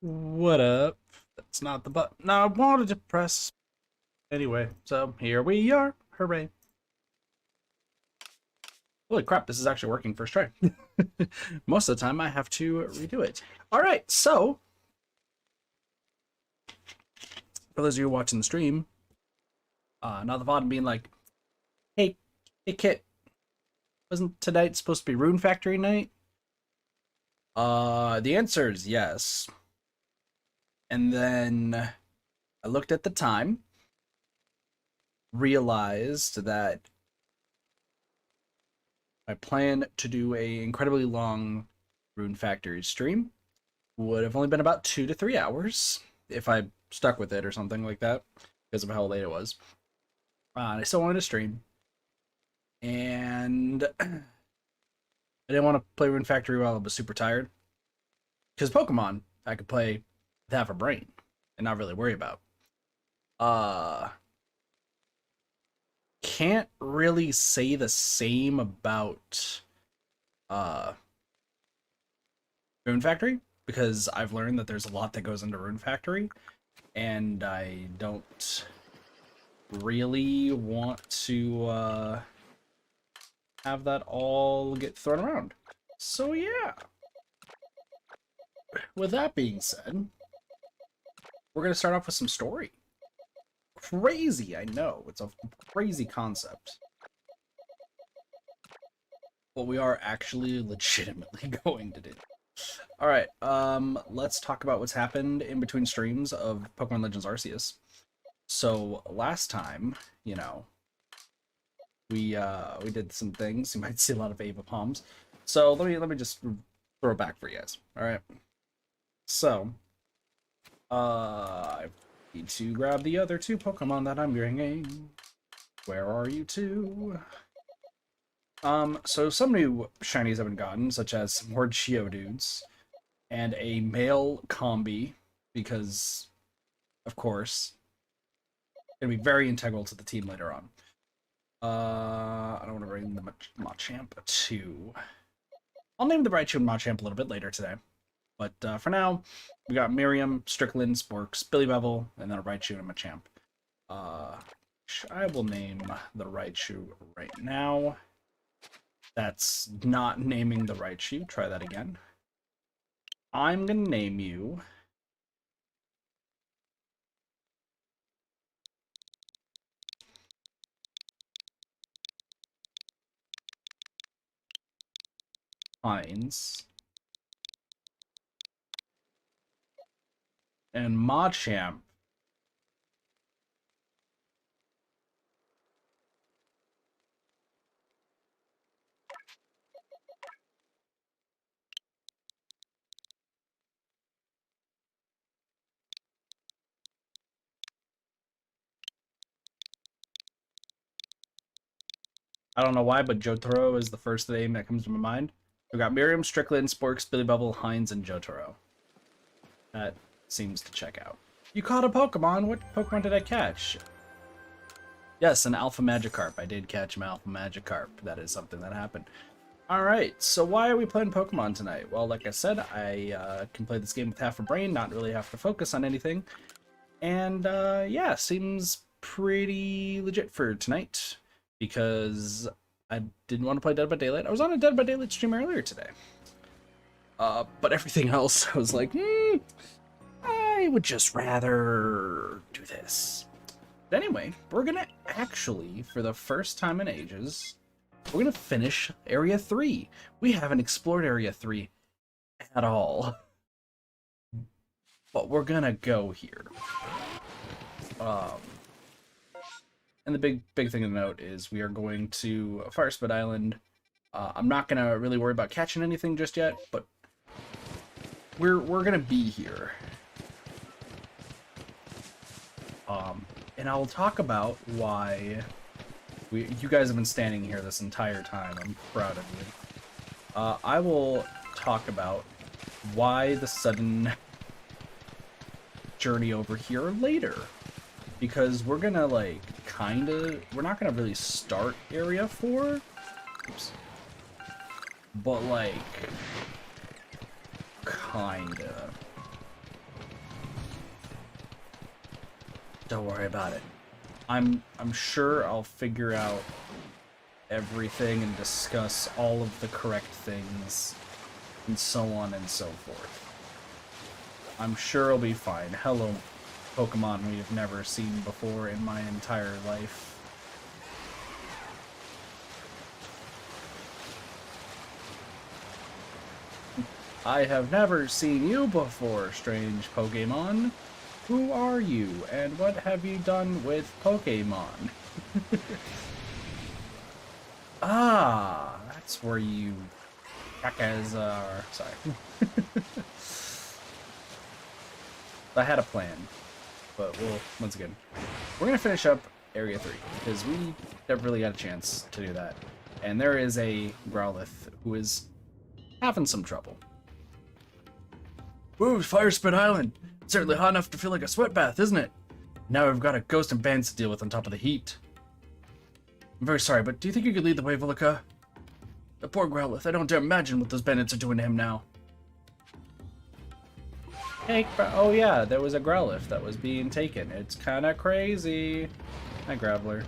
What up? That's not the button I wanted to press. Anyway, so here we are. Hooray. Holy crap, this is actually working first try. Most of the time I have to redo it. Alright, so for those of you watching the stream, now the VOD being like, hey, Kit, wasn't tonight supposed to be Rune Factory night? The answer is yes. And then I looked at the time, realized that I plan to do a incredibly long Rune Factory stream. Would have only been about 2 to 3 hours if I stuck with it or something like that because of how late it was. I still wanted to stream, and I didn't want to play Rune Factory while I was super tired. Because Pokemon, I could play with half a brain and not really worry about. Can't really say the same about Rune Factory, because I've learned that there's a lot that goes into Rune Factory, and I don't really want to have that all get thrown around. So yeah. With that being said, we're going to start off with some story. Crazy, I know. It's a crazy concept. But we are actually legitimately going to do. Alright, let's talk about what's happened in between streams of Pokemon Legends Arceus. So, last time, you know, we did some things. You might see a lot of Ava Palms. So, let me just throw it back for you guys. Alright. So, I need to grab the other 2 Pokemon that I'm bringing. Where are you 2? So some new shinies have been gotten, such as some more Geodudes, and a male Combi, because, of course, gonna be very integral to the team later on. I don't want to bring the Machamp 2. I'll name the Raichu and Machamp a little bit later today. But for now, we got Miriam, Strickland, Sporks, Billy Bevel, and then a Raichu and a Machamp. I will name the Raichu right now. That's not naming the Raichu. Try that again. I'm gonna name you Hines. And Machamp. I don't know why, but Jotaro is the first name that comes to my mind. We got Miriam, Strickland, Sporks, Billy Bubble, Hines, and Jotaro. That seems to check out. You caught a Pokemon? What Pokemon did I catch? Yes, an Alpha Magikarp. I did catch an Alpha Magikarp. That is something that happened. Alright, so why are we playing Pokemon tonight? Well, like I said, I can play this game with half a brain, not really have to focus on anything. And, yeah, seems pretty legit for tonight, because I didn't want to play Dead by Daylight. I was on a Dead by Daylight stream earlier today. But everything else, I was like, I would just rather do this. But anyway, we're gonna actually, for the first time in ages, we're gonna finish Area 3. We haven't explored Area 3 at all. But we're gonna go here. And the big thing to note is we are going to Fire Spit Island. I'm not gonna really worry about catching anything just yet, but we're gonna be here. And I'll talk about why you guys have been standing here this entire time. I'm proud of you. I will talk about why the sudden journey over here later, because we're gonna like we're not gonna really start Area 4. Oops. But like kinda. Don't worry about it. I'm sure I'll figure out everything and discuss all of the correct things and so on and so forth. I'm sure it'll be fine. Hello, Pokemon we have never seen before in my entire life. I have never seen you before, strange Pokemon. Who are you, and what have you done with Pokemon? Ah, that's where you cacas are. Sorry. I had a plan, but we'll, once again, we're going to finish up Area 3, because we never really got a chance to do that. And there is a Growlithe who is having some trouble. Woo, Fire Spit Island! It's certainly hot enough to feel like a sweat bath, isn't it? Now we've got a ghost and bands to deal with on top of the heat. I'm very sorry, but do you think you could lead the way, Volika? The poor Growlithe, I don't dare imagine what those bandits are doing to him now. Hey, oh yeah, there was a Growlithe that was being taken. It's kind of crazy. Hi, Graveler.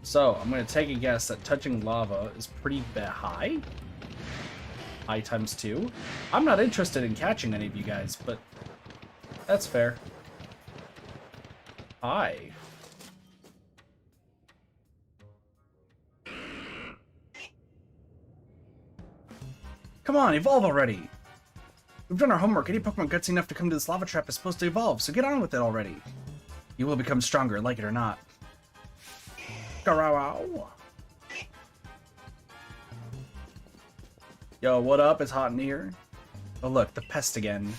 So, I'm going to take a guess that touching lava is pretty high. High times 2. I'm not interested in catching any of you guys, but that's fair. Hi. Come on, evolve already! We've done our homework. Any Pokemon gutsy enough to come to this lava trap is supposed to evolve, so get on with it already. You will become stronger, like it or not. Garau. Yo, what up? It's hot in here. Oh look, the pest again.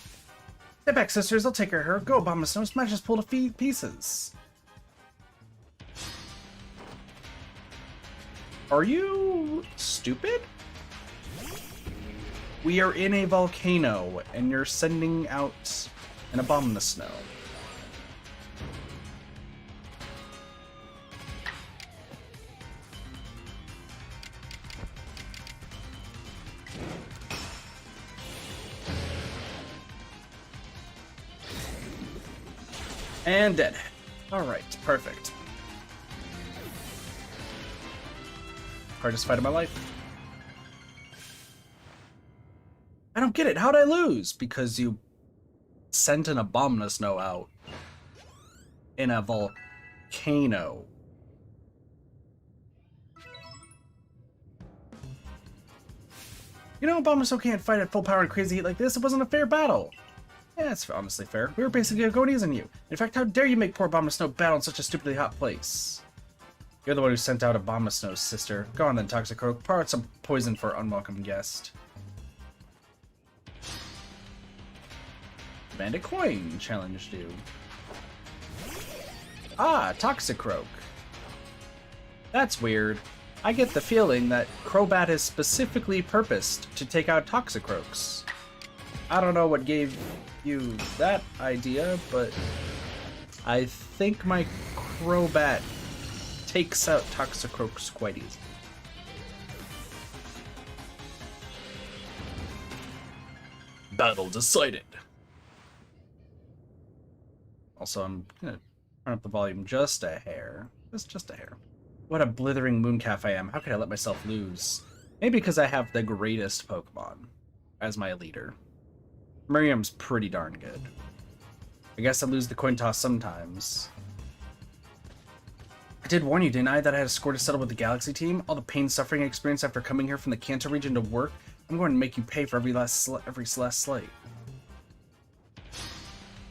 Step back, sisters. I'll take care of her. Go, Abomasnow. Smash this pool to pieces. Are you stupid? We are in a volcano, and you're sending out an Abomasnow. And dead. Alright, perfect. Hardest fight of my life. I don't get it. How'd I lose? Because you sent an Abomasnow out in a volcano. You know, Abomasnow can't fight at full power in crazy heat like this. It wasn't a fair battle. Yeah, it's honestly fair. We were basically Agonies on you. In fact, how dare you make poor Abomasnow battle in such a stupidly hot place? You're the one who sent out Abomasnow's sister. Go on then, Toxicroak. Pour out some poison for our unwelcome guest. Demand a coin, challenged you. Ah, Toxicroak. That's weird. I get the feeling that Crobat is specifically purposed to take out Toxicroaks. I don't know what gave you that idea, but I think my Crobat takes out Toxicroaks quite easily. Battle decided. Also, I'm gonna turn up the volume just a hair. Just a hair. What a blithering mooncalf I am. How could I let myself lose? Maybe because I have the greatest Pokemon as my leader. Miriam's pretty darn good. I guess I lose the coin toss sometimes. I did warn you, didn't I, that I had a score to settle with the Galaxy team? All the pain, suffering I experienced after coming here from the Kanto region to work, I'm going to make you pay for every last slight.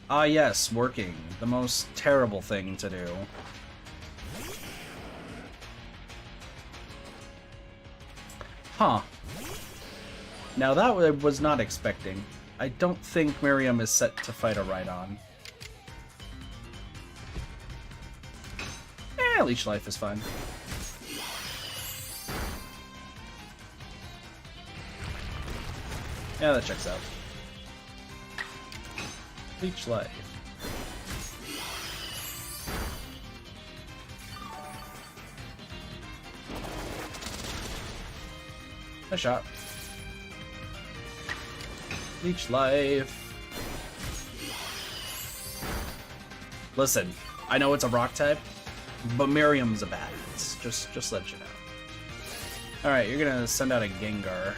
Ah yes, working. The most terrible thing to do. Huh. Now that I was not expecting. I don't think Miriam is set to fight a Rhydon. Leech Life is fine. Yeah, that checks out. Leech Life. A shot. Leech life. Listen, I know it's a rock type, but Miriam's a badass. Just let you know. Alright, you're gonna send out a Gengar.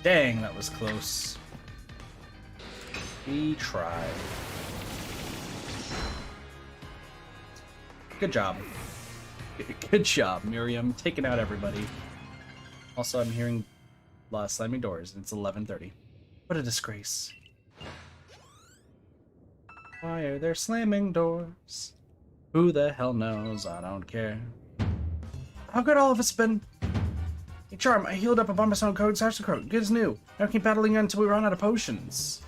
Dang, that was close. We tried. Good job. Good job, Miriam. Taking out everybody. Also, I'm hearing a lot of slamming doors, and it's 11:30. What a disgrace. Why are there slamming doors? Who the hell knows? I don't care. How good all of us been? Hey, Charm, I healed up a Bombaston Code Sassacroak. Good as new. Now keep battling until we run out of potions.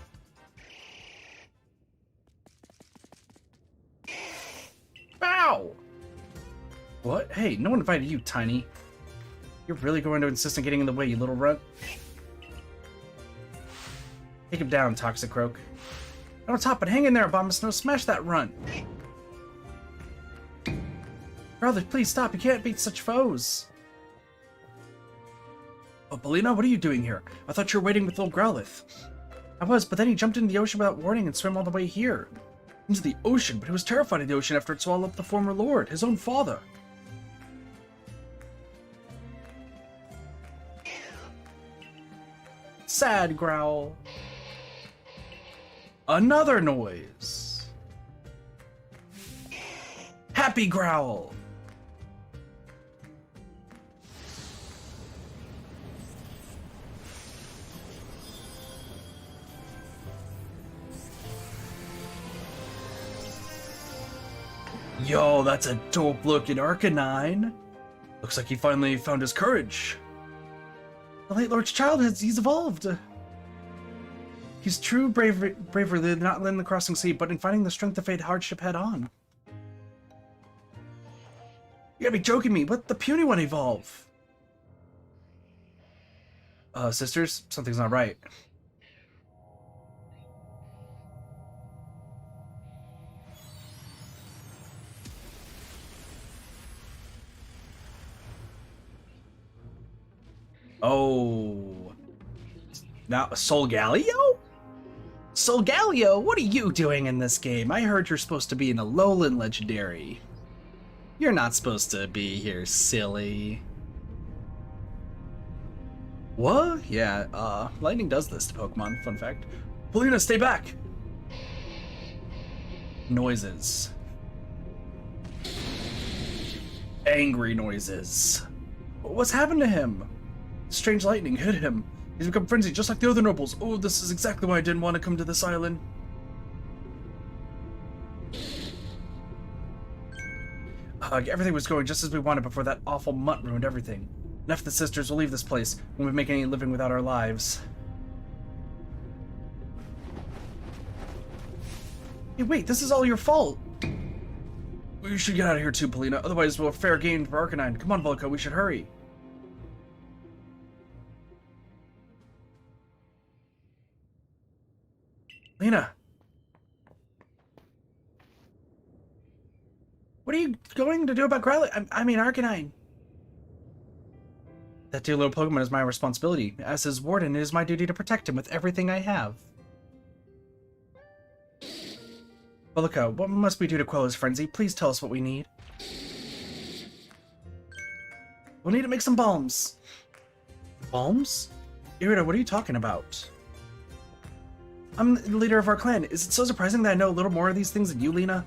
Bow! What? Hey, no one invited you, Tiny. You're really going to insist on getting in the way, you little runt? Take him down, Toxicroak. On top, but hang in there, Bombaston. Smash that runt. Growlithe, please stop. You can't beat such foes. Oh, Belina, what are you doing here? I thought you were waiting with old Growlithe. I was, but then he jumped into the ocean without warning and swam all the way here. Into the ocean, but he was terrified of the ocean after it swallowed up the former lord, his own father. Sad growl. Another noise. Happy growl. Yo, that's a dope looking Arcanine. Looks like he finally found his courage. The late Lord's child he's evolved. He's true bravery did not in the crossing sea, but in finding the strength to fade hardship head on. You gotta be joking me. What the puny one evolve? Sisters, something's not right. Oh. Now, Solgaleo? Solgaleo, what are you doing in this game? I heard you're supposed to be in a Alolan legendary. You're not supposed to be here, silly. What? Yeah, lightning does this to Pokemon, fun fact. Polina, stay back! Noises. Angry noises. What's happened to him? Strange lightning hit him. He's become frenzied just like the other nobles. Oh, this is exactly why I didn't want to come to this island. Everything was going just as we wanted before that awful mutt ruined everything. Enough of the sisters will leave this place when we make any living without our lives. Hey, wait, this is all your fault. We should get out of here too, Polina. Otherwise, we'll have fair game for Arcanine. Come on, Volca, we should hurry. Lena. What are you going to do about Growlithe? I mean, Arcanine. That dear little Pokemon is my responsibility. As his warden, it is my duty to protect him with everything I have. Volca, what must we do to quell his frenzy? Please tell us what we need. We'll need to make some balms. Balms? Irida, what are you talking about? I'm the leader of our clan. Is it so surprising that I know a little more of these things than you, Lena?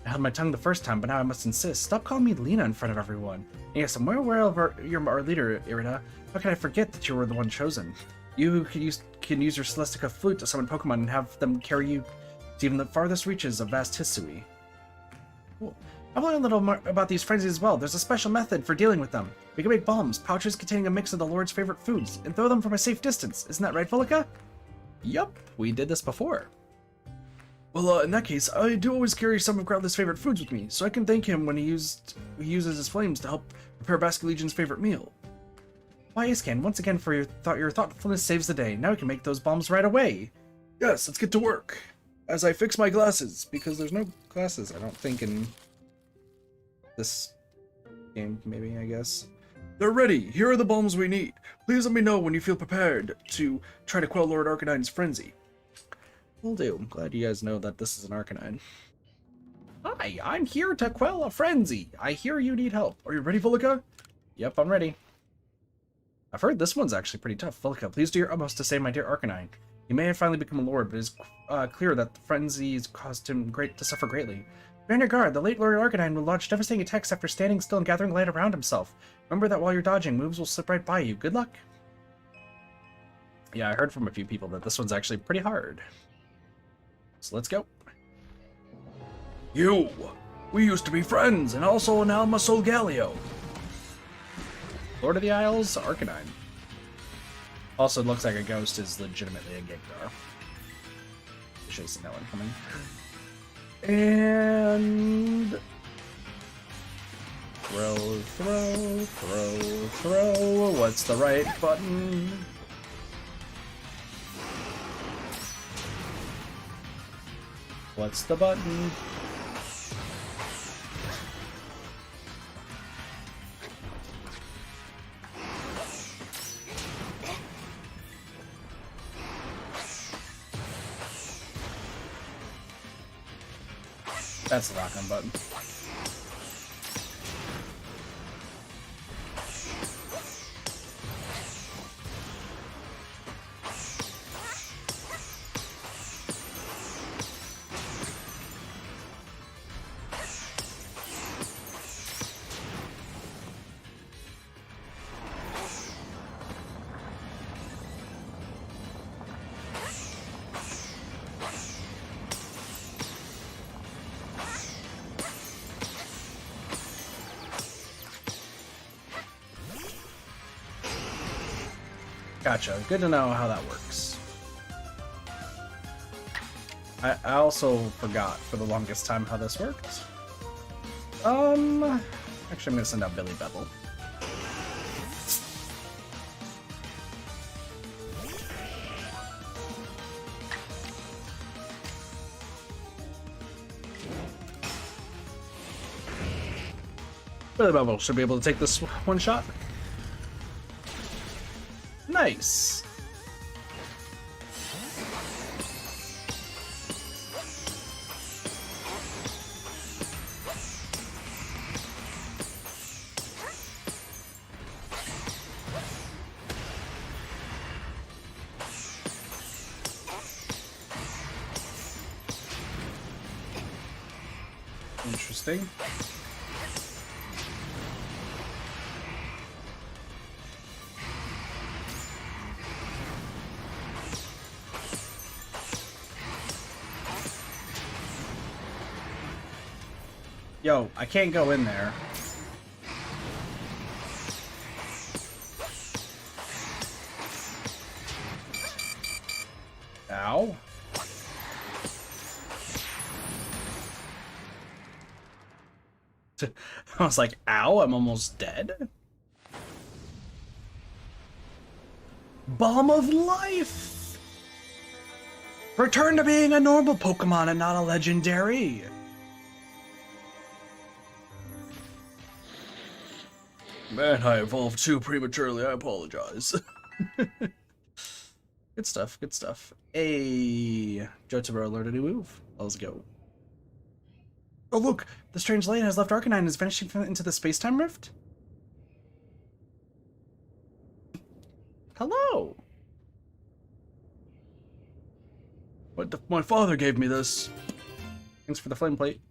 I held my tongue the first time, but now I must insist. Stop calling me Lena in front of everyone. And yes, I'm well aware of you're our leader, Irida. How can I forget that you were the one chosen? You can use your Celestica flute to summon Pokemon and have them carry you to even the farthest reaches of vast Hisui. Cool. I've learned a little more about these frenzies as well. There's a special method for dealing with them. We can make bombs, pouches containing a mix of the Lord's favorite foods, and throw them from a safe distance. Isn't that right, Volca? Yup, we did this before. Well, in that case, I do always carry some of Growlithe's favorite foods with me, so I can thank him when he uses his flames to help prepare Basket Legion's favorite meal. Why, Iscan, once again for your thoughtfulness saves the day. Now we can make those bombs right away. Yes, let's get to work. As I fix my glasses, because there's no glasses, I don't think, in this game, maybe, I guess. They're ready. Here are the bombs we need. Please let me know when you feel prepared to try to quell Lord Arcanine's frenzy. Will do. I'm glad you guys know that this is an Arcanine. Hi, I'm here to quell a frenzy. I hear you need help. Are you ready, Vullica? Yep, I'm ready. I've heard this one's actually pretty tough. Vullica, please do your utmost to save my dear Arcanine. He may have finally become a lord, but it is clear that the frenzy has caused him to suffer greatly. Be on your guard. The late Lord Arcanine will launch devastating attacks after standing still and gathering light around himself. Remember that while you're dodging, moves will slip right by you. Good luck. Yeah, I heard from a few people that this one's actually pretty hard. So let's go. You! We used to be friends, and also an Alma Solgaleo. Lord of the Isles, Arcanine. Also, it looks like a ghost is legitimately a Gengar. Should have seen that one coming. And... throw. What's the right button? What's the button? That's the lock-on button. Gotcha. Good to know how that works. I also forgot for the longest time how this worked. Actually, I'm gonna send out Billy Bevel. Billy Bevel should be able to take this one shot. Nice. Interesting. Yo, I can't go in there. Ow. I was like, ow, I'm almost dead. Balm of Life! Return to being a normal Pokemon and not a legendary. Man, I evolved too prematurely. I apologize. Good stuff, good stuff. Hey, Jotaro learned a new move. Let's go. Oh, look! The strange light has left Arcanine and is vanishing into the space-time rift? Hello! My father gave me this. Thanks for the flame plate.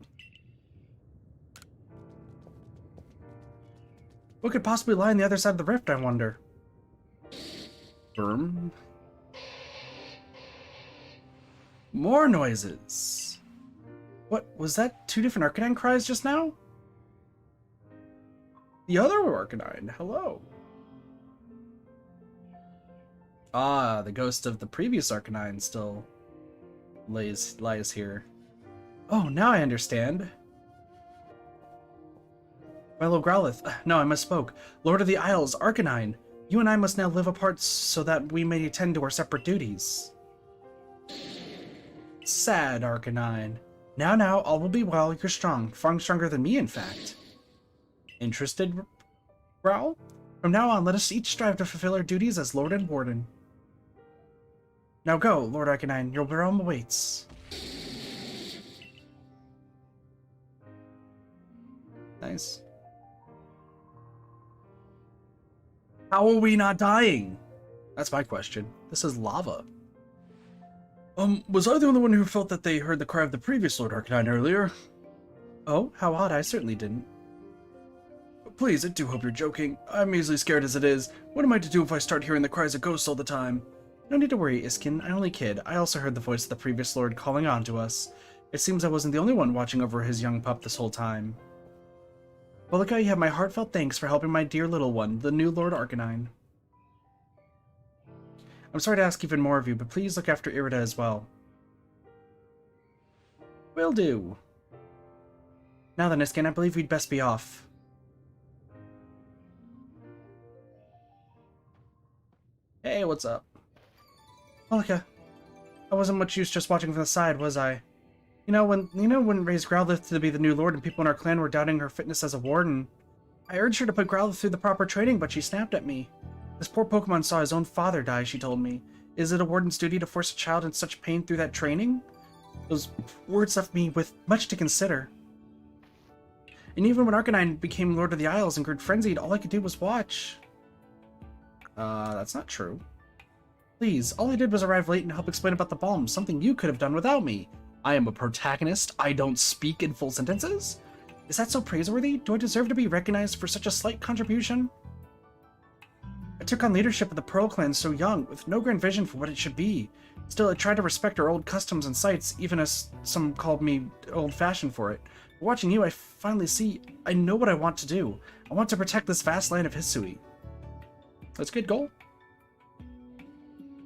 What could possibly lie on the other side of the rift, I wonder? Boom. More noises. What, was that two different Arcanine cries just now? The other Arcanine, hello. Ah, the ghost of the previous Arcanine still lies here. Oh, now I understand. My little Growlithe. No, I misspoke. Lord of the Isles, Arcanine. You and I must now live apart so that we may attend to our separate duties. Sad, Arcanine. Now, all will be well. You're strong. Far stronger than me, in fact. Interested, Growl? From now on, let us each strive to fulfill our duties as Lord and Warden. Now go, Lord Arcanine. Your realm awaits. Nice. How are we not dying? That's my question. This is lava. Was I the only one who felt that they heard the cry of the previous Lord Arcanine earlier? Oh, how odd. I certainly didn't. Please, I do hope you're joking. I'm easily scared as it is. What am I to do if I start hearing the cries of ghosts all the time? No need to worry, Iskin. I only kid. I also heard the voice of the previous Lord calling on to us. It seems I wasn't the only one watching over his young pup this whole time. Well, look how you have my heartfelt thanks for helping my dear little one, the new Lord Arcanine. I'm sorry to ask even more of you, but please look after Irida as well. Will do. Now then, Iskin, I believe we'd best be off. Hey, what's up? Malika, I wasn't much use just watching from the side, was I? You know, when raised Growlithe to be the new lord and people in our clan were doubting her fitness as a warden, I urged her to put Growlithe through the proper training, but she snapped at me. This poor Pokemon saw his own father die, she told me. Is it a warden's duty to force a child in such pain through that training? Those words left me with much to consider. And even when Arcanine became Lord of the Isles and grew frenzied, all I could do was watch. That's not true. Please, all I did was arrive late and help explain about the balm, something you could have done without me. I am a protagonist. I don't speak in full sentences? Is that so praiseworthy? Do I deserve to be recognized for such a slight contribution? I took on leadership of the Pearl Clan so young, with no grand vision for what it should be. Still, I tried to respect our old customs and sites, even as some called me old-fashioned for it. But watching you, I finally see I know what I want to do. I want to protect this vast land of Hisui. That's a good goal.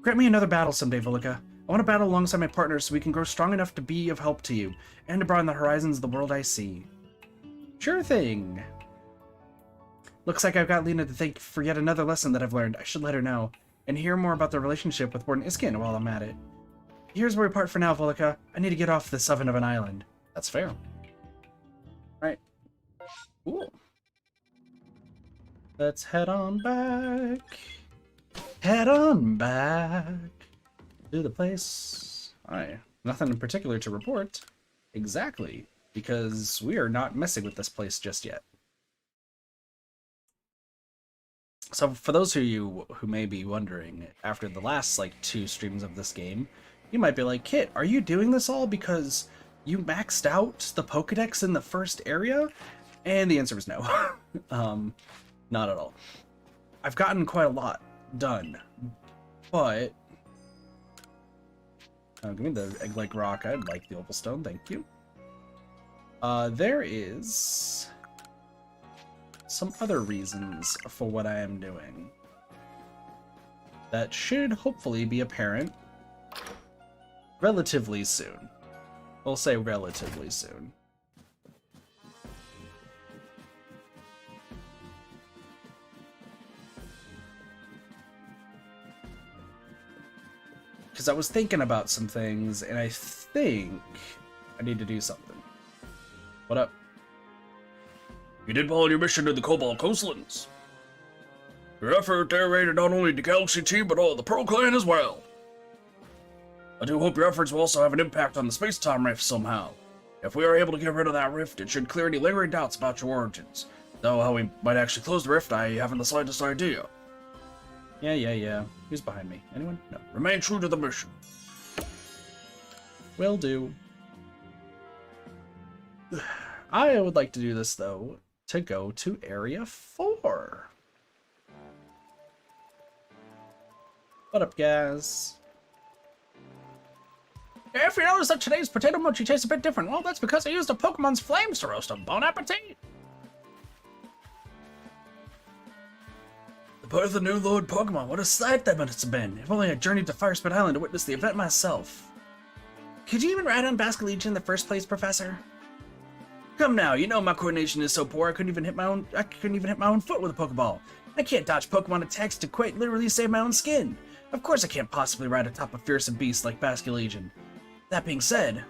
Grant me another battle someday, Volika. I want to battle alongside my partners so we can grow strong enough to be of help to you, and to broaden the horizons of the world I see. Sure thing. Looks like I've got Lena to thank for yet another lesson that I've learned. I should let her know, and hear more about the relationship with Warden Iskin while I'm at it. Here's where we part for now, Volika. I need to get off this oven of an island. That's fair. Right. Cool. Let's head on back. Head on back to the place. Alright. Nothing in particular to report. Exactly. Because we are not messing with this place just yet. So for those of you who may be wondering, after the last, like, 2 streams of this game, you might be like, Kit, are you doing this all because you maxed out the Pokedex in the first area? And the answer is no. Not at all. I've gotten quite a lot done, but... give me the egg-like rock. I'd like the opal stone, thank you. There is some other reasons for what I am doing that should hopefully be apparent relatively soon. We'll say relatively soon. Because I was thinking about some things, and I think I need to do something. What up? You did well on your mission to the Cobalt Coastlands. Your effort there aided not only the Galaxy team, but all the Pearl Clan as well. I do hope your efforts will also have an impact on the space-time rift somehow. If we are able to get rid of that rift, it should clear any lingering doubts about your origins. Though how we might actually close the rift, I haven't the slightest idea. Yeah. Who's behind me? Anyone? No. Remain true to the mission. Will do. I would like to do this, though, to go to Area 4. What up, guys? If you notice that today's potato mochi tastes a bit different, well, that's because I used a Pokemon's flames to roast them. Bon appetit! The birth of the new Lord Pokemon, what a sight that must have been. If only I journeyed to Firespit Island to witness the event myself. Could you even ride on Basculegion in the first place, Professor? Come now, you know my coordination is so poor I couldn't even hit my own foot with a Pokeball. I can't dodge Pokemon attacks to quite literally save my own skin. Of course I can't possibly ride atop a fearsome beast like Basculegion. That being said,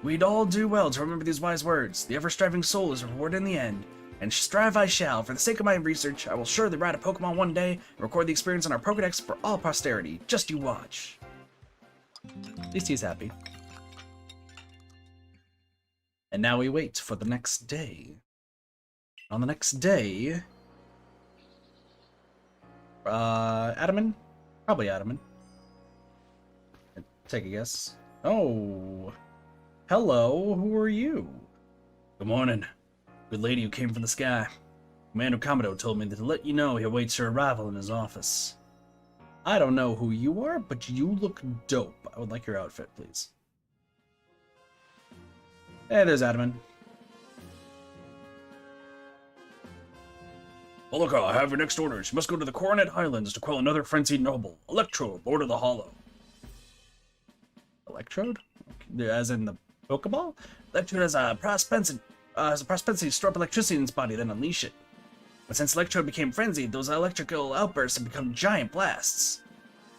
we'd all do well to remember these wise words. The ever-striving soul is rewarded in the end, and strive I shall. For the sake of my research, I will surely ride a Pokemon one day and record the experience on our Pokedex for all posterity. Just you watch. At least he's happy. And now we wait for the next day. On the next day... Adaman? Probably Adaman. Take a guess. Oh... Hello, who are you? Good morning. Good lady who came from the sky. Commander Commodore told me to let you know he awaits your arrival in his office. I don't know who you are, but you look dope. I would like your outfit, please. Hey, there's Adaman. Bulloka, I have your next orders. You must go to the Coronet Highlands to quell another frenzied noble. Electrode, Lord of the Hollow. Electrode? As in the Pokeball? Electrode has a propensity to store up electricity in its body, then unleash it. But since Electrode became frenzied, those electrical outbursts have become giant blasts.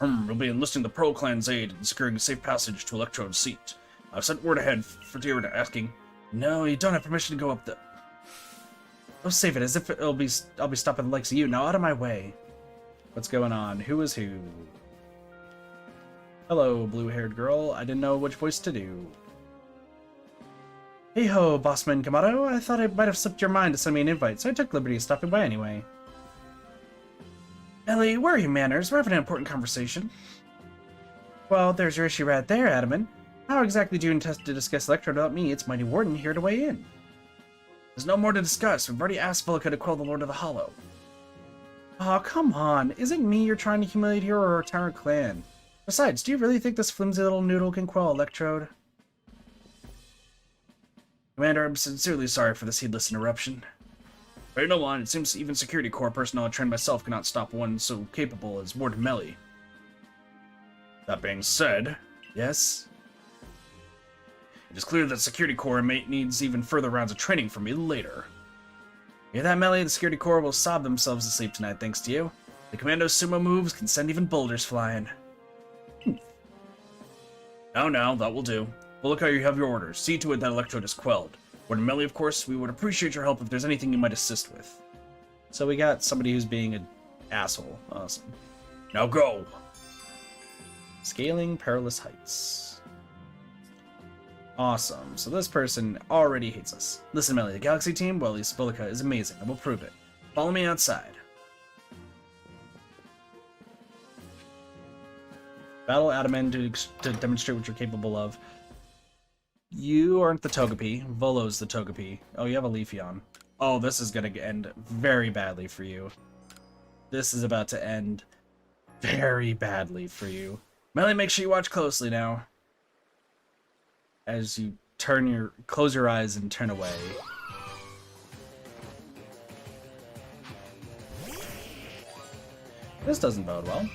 We'll be enlisting the Pearl Clan's aid in securing a safe passage to Electrode's seat. I've sent word ahead for Tyrant asking, no, you don't have permission to go up the... Oh, save it, as if I'll be stopping the likes of you. Now out of my way. What's going on? Who is who? Hello, blue-haired girl. I didn't know which voice to do. Hey-ho, Bossman Kamado. I thought I might have slipped your mind to send me an invite, so I took liberty of stopping by anyway. Ellie, where are your manners? We're having an important conversation. Well, there's your issue right there, Adaman. How exactly do you intend to discuss Electrode without me, its mighty warden, here to weigh in? There's no more to discuss. We've already asked Bulloka to quell the Lord of the Hollow. Aw, come on. Isn't me you're trying to humiliate here or our entire clan? Besides, do you really think this flimsy little noodle can quell Electrode? Commander, I'm sincerely sorry for this heedless interruption. Right no one, it seems even Security Corps personnel I trained myself cannot stop one so capable as Warden Melly. That being said... Yes? It is clear that Security Corps mate needs even further rounds of training from me later. Hear that, Melly? The Security Corps will sob themselves to sleep tonight thanks to you. The Commando's sumo moves can send even boulders flying. Now, that will do. Bulloka, you have your orders. See to it that Electrode is quelled. Warden Melly, of course, we would appreciate your help if there's anything you might assist with. So we got somebody who's being an asshole. Awesome. Now go! Scaling perilous heights. Awesome. So this person already hates us. Listen, Melly, the Galaxy team, well, at least Bulloka, is amazing, and we'll prove it. Follow me outside. Battle Adaman to demonstrate what you're capable of. You aren't the Togepi. Volo's the Togepi. Oh, you have a Leafeon. Oh, this is gonna end very badly for you. This is about to end very badly for you. Melly, make sure you watch closely now. As you close your eyes and turn away. This doesn't bode well.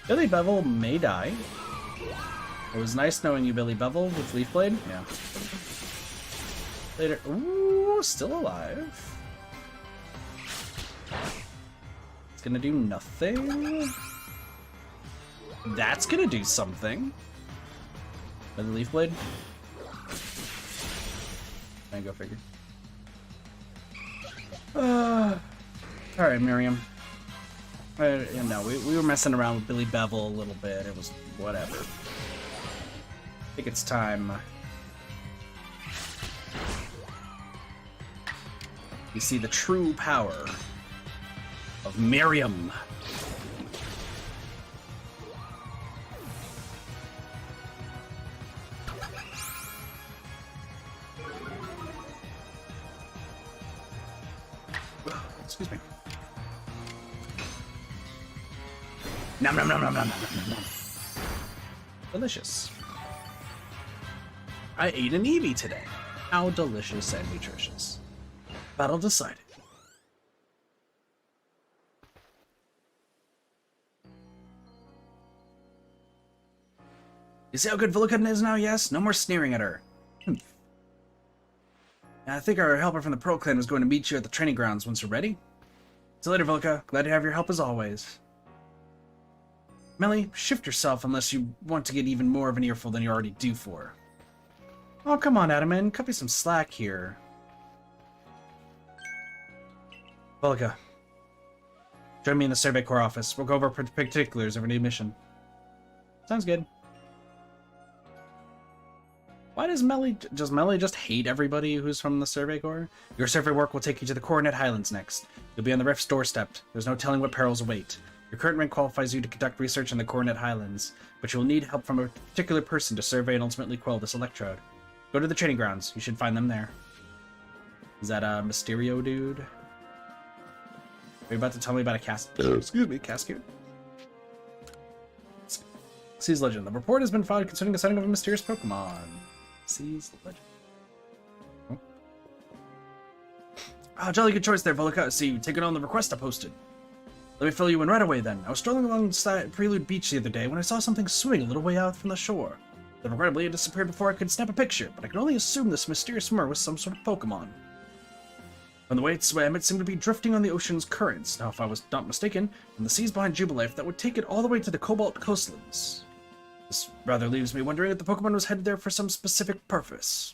Billy Bevel may die. It was nice knowing you, Billy Bevel, with Leaf Blade. Yeah. Later. Ooh, still alive. It's gonna do nothing. That's gonna do something. Another Leaf Blade. I go figure. Alright, Miriam. No, we were messing around with Billy Bevel a little bit. It was whatever. I think it's time. You see the true power of Miriam. Excuse me. Nom nom nom nom nom nom nom nom. Delicious. I ate an Eevee today. How delicious and nutritious. Battle decided. You see how good Villican is now, yes? No more sneering at her. I think our helper from the Pearl Clan was going to meet you at the training grounds once you're ready. See you later, Vilka. Glad to have your help as always. Melly, shift yourself unless you want to get even more of an earful than you're already due for. Oh, come on, Adaman. Cut me some slack here. Vilka, join me in the Survey Corps office. We'll go over particulars of our new mission. Sounds good. Why does Melly just hate everybody who's from the Survey Corps? Your survey work will take you to the Coronet Highlands next. You'll be on the Rift's doorstep. There's no telling what perils await. Your current rank qualifies you to conduct research in the Coronet Highlands, but you will need help from a particular person to survey and ultimately quell this electrode. Go to the training grounds. You should find them there. Is that a Mysterio dude? Are you about to tell me about a casket? Seas Legend. The report has been filed concerning the sighting of a mysterious Pokemon. Seas Legend. Oh. Ah, jolly good choice there, Volika. See, you've taken on the request I posted. Let me fill you in right away, then. I was strolling alongside Prelude Beach the other day when I saw something swimming a little way out from the shore. Then regrettably, it disappeared before I could snap a picture, but I can only assume this mysterious swimmer was some sort of Pokemon. From the way it swam, it seemed to be drifting on the ocean's currents. Now, if I was not mistaken, from the seas behind Jubilife, that would take it all the way to the Cobalt Coastlands. This rather leaves me wondering if the Pokemon was headed there for some specific purpose.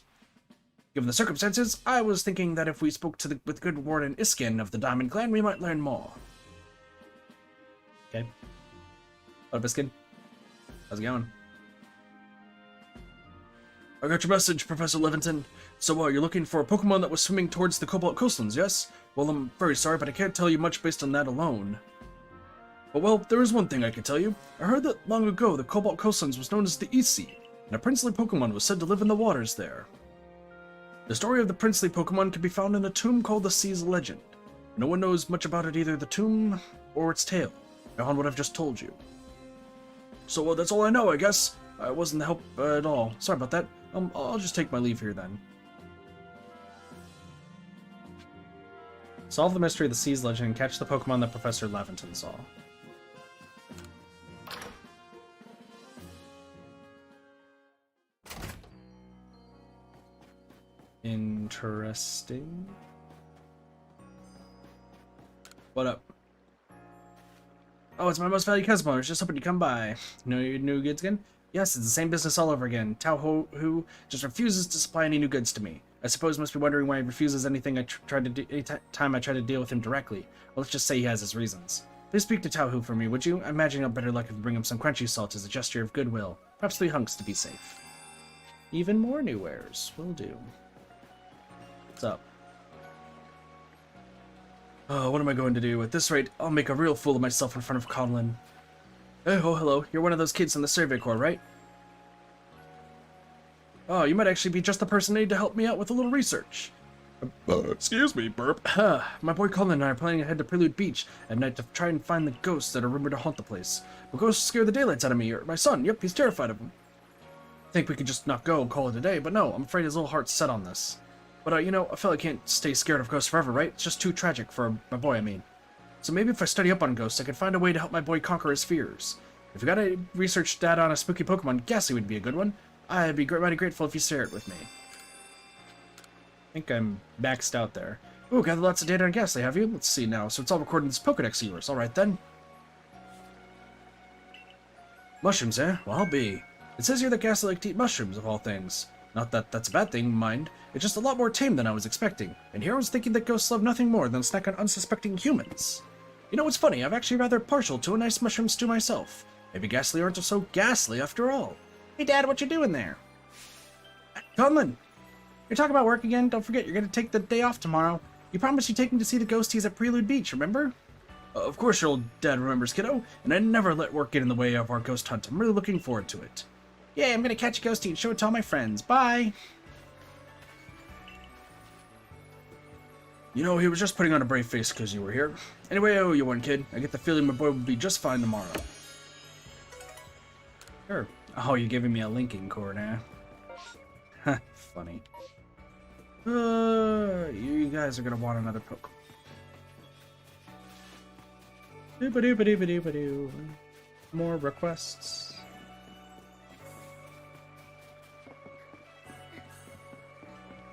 Given the circumstances, I was thinking that if we spoke with good Warden Iskin of the Diamond Clan, we might learn more. Okay. What up, Iskin? How's it going? I got your message, Professor Levinton. So, you're looking for a Pokemon that was swimming towards the Cobalt Coastlands, yes? Well, I'm very sorry, but I can't tell you much based on that alone. But, well, there is one thing I can tell you. I heard that long ago the Cobalt Coastlands was known as the Hisui, and a princely Pokemon was said to live in the waters there. The story of the princely Pokemon can be found in a tomb called the Seas Legend. No one knows much about it, either the tomb or its tale, beyond what I've just told you. So, well, that's all I know, I guess. I wasn't help at all. Sorry about that. I'll just take my leave here then. Solve the mystery of the Seas Legend and catch the Pokemon that Professor Levinton saw. Interesting. What up? Oh, it's my most valued Cosmo. I was just hoping to come by. Know your new goods again? Yes, it's the same business all over again. Tao Hu just refuses to supply any new goods to me. I suppose you must be wondering why he refuses anything I tried to do anytime I try to deal with him directly. Well, let's just say he has his reasons. Please speak to Tao Hu for me, would you? I imagine I'll better luck if you bring him some crunchy salt as a gesture of goodwill. Perhaps 3 hunks to be safe. Even more new wares. Will do. What's up? Oh, what am I going to do? At this rate, I'll make a real fool of myself in front of Conlin. Oh, hello. You're one of those kids in the Survey Corps, right? Oh, you might actually be just the person I need to help me out with a little research. Excuse me, burp. My boy Colin and I are planning to head to Prelude Beach at night to try and find the ghosts that are rumored to haunt the place. But ghosts scare the daylights out of me, or my son. Yep, he's terrified of them. I think we could just not go and call it a day, but no, I'm afraid his little heart's set on this. But, you know, a fella can't stay scared of ghosts forever, right? It's just too tragic for my boy, I mean. So maybe if I study up on ghosts, I could find a way to help my boy conquer his fears. If you got any research data on a spooky Pokemon, Ghastly would be a good one. I'd be mighty grateful if you share it with me. I think I'm maxed out there. Ooh, gathered lots of data on Ghastly, have you? Let's see now. So it's all recorded in this Pokedex of yours. Alright then. Mushrooms, eh? Well, I'll be. It says here that Ghastly like to eat mushrooms, of all things. Not that that's a bad thing, mind. It's just a lot more tame than I was expecting. And here I was thinking that ghosts love nothing more than snack on unsuspecting humans. You know what's funny? I'm actually rather partial to a nice mushroom stew myself. Maybe Ghastly aren't so ghastly after all. Hey, Dad, what you doing there? Conlin! You're talking about work again? Don't forget, you're going to take the day off tomorrow. You promised you'd take me to see the ghosties at Prelude Beach, remember? Of course your old dad remembers, kiddo. And I never let work get in the way of our ghost hunt. I'm really looking forward to it. Yeah, I'm going to catch a ghostie and show it to all my friends. Bye! You know, he was just putting on a brave face because you were here. Anyway, I owe you one, kid. I get the feeling my boy will be just fine tomorrow. Sure. Oh, you're giving me a linking cord, eh? Funny. You guys are gonna want another Poke. Doo-ba-doo-ba-doo-ba-doo-ba-doo. More requests.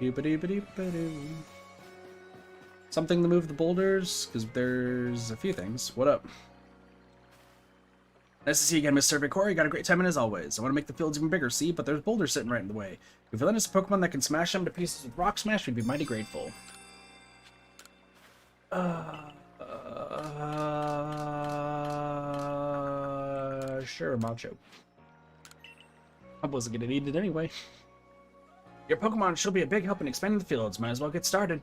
Doobity-bitty-bitty. Something to move the boulders, because there's a few things. What up? Nice to see you again, Miss Survey Corey. Got a great time in as always. I want to make the fields even bigger, see? But there's boulders sitting right in the way. If you lend us a Pokemon that can smash them to pieces with Rock Smash, we'd be mighty grateful. Sure, Macho. I wasn't gonna need it anyway. Your Pokemon should be a big help in expanding the fields. Might as well get started.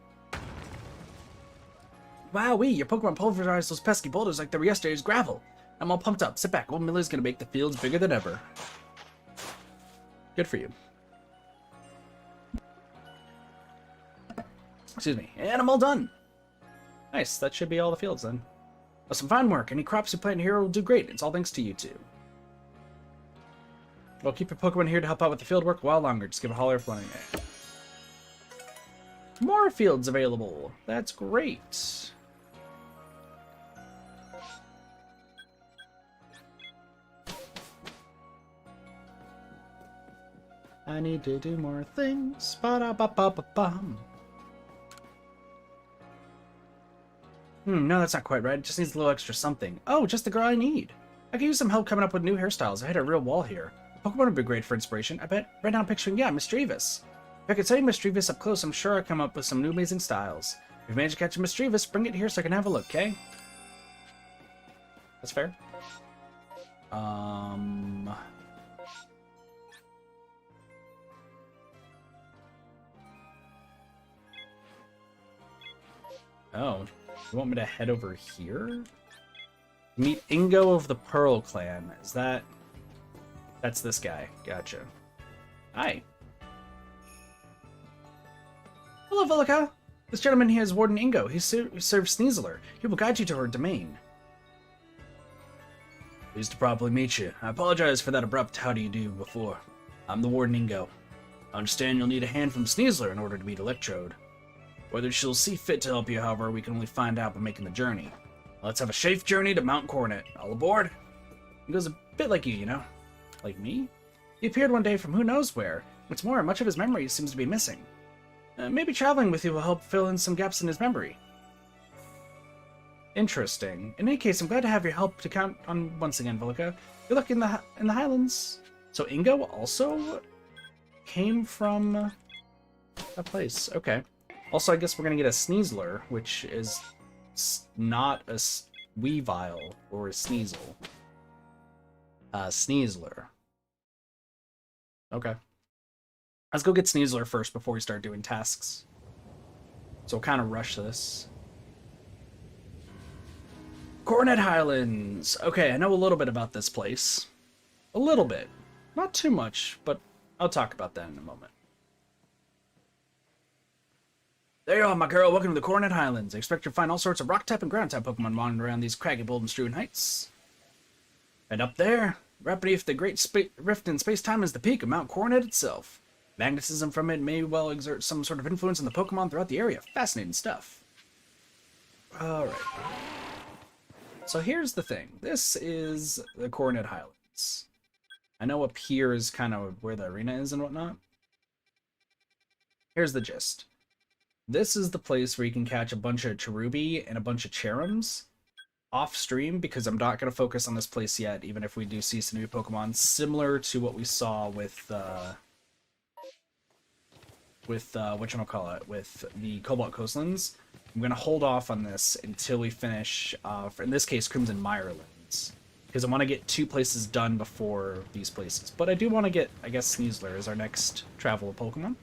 Wowee, your Pokemon pulverized those pesky boulders like they were yesterday's gravel. I'm all pumped up. Sit back. Old Miller's gonna make the fields bigger than ever. Good for you. Excuse me. And I'm all done. Nice. That should be all the fields then. Well, some fine work. Any crops you plant here will do great. It's all thanks to you two. Well, keep your Pokemon here to help out with the field work a while longer. Just give a holler if wanting it. More fields available. That's great. I need to do more things. Ba-da-ba-ba-ba-bum. No, that's not quite right. It just needs a little extra something. Oh, just the girl I need. I could use some help coming up with new hairstyles. I hit a real wall here. Pokemon would be great for inspiration. I bet. Right now I'm picturing, yeah, Mischievous. If I could tell you Mischievous up close, I'm sure I'd come up with some new amazing styles. If you manage to catch a Mischievous, bring it here so I can have a look, okay? That's fair. Oh, you want me to head over here? Meet Ingo of the Pearl Clan. Is that... That's this guy. Gotcha. Hi. Hello, Vilica. This gentleman here is Warden Ingo. He serves Sneasler. He will guide you to her domain. Pleased to properly meet you. I apologize for that abrupt how do you do before. I'm the Warden Ingo. I understand you'll need a hand from Sneasler in order to beat Electrode. Whether she'll see fit to help you, however, we can only find out by making the journey. Let's have a safe journey to Mount Coronet. All aboard? He goes a bit like you know? Like me? He appeared one day from who knows where. What's more, much of his memory seems to be missing. Maybe traveling with you will help fill in some gaps in his memory. Interesting. In any case, I'm glad to have your help to count on once again, Vilica. Good luck in the Highlands. So Ingo also came from a place. Okay. Also, I guess we're gonna get a Sneasler, which is not a Weavile or a Sneasel. Sneasler. Okay. Let's go get Sneasler first before we start doing tasks. So we'll kind of rush this. Coronet Highlands. Okay, I know a little bit about this place. A little bit. Not too much, but I'll talk about that in a moment. There you are, my girl. Welcome to the Coronet Highlands. I expect you'll find all sorts of rock-type and ground-type Pokemon wandering around these craggy, bold, and strewn heights. And up there, right beneath the great rift in space-time, is the peak of Mount Coronet itself. Magnetism from it may well exert some sort of influence on the Pokemon throughout the area. Fascinating stuff. Alright. So here's the thing. This is the Coronet Highlands. I know up here is kind of where the arena is and whatnot. Here's the gist. This is the place where you can catch a bunch of Cherubi and a bunch of Cherums off stream, because I'm not going to focus on this place yet, even if we do see some new Pokemon, similar to what we saw with whatchamacallit, with the Cobalt Coastlands. I'm going to hold off on this until we finish, in this case, Crimson Mirelands, because I want to get 2 places done before these places. But I do want to get, I guess, Sneasler as our next travel Pokemon.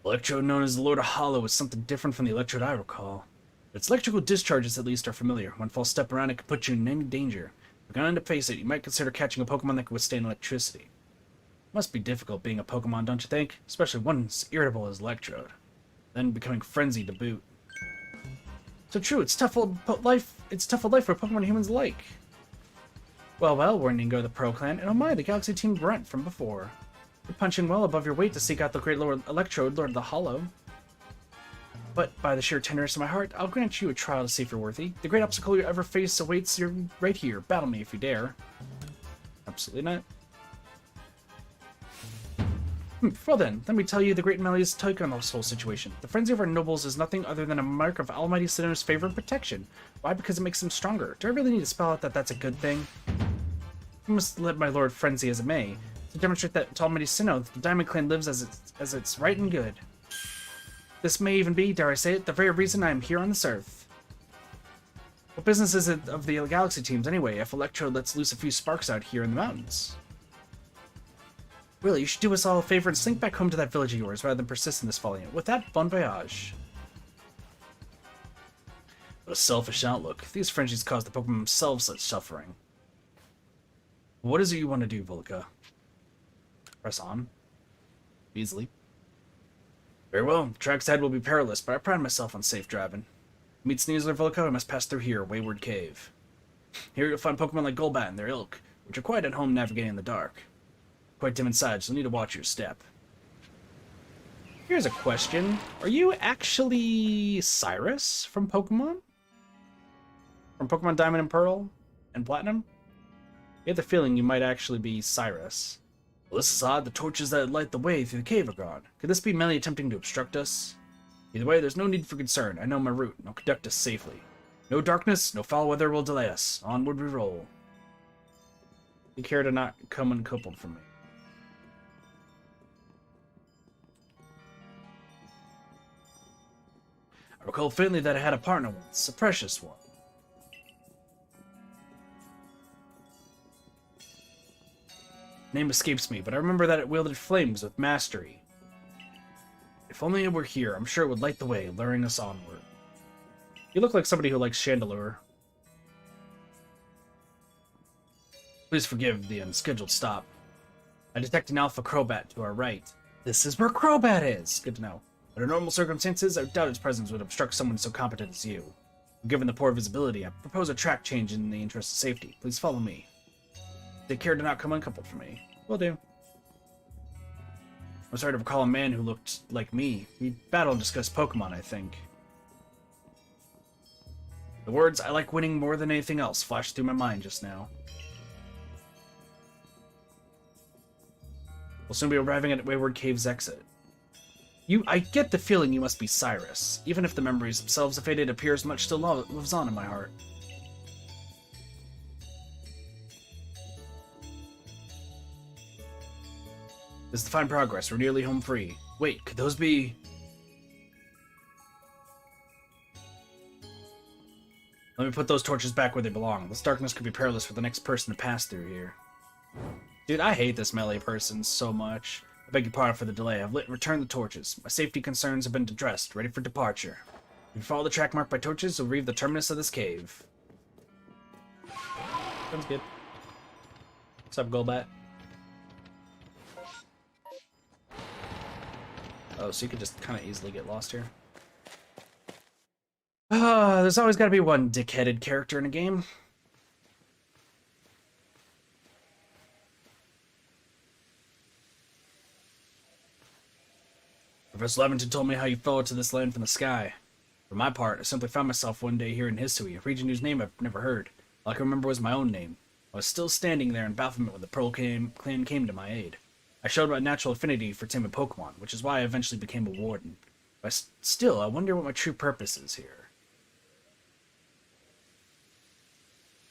Electrode, known as the Lord of Hollow, is something different from the Electrode I recall. Its electrical discharges, at least, are familiar. One false step around it could put you in any danger. If you're going to face it, you might consider catching a Pokemon that can withstand electricity. Must be difficult being a Pokemon, don't you think? Especially one as irritable as Electrode. Then becoming frenzied to boot. So true, it's tough old life for Pokemon and humans alike. Well, we're Ningo the Pro Clan, and oh my, the Galaxy Team Grunt from before. You're punching well above your weight to seek out the great Lord Electrode, Lord of the Hollow. But by the sheer tenderness of my heart, I'll grant you a trial to see if you're worthy. The great obstacle you ever face awaits you right here. Battle me if you dare. Absolutely not. Well then, let me tell you the great Melia's take on this whole situation. The frenzy of our nobles is nothing other than a mark of Almighty Sinnoh's favor and protection. Why? Because it makes them stronger. Do I really need to spell out that that's a good thing? I must let my lord frenzy as it may, to demonstrate that to Almighty Sinnoh, the Diamond Clan lives as it's right and good. This may even be, dare I say it, the very reason I am here on this earth. What business is it of the Galaxy teams anyway, if Electro lets loose a few sparks out here in the mountains? Really, you should do us all a favor and slink back home to that village of yours rather than persist in this folly. With that, bon voyage. What a selfish outlook. These frenzies cause the Pokemon themselves such suffering. What is it you want to do, Volca? Press on. Easily. Very well. The tracks ahead will be perilous, but I pride myself on safe driving. To meet Sneasler Volca, I must pass through here, Wayward Cave. Here you'll find Pokemon like Golbat and their ilk, which are quite at home navigating in the dark. Quite dim inside, so you'll need to watch your step. Here's a question. Are you actually Cyrus from Pokemon? From Pokemon Diamond and Pearl and Platinum? I get the feeling you might actually be Cyrus. Well, this is odd. The torches that light the way through the cave are gone. Could this be Melee attempting to obstruct us? Either way, there's no need for concern. I know my route, and I'll conduct us safely. No darkness, no foul weather will delay us. Onward we roll. Take care to not come uncoupled from me. I recall faintly that I had a partner once, a precious one. Name escapes me, but I remember that it wielded flames with mastery. If only it were here, I'm sure it would light the way, luring us onward. You look like somebody who likes Chandelure. Please forgive the unscheduled stop. I detect an Alpha Crobat to our right. This is where Crobat is! Good to know. Under normal circumstances, I doubt its presence would obstruct someone so competent as you. Given the poor visibility, I propose a track change in the interest of safety. Please follow me. Take care to not come uncoupled from me. Will do. I'm sorry to recall a man who looked like me. We battled and discussed Pokemon, I think. The words, "I like winning more than anything else," flashed through my mind just now. We'll soon be arriving at Wayward Cave's exit. I get the feeling you must be Cyrus. Even if the memories themselves have faded, it appears much still lives on in my heart. This is the fine progress. We're nearly home free. Wait, could those be... Let me put those torches back where they belong. This darkness could be perilous for the next person to pass through here. Dude, I hate this melee person so much. I beg your pardon for the delay. I've returned the torches. My safety concerns have been addressed, ready for departure. If you follow the track marked by torches, you'll reach the terminus of this cave. Sounds good. What's up, Golbat? Oh, so you could just kind of easily get lost here. There's always got to be one dick-headed character in a game. Professor Levinton told me how you fell to this land from the sky. For my part, I simply found myself one day here in Hisui, a region whose name I've never heard. All I can remember was my own name. I was still standing there in bafflement when the Pearl Clan came to my aid. I showed my natural affinity for timid Pokemon, which is why I eventually became a warden. But still, I wonder what my true purpose is here.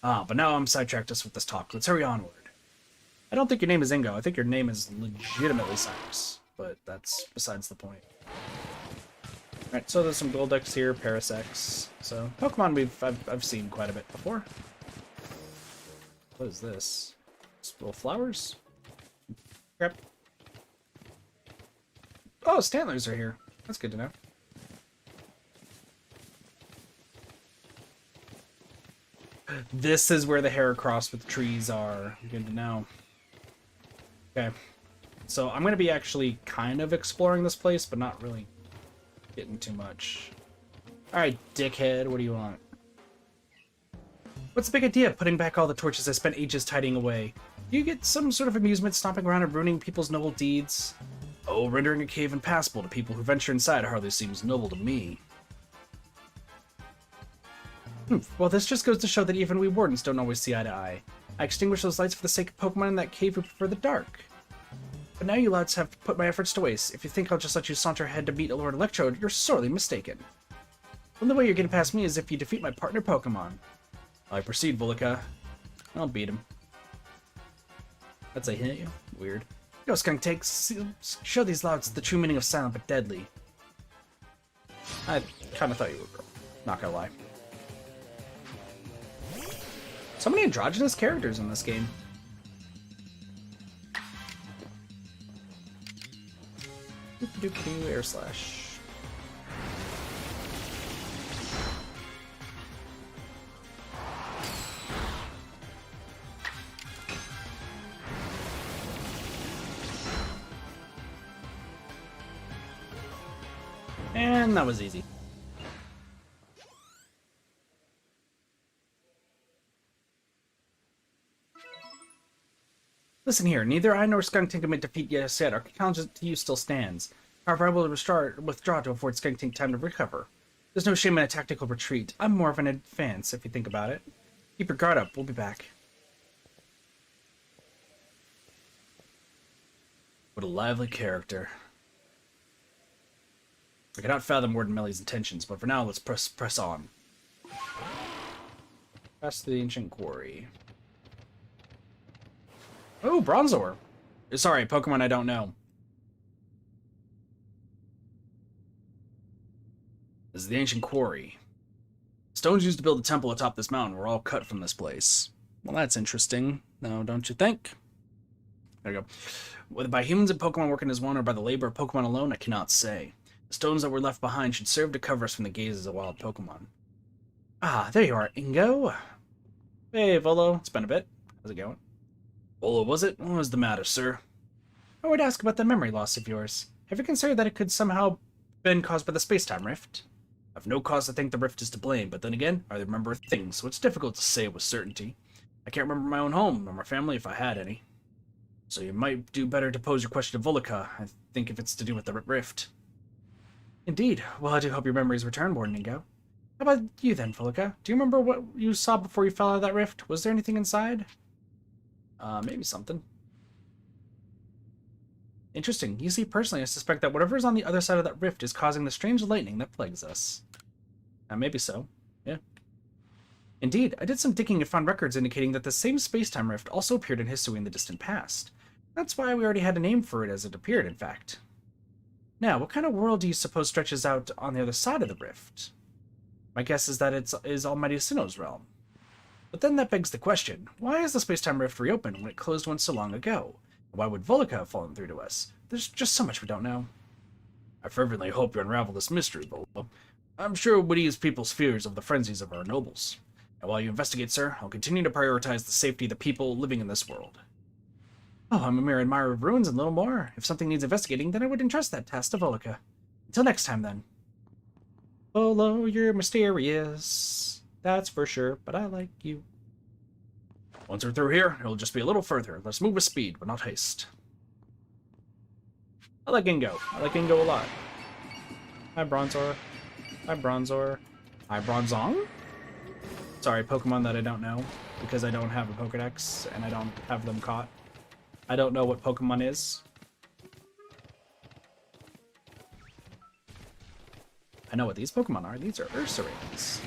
But now I'm sidetracked us with this talk. Let's hurry onward. I don't think your name is Ingo. I think your name is legitimately Cyrus. But that's besides the point. Alright, so there's some Goldex here, Parasex. So, Pokemon I've seen quite a bit before. What is this? Just little flowers? Crap. Oh, Stantlers are here. That's good to know. This is where the Heracross with trees are. Good to know. Okay. So I'm going to be actually kind of exploring this place, but not really getting too much. Alright, dickhead, what do you want? What's the big idea of putting back all the torches I spent ages tidying away? Do you get some sort of amusement stomping around and ruining people's noble deeds? Oh, rendering a cave impassable to people who venture inside hardly seems noble to me. Well, this just goes to show that even we wardens don't always see eye to eye. I extinguish those lights for the sake of Pokemon in that cave who prefer the dark. But now you lads have put my efforts to waste. If you think I'll just let you saunter ahead to meet Lord Electrode, you're sorely mistaken. The only way you're getting past me is if you defeat my partner Pokemon. I proceed, Volika. I'll beat him. That's a hint. Weird. Go, Skunk Takes. Show these louds the true meaning of silent but deadly. I kind of thought you were, not gonna lie. So many androgynous characters in this game. Doop-a-doop-a-doo, air slash. And that was easy. Listen here, neither I nor Skunktink can defeat you yet. Our challenge to you still stands. However, I will withdraw to afford Skunktink time to recover. There's no shame in a tactical retreat. I'm more of an advance, if you think about it. Keep your guard up. We'll be back. What a lively character. I cannot fathom Warden Melly's intentions, but for now, let's press on. Past the ancient quarry. Oh, Bronzor. Sorry, Pokemon I don't know. This is the ancient quarry. Stones used to build a temple atop this mountain were all cut from this place. Well, that's interesting. No, don't you think? There you go. Whether by humans and Pokemon working as one or by the labor of Pokemon alone, I cannot say. The stones that were left behind should serve to cover us from the gazes of wild Pokemon. Ah, there you are, Ingo. Hey, Volo. It's been a bit. How's it going? Volo, was it? What was the matter, sir? I would ask about the memory loss of yours. Have you considered that it could somehow been caused by the space-time rift? I've no cause to think the rift is to blame, but then again, I remember things, so it's difficult to say with certainty. I can't remember my own home, or my family if I had any. So you might do better to pose your question to Volika, I think if it's to do with the rift. Indeed. Well, I do hope your memories return, Warden Ingo. How about you then, Volika? Do you remember what you saw before you fell out of that rift? Was there anything inside? Maybe something. Interesting. You see, personally, I suspect that whatever is on the other side of that rift is causing the strange lightning that plagues us. Maybe so. Yeah. Indeed, I did some digging and found records indicating that the same space-time rift also appeared in Hisui in the distant past. That's why we already had a name for it as it appeared, in fact. Now, what kind of world do you suppose stretches out on the other side of the rift? My guess is that it is Almighty Sinnoh's realm. But then that begs the question, why is the space-time rift reopened when it closed once so long ago? Why would Volika have fallen through to us? There's just so much we don't know. I fervently hope you unravel this mystery, Volo. I'm sure it would ease people's fears of the frenzies of our nobles. And while you investigate, sir, I'll continue to prioritize the safety of the people living in this world. Oh, I'm a mere admirer of ruins and little more. If something needs investigating, then I would entrust that task to Volika. Until next time, then. Volo, you're mysterious. That's for sure, but I like you. Once we're through here, it'll just be a little further. Let's move with speed, but not haste. I like Ingo. I like Ingo a lot. Hi, Bronzor. Hi, Bronzor. Hi, Bronzong? Sorry, Pokemon that I don't know, because I don't have a Pokedex, and I don't have them caught. I don't know what Pokemon is. I know what these Pokemon are. These are Ursaring.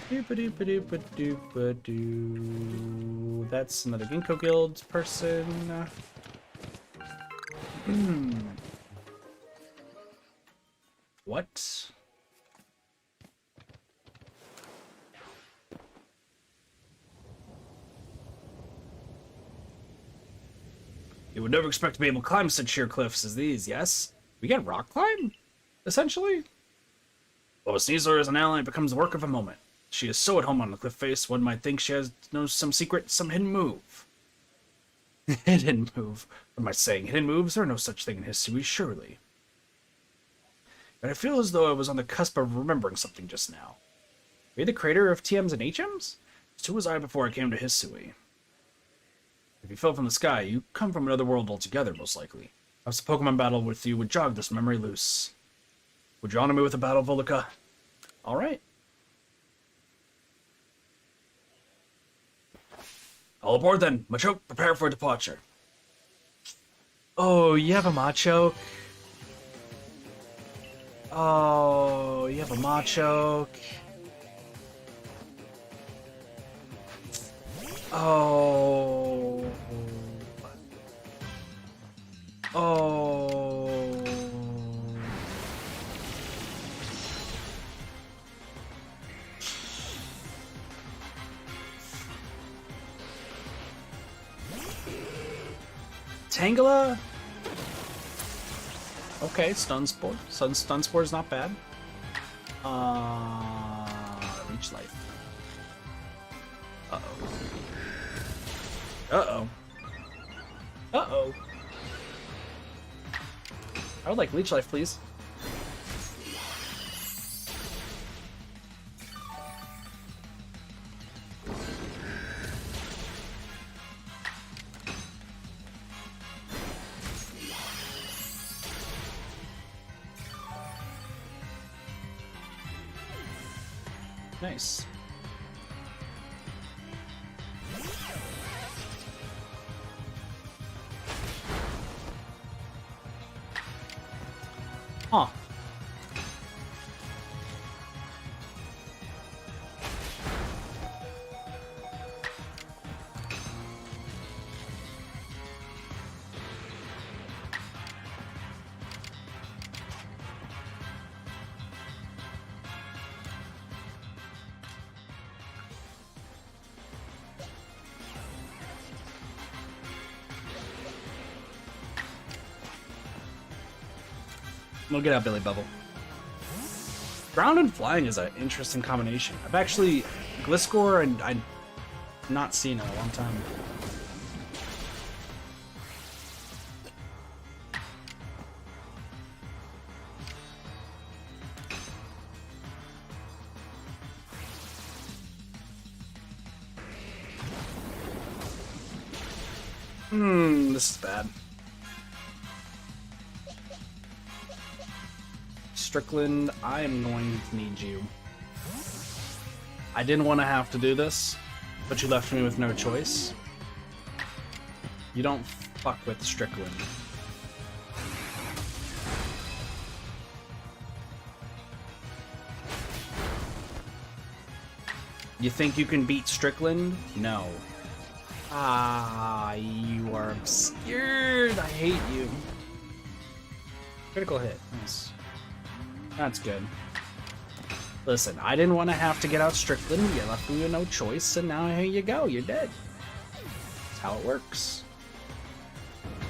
Doop-a-doop-a-doop-a-doop-a-doo. That's another Ginkgo Guild person. What? You would never expect to be able to climb such sheer cliffs as these, yes? We get rock climb, essentially? Well, a Sneasler as an ally becomes the work of a moment. She is so at home on the cliff face, one might think she knows some secret, some hidden move. Hidden move? What am I saying? Hidden moves? There are no such thing in Hisui, surely. But I feel as though I was on the cusp of remembering something just now. Are you the creator of TMs and HMs? So was I before I came to Hisui. If you fell from the sky, you come from another world altogether, most likely. Perhaps a Pokemon battle with you would jog this memory loose. Would you honor me with a battle, Volika? Alright. All aboard then. Machoke, prepare for departure. Oh, you have a Machoke? Oh, you have a Machoke. Oh. Oh. Tangela? Okay, Stun Spore. Stun Spore is not bad. Leech Life. Uh-oh. Uh-oh. Uh-oh. I would like Leech Life, please. Nice. Huh. We'll get out Billy Bubble. Ground and flying is an interesting combination. I've actually Gliscor and I've not seen in a long time. This is bad. Strickland, I am going to need you. I didn't want to have to do this, but you left me with no choice. You don't fuck with Strickland. You think you can beat Strickland? No. Ah, you are obscured. I hate you. Critical hit. Nice. That's good. Listen, I didn't want to have to get out Strickland. You left me with no choice, and now here you go. You're dead. That's how it works.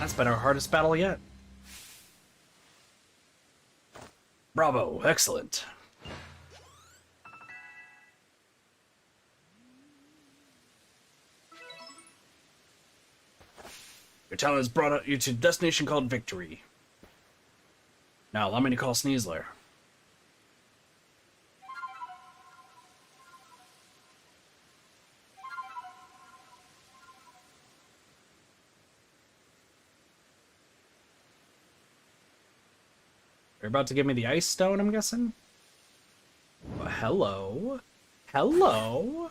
That's been our hardest battle yet. Bravo. Excellent. Your talent has brought you to a destination called Victory. Now, allow me to call Sneasler. You're about to give me the Ice Stone, I'm guessing? Hello? Hello?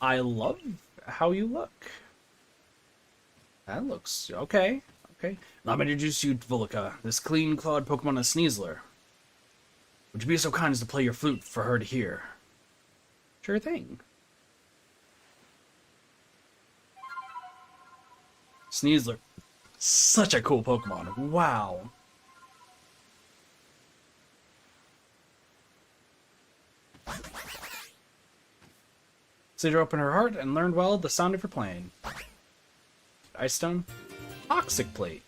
I love how you look. That looks okay. Okay. Allow me to introduce you to Vulika, this clean-clawed Pokemon is Sneasler. Would you be so kind as to play your flute for her to hear? Sure thing. Sneasler. Such a cool Pokemon. Wow. Consider open her heart and learned well the sound of her playing. Ice Stone? Toxic Plate.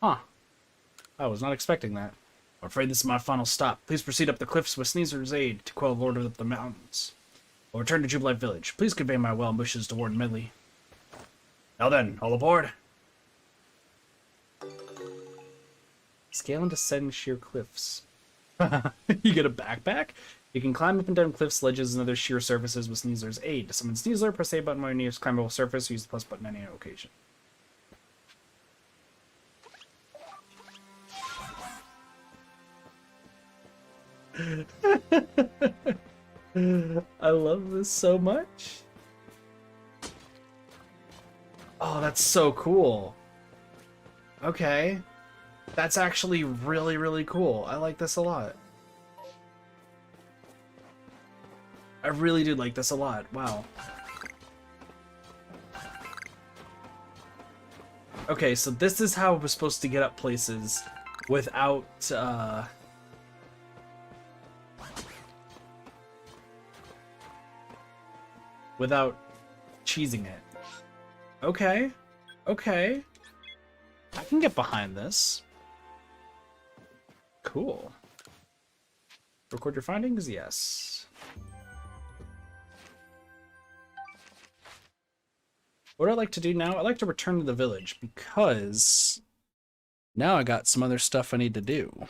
Huh. I was not expecting that. I'm afraid this is my final stop. Please proceed up the cliffs with Sneaser's aid to quell Lord of the Mountains. I'll return to Jubilife Village. Please convey my well wishes to Warden Medley. Now then, all aboard. Scale and descend sheer cliffs. You get a backpack? You can climb up and down cliffs, ledges, and other sheer surfaces with Sneasler's aid. To summon Sneasler, press A button on your nearest climbable surface, use the plus button on any occasion. I love this so much. Oh, that's so cool. Okay. That's actually really, really cool. I like this a lot. I really do like this a lot. Wow. Okay, so this is how we're supposed to get up places without, without cheesing it. Okay. Okay. I can get behind this. Cool. Record your findings? Yes. What I like to do now, I like to return to the village because now I got some other stuff I need to do.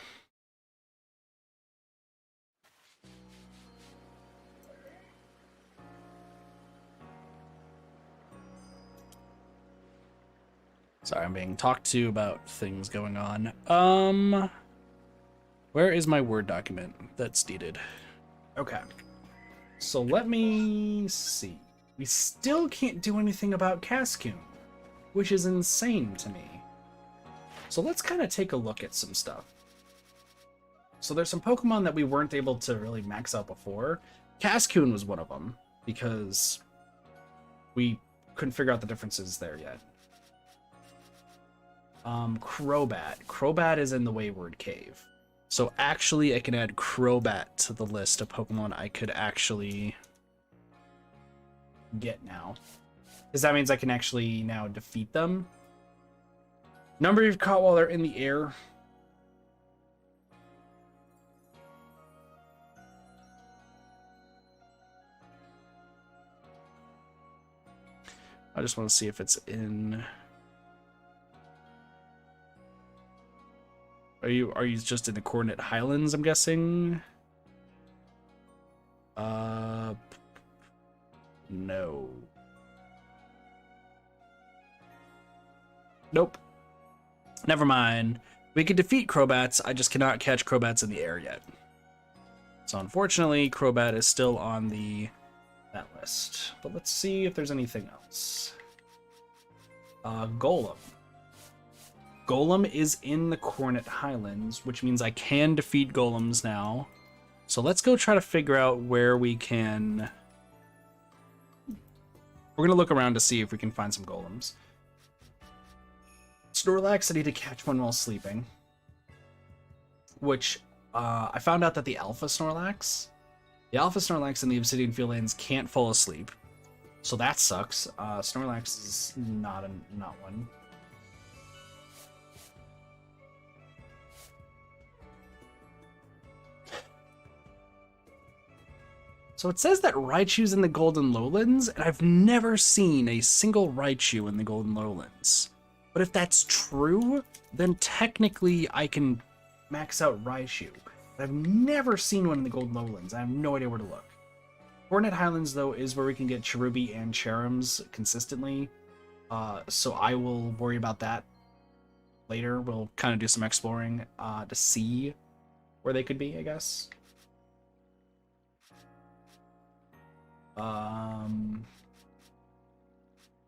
Sorry, I'm being talked to about things going on. Where is my Word document that's needed? Okay. So let me see. We still can't do anything about Cascoon, which is insane to me. So let's kind of take a look at some stuff. So there's some Pokemon that we weren't able to really max out before. Cascoon was one of them, because we couldn't figure out the differences there yet. Crobat. Crobat is in the Wayward Cave. So actually I can add Crobat to the list of Pokemon I could actually get now. Because that means I can actually now defeat them. Number you've caught while they're in the air. I just want to see if it's in... Are you just in the Coordinate Highlands, I'm guessing? No. Nope. Never mind. We can defeat Crobats, I just cannot catch Crobats in the air yet. So unfortunately, Crobat is still on that list. But let's see if there's anything else. Golem. Golem is in the Coordinate Highlands, which means I can defeat Golems now. So let's go try to figure out where we can... We're going to look around to see if we can find some Golems. Snorlax, I need to catch one while sleeping. Which, I found out that the Alpha Snorlax in the Obsidian Fieldlands can't fall asleep. So that sucks. Snorlax is not one. So it says that Raichu's in the Golden Lowlands, and I've never seen a single Raichu in the Golden Lowlands. But if that's true, then technically I can max out Raichu. But I've never seen one in the Golden Lowlands. I have no idea where to look. Coordinate Highlands, though, is where we can get Cherubi and Cherums consistently. So I will worry about that later. We'll kind of do some exploring to see where they could be, I guess.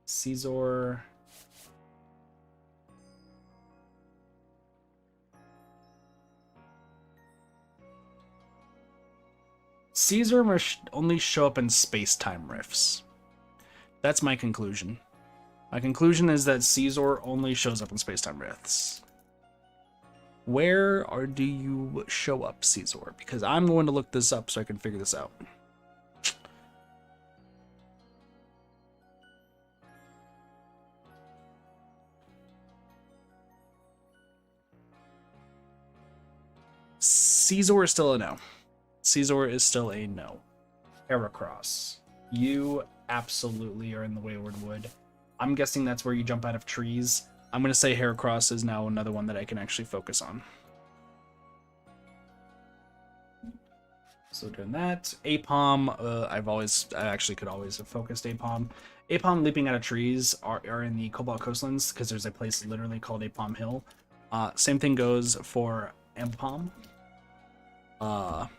Caesar. Caesar must only show up in space-time rifts. That's my conclusion. My conclusion is that Caesar only shows up in space-time rifts. Where do you show up, Caesar? Because I'm going to look this up so I can figure this out. Caesar is still a no. Caesar is still a no. Heracross. You absolutely are in the Wayward Wood. I'm guessing that's where you jump out of trees. I'm going to say Heracross is now another one that I can actually focus on. So doing that. Apom, I actually could always have focused Apom. Apom leaping out of trees are in the Cobalt Coastlands because there's a place literally called Apom Hill. Same thing goes for Ampom. Not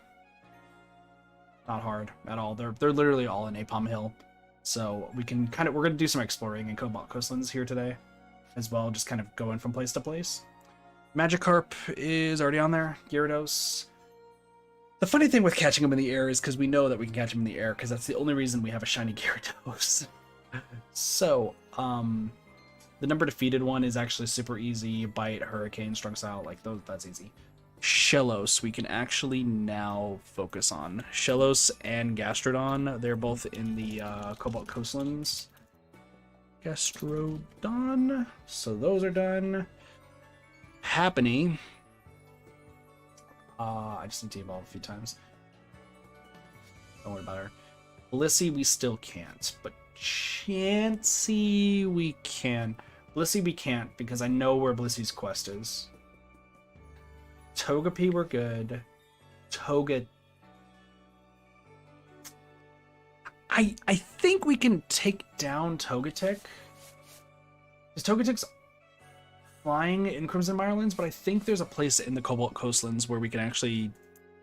hard at all. They're literally all in Apom Hill. So we can kind of, we're going to do some exploring in Cobalt Coastlands here today as well, just kind of going from place to place. Magikarp is already on there. Gyarados. The funny thing with catching them in the air is because we know that we can catch them in the air because that's the only reason we have a shiny Gyarados. So, the number defeated one is actually super easy. Bite, Hurricane, Strong Style, like those, that's easy. Shellos, we can actually now focus on. Shellos and Gastrodon, they're both in the Cobalt Coastlands. Gastrodon, so those are done. Happiny. I just need to evolve a few times. Don't worry about her. Blissey, we still can't, but Chansey, we can. Blissey, we can't because I know where Blissey's quest is. Togepi, we're good. I think we can take down Togetic. Because Togetic's flying in Crimson Mirelands, but I think there's a place in the Cobalt Coastlands where we can actually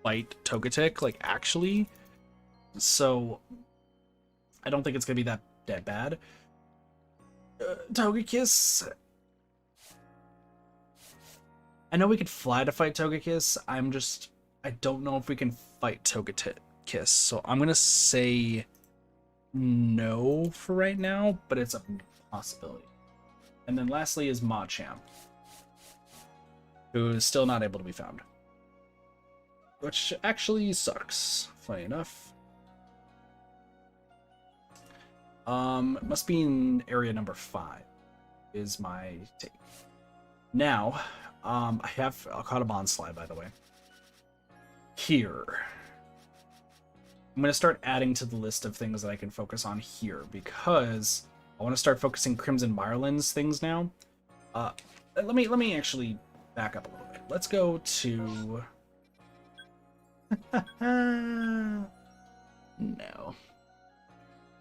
fight Togetic, like actually. So I don't think it's gonna be that bad. Togekiss. I know we could fly to fight Togekiss. I don't know if we can fight Togekiss. So I'm gonna say no for right now, but it's a possibility. And then lastly is Machamp, who is still not able to be found, which actually sucks, funny enough. Must be in area number 5 is my take. Now, I caught a Bonsly, by the way. Here. I'm going to start adding to the list of things that I can focus on here, because I want to start focusing Crimson Mirelands things now. Let me actually back up a little bit. Let's go to...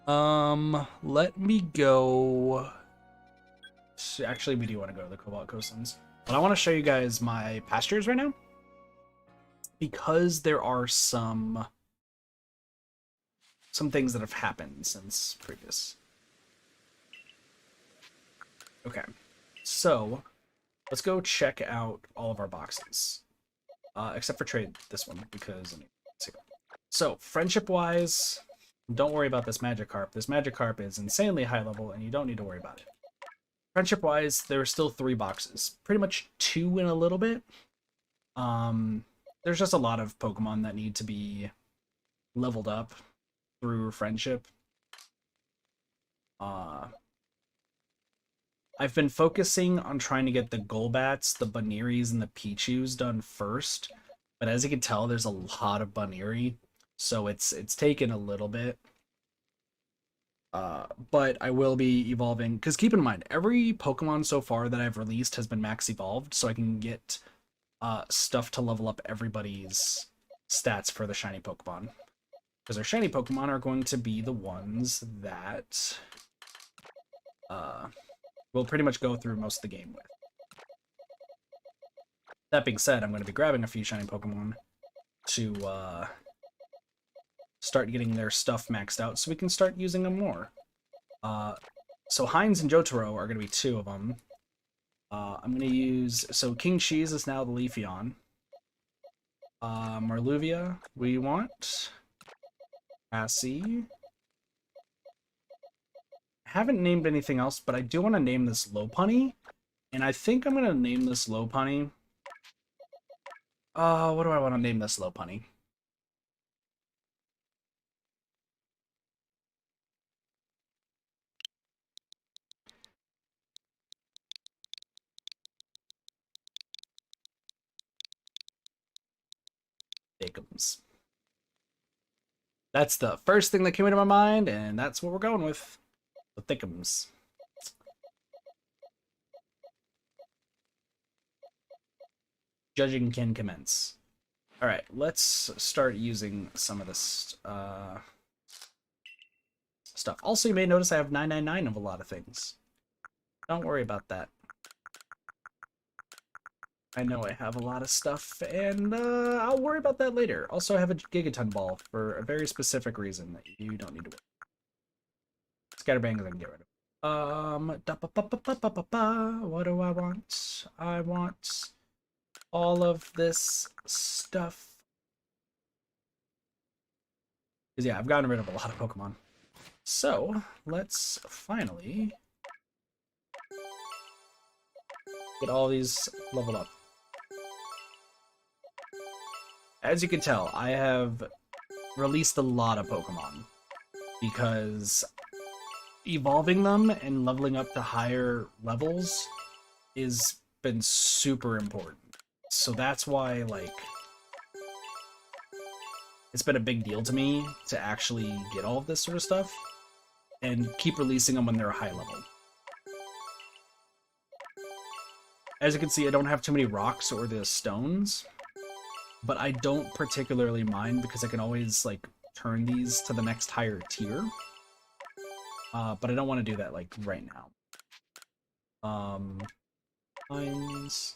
No. Let me go... Actually, we do want to go to the Cobalt Coastlands. But I want to show you guys my pastures right now, because there are some things that have happened since previous. Okay, so let's go check out all of our boxes, except for trade this one, because I mean, let's see. So friendship-wise, don't worry about this Magikarp. This Magikarp is insanely high level, and you don't need to worry about it. Friendship-wise, there are still 3 boxes. Pretty much 2 in a little bit. There's just a lot of Pokemon that need to be leveled up through friendship. I've been focusing on trying to get the Golbats, the Bunearys, and the Pichus done first. But as you can tell, there's a lot of Buneary, so it's taken a little bit. But I will be evolving, because keep in mind, every Pokemon so far that I've released has been max evolved, so I can get stuff to level up everybody's stats for the shiny Pokemon. Because our shiny Pokemon are going to be the ones that we'll pretty much go through most of the game with. That being said, I'm going to be grabbing a few shiny Pokemon to start getting their stuff maxed out so we can start using them more. So Heinz and Jotaro are going to be 2 of them. I'm going to use... So King Cheese is now the Leafeon. Marluvia, we want. Cassie. I haven't named anything else, but I do want to name this Lopunny. And I think I'm going to name this Lopunny. What do I want to name this Lopunny? Thickums. That's the first thing that came into my mind, and that's what we're going with. The Thickums. Judging can commence. Alright, let's start using some of this stuff. Also, you may notice I have 999 of a lot of things. Don't worry about that. I know I have a lot of stuff, and I'll worry about that later. Also, I have a Gigaton Ball for a very specific reason that you don't need to worry. Scatterbangs I can get rid of. What do I want? I want all of this stuff. Because yeah, I've gotten rid of a lot of Pokemon. So, let's finally get all these leveled up. As you can tell, I have released a lot of Pokemon because evolving them and leveling up to higher levels has been super important. So that's why, like, it's been a big deal to me to actually get all of this sort of stuff and keep releasing them when they're a high level. As you can see, I don't have too many rocks or the stones, but I don't particularly mind because I can always, like, turn these to the next higher tier. But I don't want to do that, like, right now. Mines.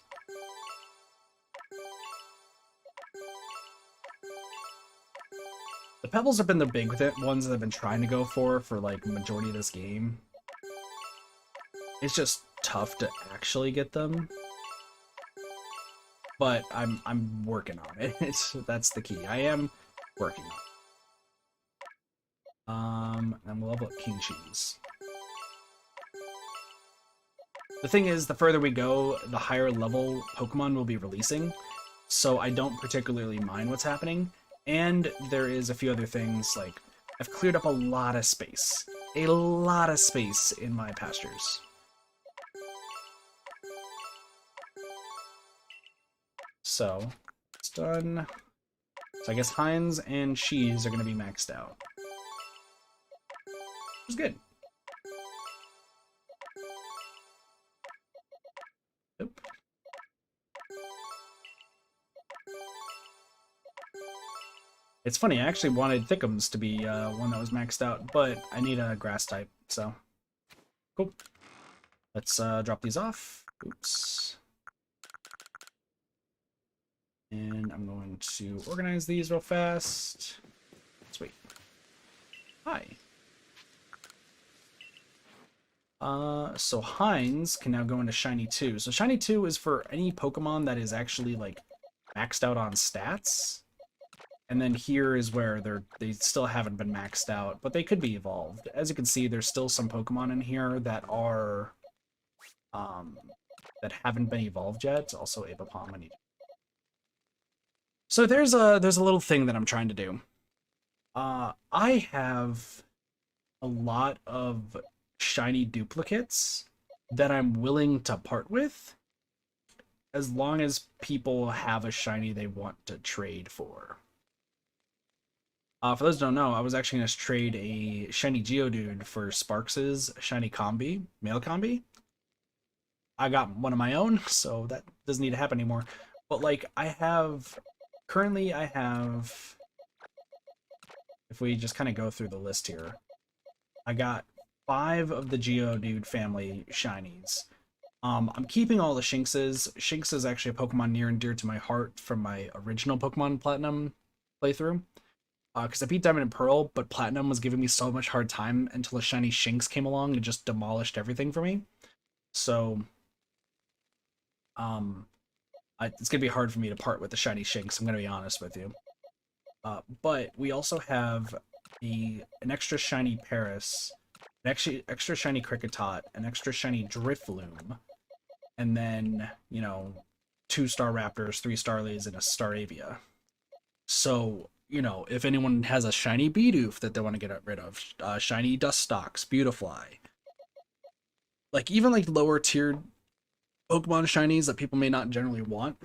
The pebbles have been the big ones that I've been trying to go for like majority of this game. It's just tough to actually get them, but I'm working on it. That's the key. I am working on it. And we'll level up King Cheese. The thing is, the further we go, the higher level Pokemon will be releasing, so I don't particularly mind what's happening. And there is a few other things, like, I've cleared up a lot of space. A lot of space in my pastures. So, it's done. So I guess Heinz and Cheese are going to be maxed out. Which is good. Nope. It's funny, I actually wanted Thickums to be one that was maxed out, but I need a grass type, so. Cool. Let's drop these off. Oops. And I'm going to organize these real fast. Sweet. Hi. So Heinz can now go into Shiny 2. So Shiny 2 is for any Pokemon that is actually, like, maxed out on stats. And then here is where they still haven't been maxed out, but they could be evolved. As you can see, there's still some Pokemon in here that are that haven't been evolved yet. Also Apapom, I need. So there's a little thing that I'm trying to do. I have a lot of shiny duplicates that I'm willing to part with, as long as people have a shiny they want to trade for. For those who don't know, I was actually going to trade a shiny Geodude for Sparks' shiny combi, male combi. I got one of my own, so that doesn't need to happen anymore. But, like, currently I have, if we just kind of go through the list here, I got 5 of the Geodude family shinies. I'm keeping all the Shinxes. Shinx is actually a Pokemon near and dear to my heart from my original Pokemon Platinum playthrough. Because I beat Diamond and Pearl, but Platinum was giving me so much hard time until a shiny Shinx came along and just demolished everything for me. So, it's going to be hard for me to part with the shiny Shinx, I'm going to be honest with you. But we also have an extra shiny Paris, an extra shiny Kricketot, an extra shiny Drifloon, and then, you know, 2 Staraptors, 3 Starlies, and a Staravia. So, you know, if anyone has a shiny Bidoof that they want to get rid of, shiny Dustox, Beautifly, like, even, like, lower tiered Pokemon shinies that people may not generally want,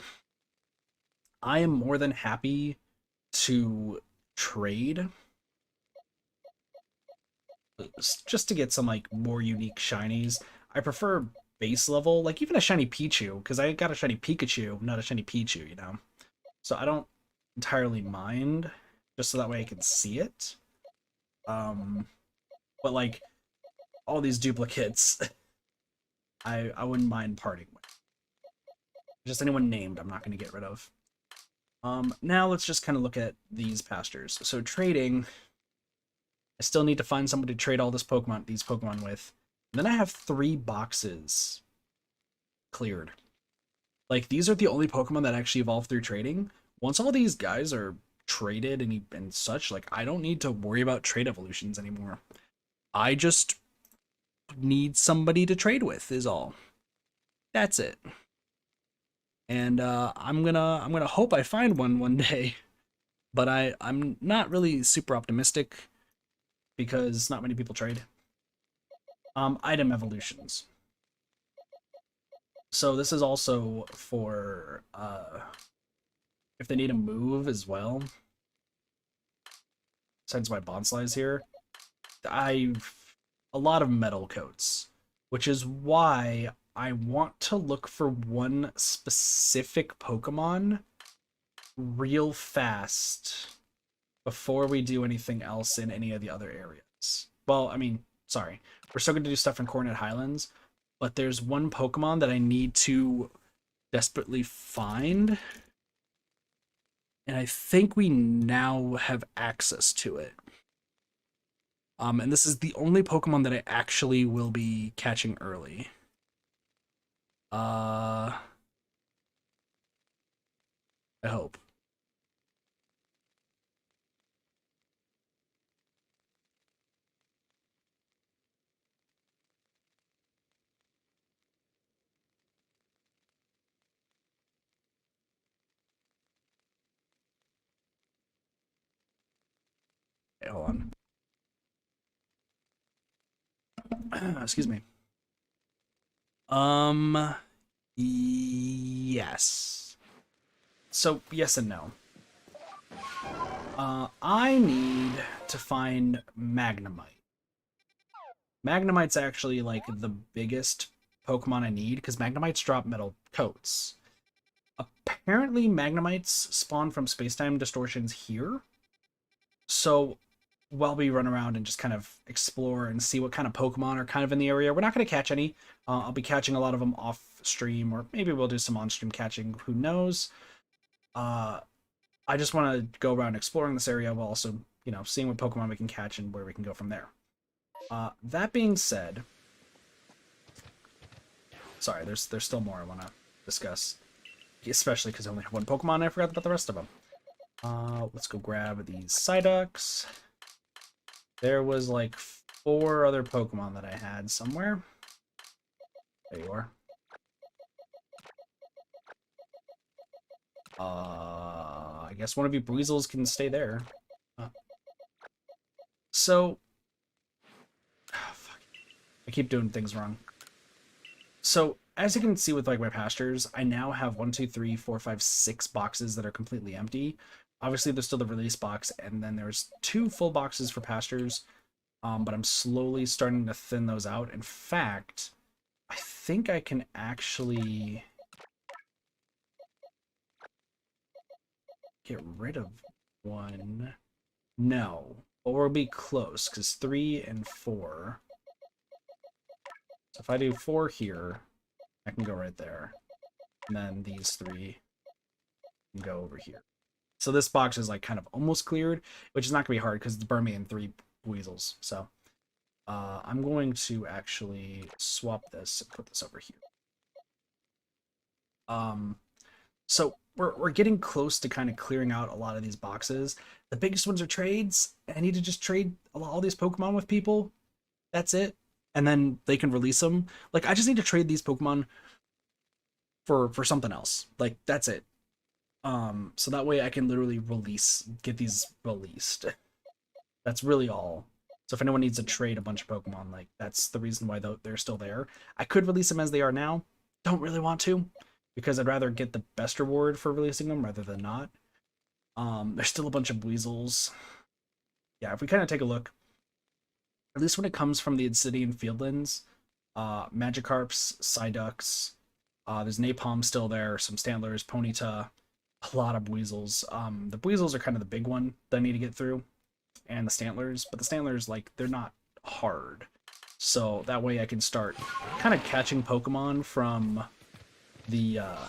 I am more than happy to trade just to get some, like, more unique shinies. I prefer base level, like, even a shiny Pichu, because I got a shiny Pikachu, not a shiny Pichu, you know? So I don't entirely mind, just so that way I can see it. But, like, all these duplicates, I wouldn't mind parting with. Just anyone named, I'm not going to get rid of. Now let's just kind of look at these pastures. So trading, I still need to find somebody to trade all these Pokemon with. And then I have 3 boxes cleared. Like, these are the only Pokemon that actually evolve through trading. Once all these guys are traded and such, like, I don't need to worry about trade evolutions anymore. I just need somebody to trade with is all. That's it. And I'm gonna hope I find one day. But I'm not really super optimistic because not many people trade. Item evolutions. So this is also for if they need a move as well. Since my Bonsly is here, I've a lot of metal coats, which is why I want to look for one specific Pokemon real fast before we do anything else in any of the other areas. Well, I mean, sorry. We're still going to do stuff in Coronet Highlands, but there's one Pokemon that I need to desperately find. And I think we now have access to it. And this is the only Pokemon that I actually will be catching early. I hope. Okay, hold on. Excuse me. Yes. So, yes and no. I need to find Magnemite. Magnemite's actually, like, the biggest Pokemon I need, because Magnemites drop metal coats. Apparently, Magnemites spawn from space-time distortions here. So, while we run around and just kind of explore and see what kind of Pokemon are kind of in the area, we're not going to catch any. I'll be catching a lot of them off-stream, or maybe we'll do some on-stream catching, who knows. I just want to go around exploring this area while also, you know, seeing what Pokemon we can catch and where we can go from there. That being said, sorry, there's still more I want to discuss, especially because I only have one Pokemon and I forgot about the rest of them. Let's go grab these Psyducks. There was like 4 other Pokemon that I had somewhere. There you are. I guess one of you Breezels can stay there. So, fuck. I keep doing things wrong. So, as you can see with like my pastures, I now have 1, 2, 3, 4, 5, 6 boxes that are completely empty. Obviously, there's still the release box, and then there's 2 full boxes for pastures. But I'm slowly starting to thin those out. In fact, I think I can actually get rid of one. No, but we'll be close because 3 and 4. So if I do 4 here, I can go right there. And then these 3 can go over here. So this box is like kind of almost cleared, which is not going to be hard because it's Burmy and 3 Weasels. So I'm going to actually swap this and put this over here. So we're getting close to kind of clearing out a lot of these boxes. The biggest ones are trades. I need to just trade all these Pokemon with people. That's it. And then they can release them. Like, I just need to trade these Pokemon for something else. Like, that's it. So that way I can literally get these released. That's really all. So if anyone needs to trade a bunch of Pokemon, like, that's the reason why they're still there. I could release them as they are now. Don't really want to, because I'd rather get the best reward for releasing them rather than not. There's still a bunch of Weasels. Yeah, if we kind of take a look, at least when it comes from the Obsidian Fieldlands, Magikarps, Psyducks, there's Napalm still there, some Stantlers, Ponyta, a lot of Weasels. The Weasels are kind of the big one that I need to get through, and the Stantlers, but the Stantlers, like, they're not hard. So that way I can start kind of catching Pokemon from the, yeah,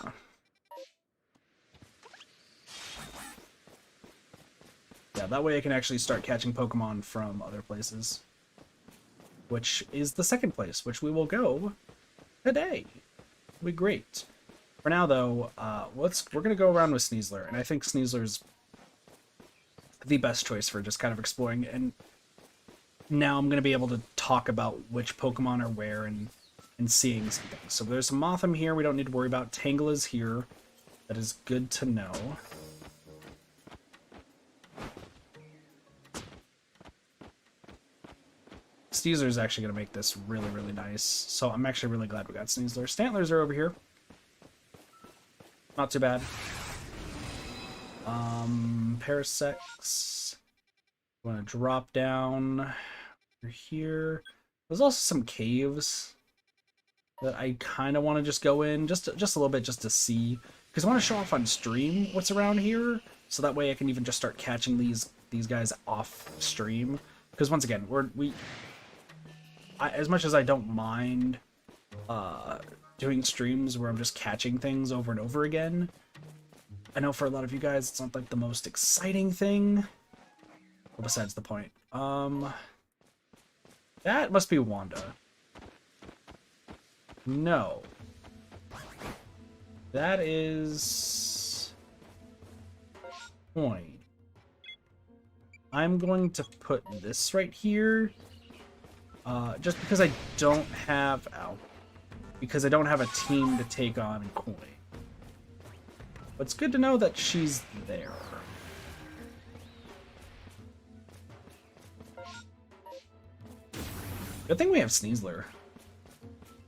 Yeah, that way I can actually start catching Pokemon from other places. Which is the second place, which we will go today. It'll be great. For now, though, we're going to go around with Sneasler, and I think Sneasler's the best choice for just kind of exploring, and now I'm going to be able to talk about which Pokemon are where and seeing something. So there's some Mothim here we don't need to worry about. Tangle is here. That is good to know. Sneasler is actually going to make this really, really nice. So I'm actually really glad we got Sneasler. Stantlers are over here. Not too bad. Parasects. Want to drop down over here. There's also some caves that I kind of want to just go in, just a little bit, just to see, because I want to show off on stream what's around here, so that way I can even just start catching these guys off stream. Because once again, as much as I don't mind doing streams where I'm just catching things over and over again, I know for a lot of you guys it's not like the most exciting thing. Well, besides the point. That must be Wanda. No. That is point. I'm going to put this right here. Just because I don't have because I don't have a team to take on Koi. But it's good to know that she's there. Good thing we have Sneasler.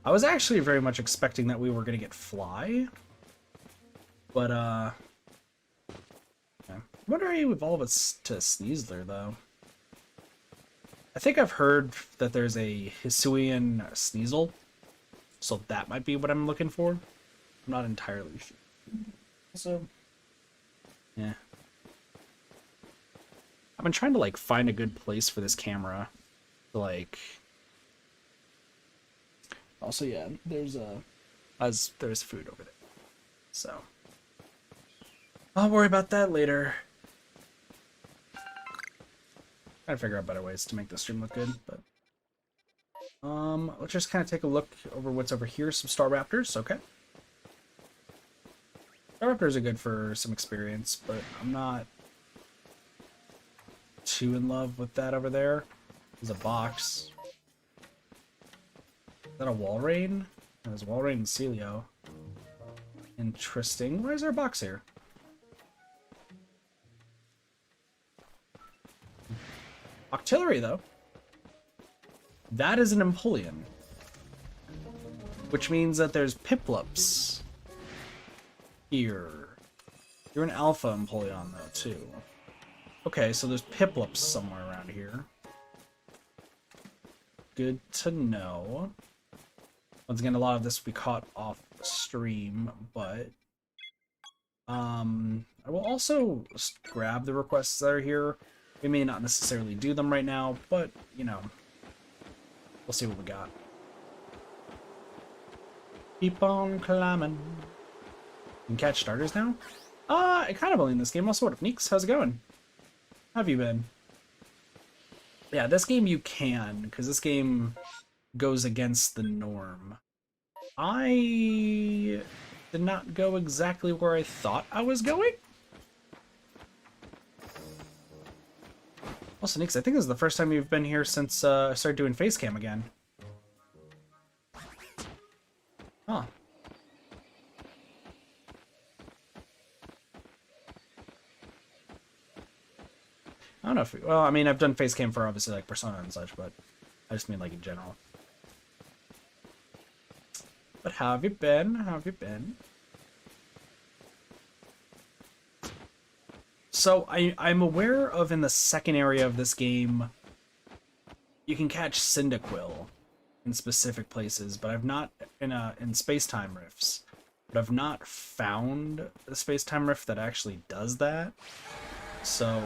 I was actually very much expecting that we were going to get Fly. But, yeah. I wonder how you evolve it to Sneasler, though. I think I've heard that there's a Hisui and Sneasel. So that might be what I'm looking for. I'm not entirely sure. So, yeah. I've been trying to, like, find a good place for this camera. To, like... Also, yeah, there's food over there. So, I'll worry about that later. Trying to figure out better ways to make the stream look good, but let's just kind of take a look over what's over here. Some Staraptors, okay. Staraptors are good for some experience, but I'm not too in love with that over there. There's a box. Is that a Walrein? There's Walrein and Celio. Interesting. Why is there a box here? Octillery, though. That is an Empoleon. Which means that there's Piplups here. You're an Alpha Empoleon, though, too. Okay, so there's Piplups somewhere around here. Good to know. Once again, a lot of this will be caught off stream, but I will also grab the requests that are here. We may not necessarily do them right now, but, you know, we'll see what we got. Keep on climbing. You can catch starters now? I kind of believe in this game. Also, what up, Neeks? How's it going? How have you been? Yeah, this game you can, because this game goes against the norm. I did not go exactly where I thought I was going. Also, Nix, I think this is the first time you've been here since I started doing Facecam again. Huh. I don't know if... Well, I mean, I've done Facecam for obviously like Persona and such, but I just mean like in general. But how have you been? How have you been? So I'm aware of in the second area of this game, you can catch Cyndaquil in specific places, but I've not in space-time rifts. But I've not found a space-time rift that actually does that. So,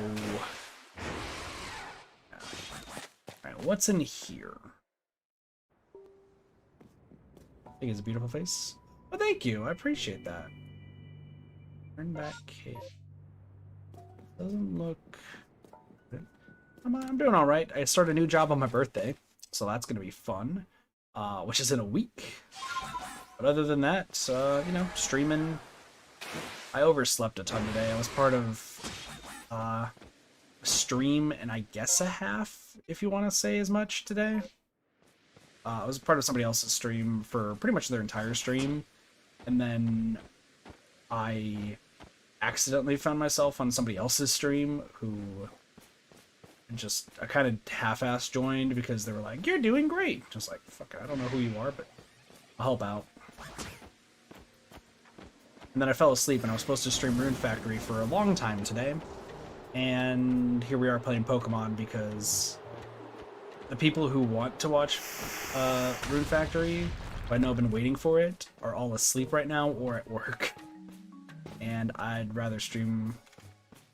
alright, what's in here? I think it's a beautiful face. Well, thank you. I appreciate that. Turn back cave. Doesn't look I'm doing all right. I start a new job on my birthday, so that's gonna be fun. Which is in a week. But other than that, you know, streaming. I overslept a ton today. I was part of a stream and I guess a half, if you want to say as much today. I was part of somebody else's stream for pretty much their entire stream, and then I accidentally found myself on somebody else's stream who just I kind of half-ass joined because they were like, "You're doing great." Just like, fuck, I don't know who you are, but I'll help out. And then I fell asleep, and I was supposed to stream Rune Factory for a long time today. And here we are playing Pokemon because the people who want to watch Rune Factory, who I know have been waiting for it, are all asleep right now or at work. And I'd rather stream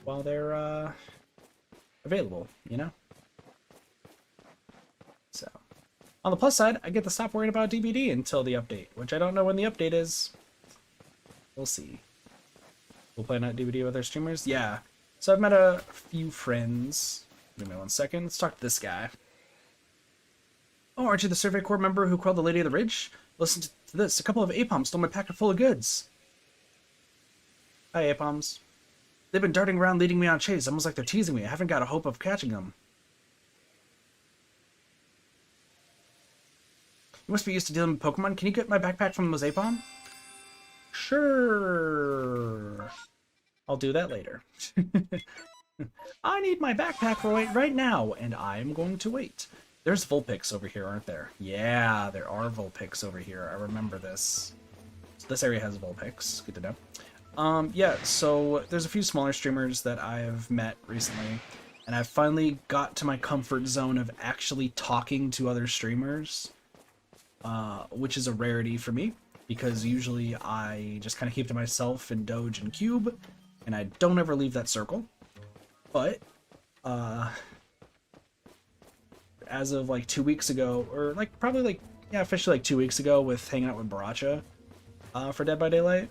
while they're available, you know? So, on the plus side, I get to stop worrying about DBD until the update, which I don't know when the update is. We'll see. We'll play Night DVD with our streamers? Yeah. So I've met a few friends. Give me 1 second. Let's talk to this guy. Oh, aren't you the Survey Corps member who called the Lady of the Ridge? Listen to this. A couple of Apoms stole my packet full of goods. Hi, Apoms. They've been darting around leading me on a chase, almost like they're teasing me. I haven't got a hope of catching them. You must be used to dealing with Pokemon. Can you get my backpack from those Apom? Sure. I'll do that later. I need my backpack right now, and I'm going to wait. There's Vulpix over here, aren't there? Yeah, there are Vulpix over here. I remember this. So this area has Vulpix. Good to know. Yeah, so there's a few smaller streamers that I've met recently, and I've finally got to my comfort zone of actually talking to other streamers, which is a rarity for me, because usually I just kind of keep to myself in Doge and Cube, and I don't ever leave that circle. But, as of like 2 weeks ago, or like probably like, yeah, officially like 2 weeks ago with hanging out with Baracha for Dead by Daylight,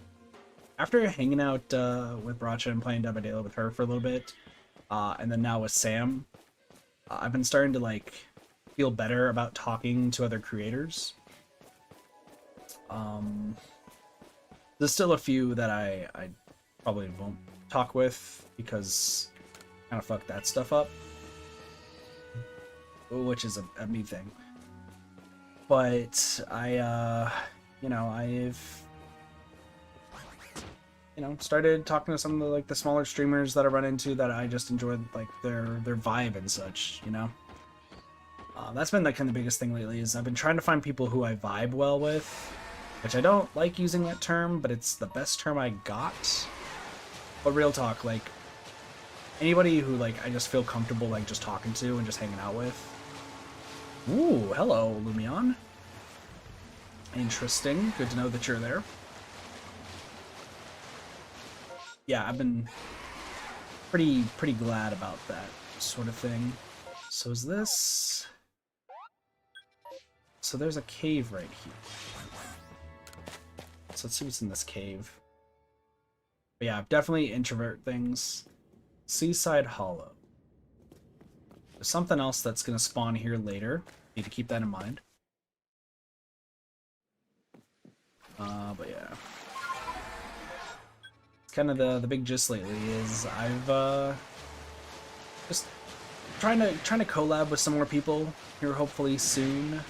after hanging out with Baracha and playing Dead by Daylight with her for a little bit, and then now with Sam, I've been starting to like feel better about talking to other creators. There's still a few that I probably won't talk with because I kind of fucked that stuff up, which is a me thing. But you know, I've started talking to some of the smaller streamers that I run into that I just enjoy like their vibe and such, you know. That's been like kind of the biggest thing lately, is I've been trying to find people who I vibe well with, which I don't like using that term, but it's the best term I got. But real talk, like anybody who like I just feel comfortable like just talking to and just hanging out with. Ooh, hello, Lumion. Interesting. Good to know that you're there. Yeah, I've been pretty glad about that sort of thing. So is this... So there's a cave right here. So let's see what's in this cave. But yeah, definitely introvert things. Seaside Hollow. There's something else that's going to spawn here later. Need to keep that in mind. But yeah. Kind of the big gist lately is I've just trying to collab with some more people here hopefully soon.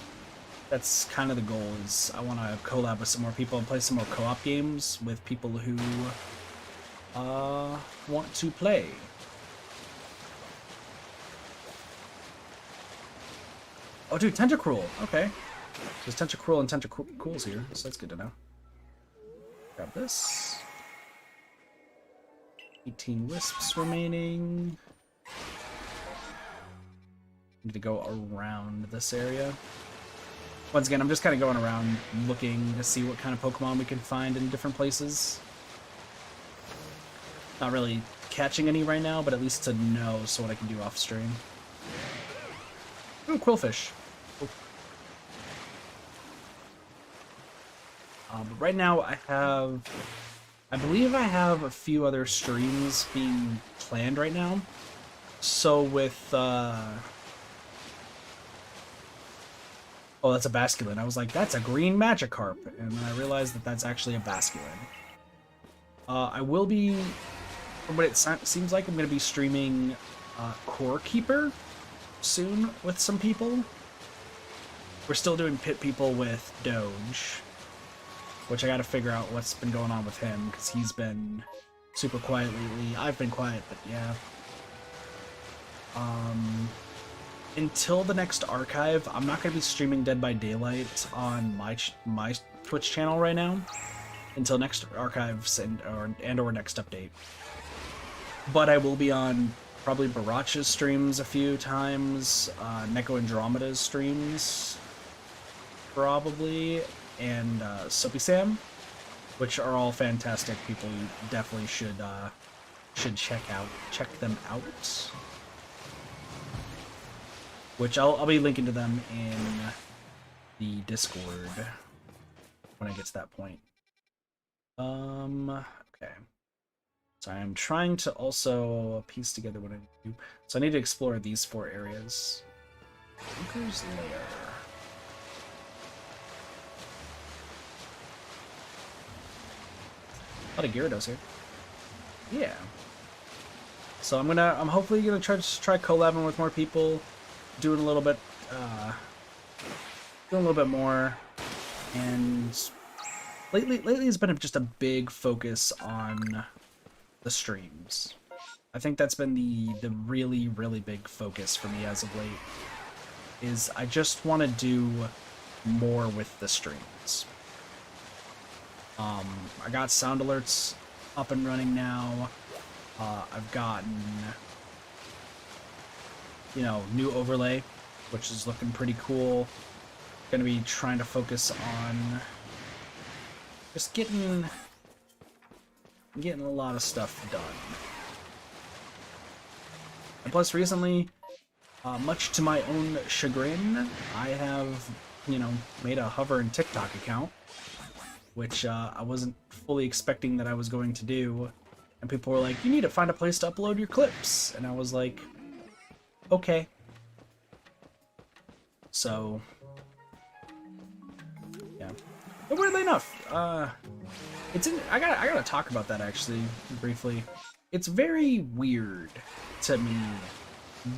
That's kind of the goal, is I want to collab with some more people and play some more co-op games with people who want to play. Oh dude, Tentacruel. Okay. There's Tentacruel and Tentacruel's here, so that's good to know. Grab this. 18 wisps remaining. Need to go around this area. Once again, I'm just kind of going around looking to see what kind of Pokemon we can find in different places. Not really catching any right now, but at least to know so what I can do off stream. Ooh, Quillfish. Ooh. But right now I believe I have a few other streams being planned right now. So with, oh, that's a Basculin. I was like, that's a green Magikarp. And then I realized that that's actually a Basculin. I will be, from what it seems like, I'm going to be streaming Core Keeper soon with some people. We're still doing Pit People with Doge, which I got to figure out what's been going on with him, because he's been super quiet lately. I've been quiet, but yeah. Until the next archive, I'm not going to be streaming Dead by Daylight on my Twitch channel right now until next archives and or next update. But I will be on probably Barach's streams a few times, Neko Andromeda's streams probably, and Soapy Sam, which are all fantastic people. You definitely should check them out. Which I'll be linking to them in the Discord when I get to that point. Okay. So I'm trying to also piece together what I do. So I need to explore these 4 areas. Anchor's Lair. A lot of Gyarados here. Yeah. So I'm hopefully gonna try collabing with more people, doing a little bit more, and lately has been just a big focus on the streams. I think that's been the really big focus for me as of late. Is I just want to do more with the streams. I got sound alerts up and running now. I've gotten, you know, new overlay, which is looking pretty cool. Gonna be trying to focus on just getting a lot of stuff done. And plus, recently, much to my own chagrin, I have, you know, made a Hover and TikTok account, which I wasn't fully expecting that I was going to do. And people were like, you need to find a place to upload your clips. And I was like, okay. So, yeah. But weirdly enough, I gotta talk about that actually, briefly. It's very weird to me,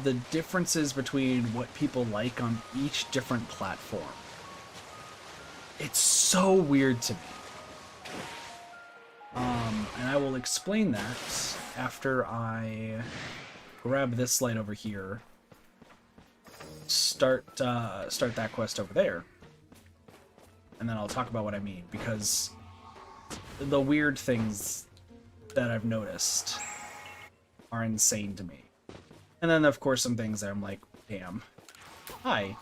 the differences between what people like on each different platform. It's so weird to me. And I will explain that after I grab this light over here, start that quest over there, and then I'll talk about what I mean, because the weird things that I've noticed are insane to me. And then, of course, some things that I'm like, damn. Hi.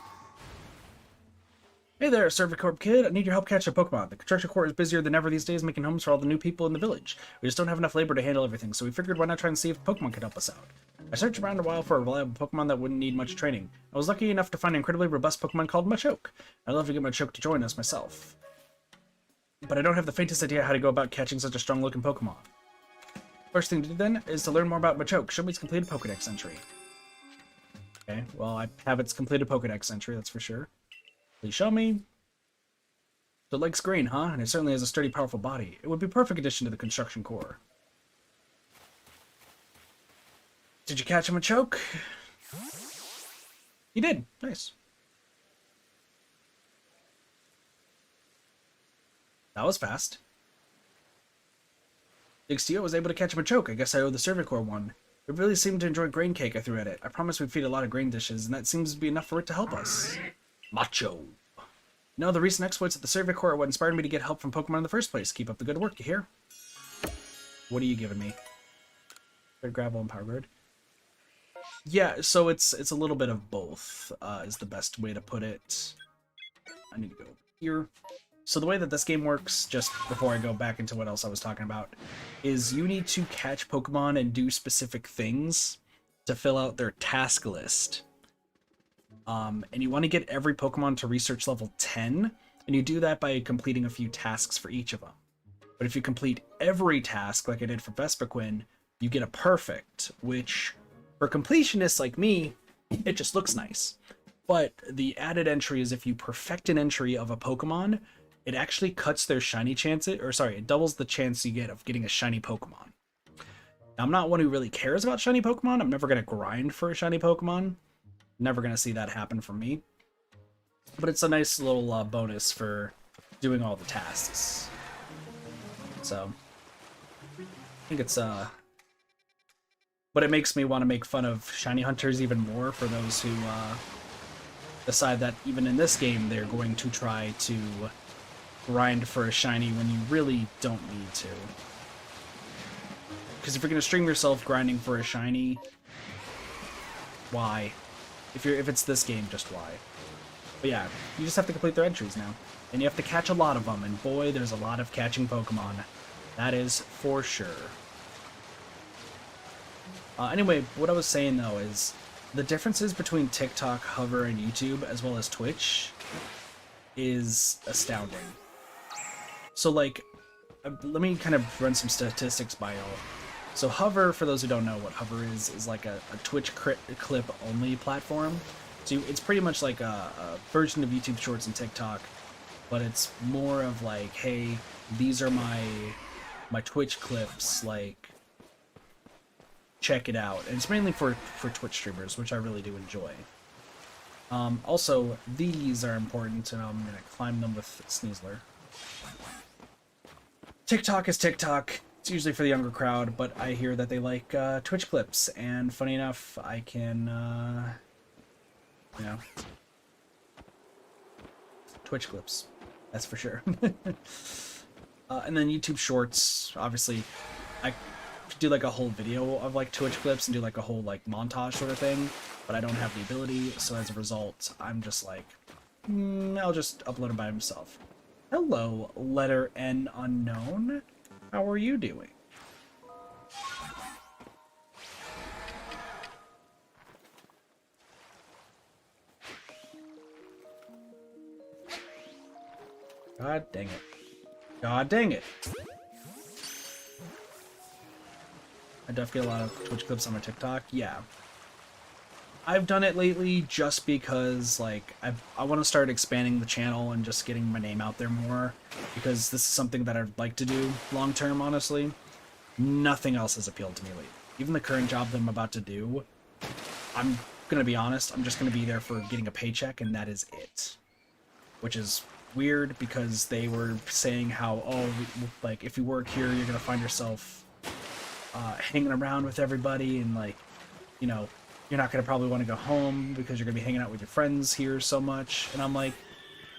Hey there, Servicorp kid. I need your help catching a Pokemon. The construction corps is busier than ever these days making homes for all the new people in the village. We just don't have enough labor to handle everything, so we figured why not try and see if Pokemon could help us out. I searched around a while for a reliable Pokemon that wouldn't need much training. I was lucky enough to find an incredibly robust Pokemon called Machoke. I'd love to get Machoke to join us myself, but I don't have the faintest idea how to go about catching such a strong-looking Pokemon. First thing to do then is to learn more about Machoke. Show me its completed Pokedex entry. Okay, well, I have its completed Pokedex entry, that's for sure. Please show me. So it likes green, huh? And it certainly has a sturdy, powerful body. It would be a perfect addition to the construction corps. Did you catch him a choke? You did. Nice. That was fast. Thanks to you, I was able to catch him a choke. I guess I owe the Servicorps one. It really seemed to enjoy grain cake I threw at it. I promised we'd feed a lot of grain dishes, and that seems to be enough for it to help us. Macho. No, the recent exploits at the Servicorps are what inspired me to get help from Pokemon in the first place. Keep up the good work, you hear? What are you giving me? Red Gravel and Power Grid? Yeah, so it's a little bit of both, is the best way to put it. I need to go here. So the way that this game works, just before I go back into what else I was talking about, is you need to catch Pokemon and do specific things to fill out their task list. And you want to get every Pokemon to research level 10, and you do that by completing a few tasks for each of them. But if you complete every task, like I did for Vespiquen, you get a perfect, which For completionists like me, it just looks nice. But the added entry is if you perfect an entry of a Pokemon, it actually cuts their shiny chances, or sorry, it doubles the chance you get of getting a shiny Pokemon. Now, I'm not one who really cares about shiny Pokemon. I'm never going to grind for a shiny Pokemon. Never going to see that happen for me. But it's a nice little bonus for doing all the tasks. So, I think it's, but it makes me want to make fun of shiny hunters even more for those who decide that even in this game they're going to try to grind for a shiny when you really don't need to. Because if you're going to stream yourself grinding for a shiny, why? If it's this game, just why? But yeah, you just have to complete their entries now. And you have to catch a lot of them, and boy, there's a lot of catching Pokemon. That is for sure. Anyway, what I was saying though is the differences between TikTok, Hover, and YouTube, as well as Twitch, is astounding. So like, let me kind of run some statistics by y'all. So Hover, for those who don't know what Hover is like a Twitch clip only platform. So it's pretty much like a version of YouTube Shorts and TikTok, but it's more of like, hey, these are my Twitch clips, like, check it out. And it's mainly for Twitch streamers, which I really do enjoy. Also, these are important, and I'm gonna climb them with Sneasler. TikTok is TikTok. It's usually for the younger crowd, but I hear that they like Twitch clips, and funny enough, I can, you know, Twitch clips, that's for sure. And then YouTube Shorts, obviously, I do like a whole video of like Twitch clips and do like a whole like montage sort of thing, but I don't have the ability, so as a result, I'm just like, I'll just upload it by himself. Hello, letter N unknown. How are you doing? God dang it. God dang it. I definitely get a lot of Twitch clips on my TikTok. Yeah. I've done it lately just because, like, I want to start expanding the channel and just getting my name out there more, because this is something that I'd like to do long term, honestly. Nothing else has appealed to me lately. Even the current job that I'm about to do, I'm gonna be honest, I'm just gonna be there for getting a paycheck, and that is it. Which is weird, because they were saying how, oh, like, if you work here, you're gonna find yourself hanging around with everybody, and, like, you know, you're not going to probably want to go home because you're going to be hanging out with your friends here so much. And I'm like,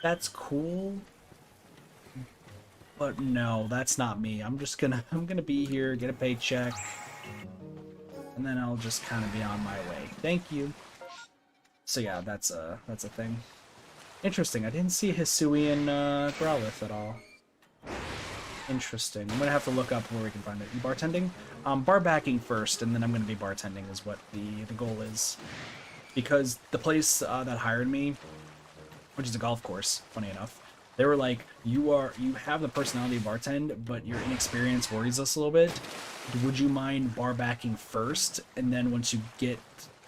that's cool, but no, that's not me. I'm gonna be here, get a paycheck, and then I'll just kind of be on my way. Thank you. So yeah, that's a thing. Interesting. I didn't see Hisui and Growlithe at all. Interesting. I'm gonna have to look up where we can find it. You bartending? Bar backing first, and then I'm gonna be bartending is what the goal is. Because the place that hired me, which is a golf course, funny enough, they were like, you have the personality to bartend, but your inexperience worries us a little bit. Would you mind bar backing first, and then once you get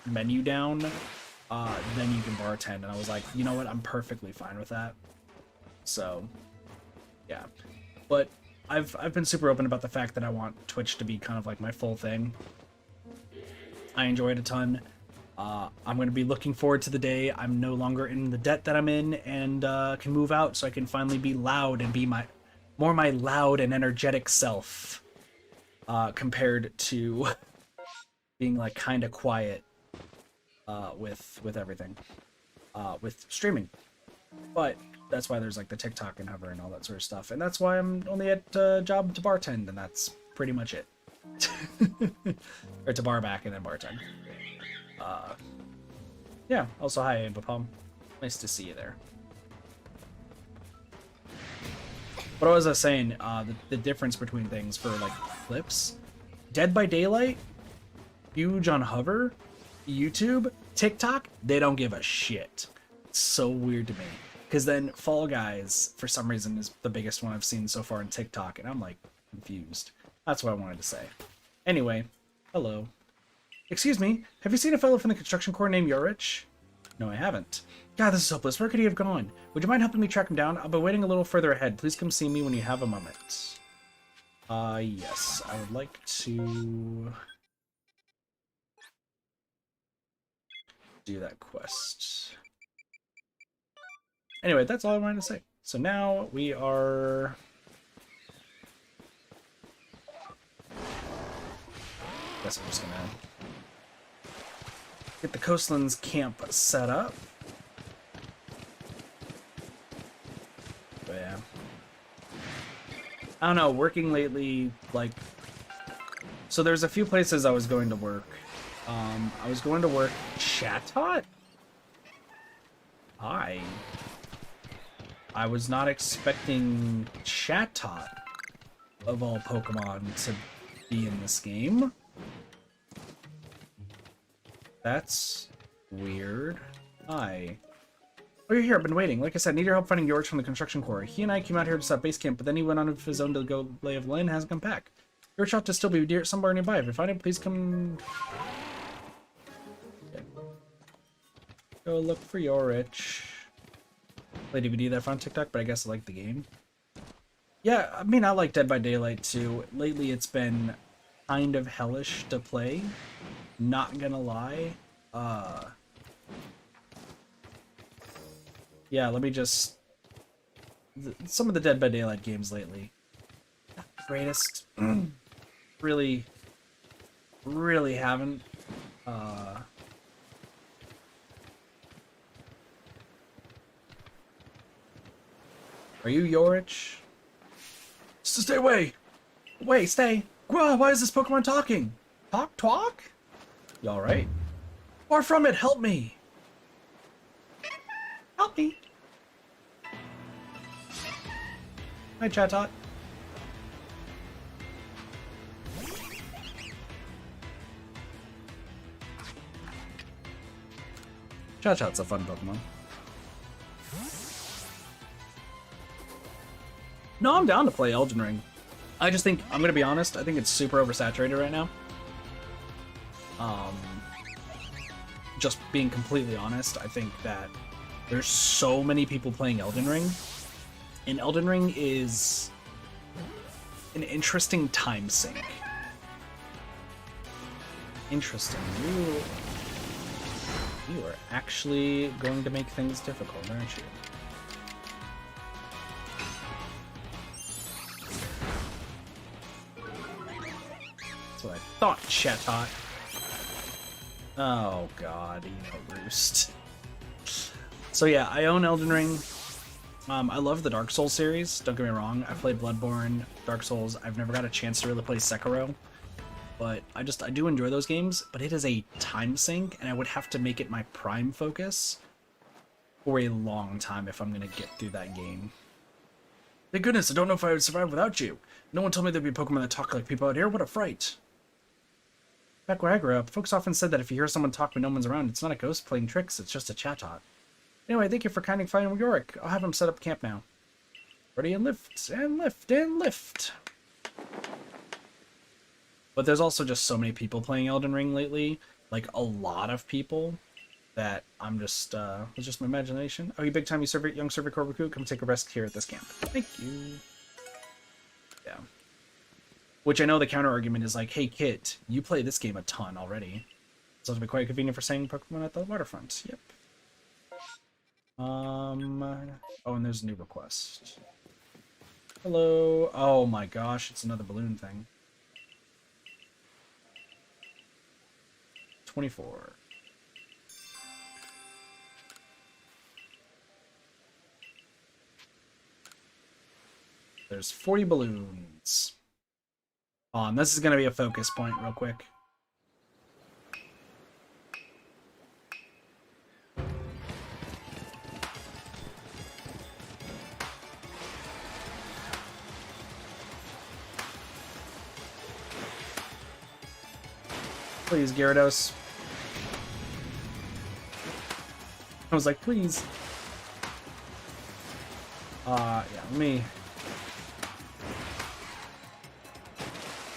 menu down, then you can bartend? And I was like, you know what? I'm perfectly fine with that. So, yeah. But I've been super open about the fact that I want Twitch to be kind of like my full thing. I enjoy it a ton. I'm going to be looking forward to the day I'm no longer in the debt that I'm in, and can move out so I can finally be loud and be my loud and energetic self, compared to being like kind of quiet with everything, with streaming. But that's why there's like the TikTok and Hover and all that sort of stuff, and that's why I'm only at job to bartend, and that's pretty much it. Or to bar back and then bartend. Yeah, also hi, Bapom. Nice to see you there. What was I saying? The difference between things for like clips. Dead by Daylight, huge on Hover, YouTube, TikTok, they don't give a shit. It's so weird to me. Because then Fall Guys, for some reason, is the biggest one I've seen so far on TikTok, and I'm like confused. That's what I wanted to say. Anyway, hello. Excuse me, have you seen a fellow from the construction corps named Yorich? No, I haven't. God, this is hopeless. Where could he have gone? Would you mind helping me track him down? I'll be waiting a little further ahead. Please come see me when you have a moment. Yes. I would like to do that quest. Anyway, that's all I wanted to say. So now we are... guess I'm just gonna get the Coastlands camp set up. But yeah. I don't know, working lately, like... So there's a few places I was going to work. I was going to work Chatot? I was not expecting Chatot, of all Pokemon, to be in this game. That's weird. Hi. Oh, you're here. I've been waiting. Like I said, need your help finding George from the construction corps. He and I came out here to set base camp, but then he went on of his own to go lay of the land and hasn't come back. George ought to still be somewhere nearby. If you find him, please come... Okay. Go look for Yorich. Play DVD that I found on TikTok, but I guess I like the game. Yeah, I mean, I like Dead by Daylight too. Lately, it's been kind of hellish to play. Not gonna lie. Yeah, let me just... Some of the Dead by Daylight games lately. Not the greatest. Really haven't. Are you Yorich? Stay away! Wait, stay! Why is this Pokemon talking? Talk? You alright? Far from it, help me! Help me! Hi, Chatot. Chatot's a fun Pokemon. No, I'm down to play Elden Ring. I just think, I'm gonna be honest, I think it's super oversaturated right now. Just being completely honest, I think that there's so many people playing Elden Ring, and Elden Ring is an interesting time sink. Interesting. You are actually going to make things difficult, aren't you? That's what I thought, Chatot. Oh god, Roost. So yeah, I own Elden Ring. I love the Dark Souls series, don't get me wrong. I played Bloodborne, Dark Souls. I've never got a chance to really play Sekiro. But I do enjoy those games, but it is a time sink, and I would have to make it my prime focus for a long time if I'm gonna get through that game. Thank goodness, I don't know if I would survive without you. No one told me there'd be Pokemon that talk like people out here. What a fright. Back where I grew up, folks often said that if you hear someone talk when no one's around, it's not a ghost playing tricks, it's just a Chatot. Anyway, thank you for kindly finding Yorick. I'll have him set up camp now. Ready and lift, and lift, and lift. But there's also just so many people playing Elden Ring lately, like a lot of people, that I'm just, it's just my imagination. Oh, you big time, you young Survey Corps recruit, come take a rest here at this camp. Thank you. Yeah. Which I know the counter argument is like, hey kid, you play this game a ton already. So it'll be quite convenient for saying Pokemon at the waterfront. Yep. Oh, and there's a new request. Hello. Oh my gosh, it's another balloon thing. 24. There's 40 balloons. And this is going to be a focus point real quick. Please, Gyarados. I was like, please. Yeah, let me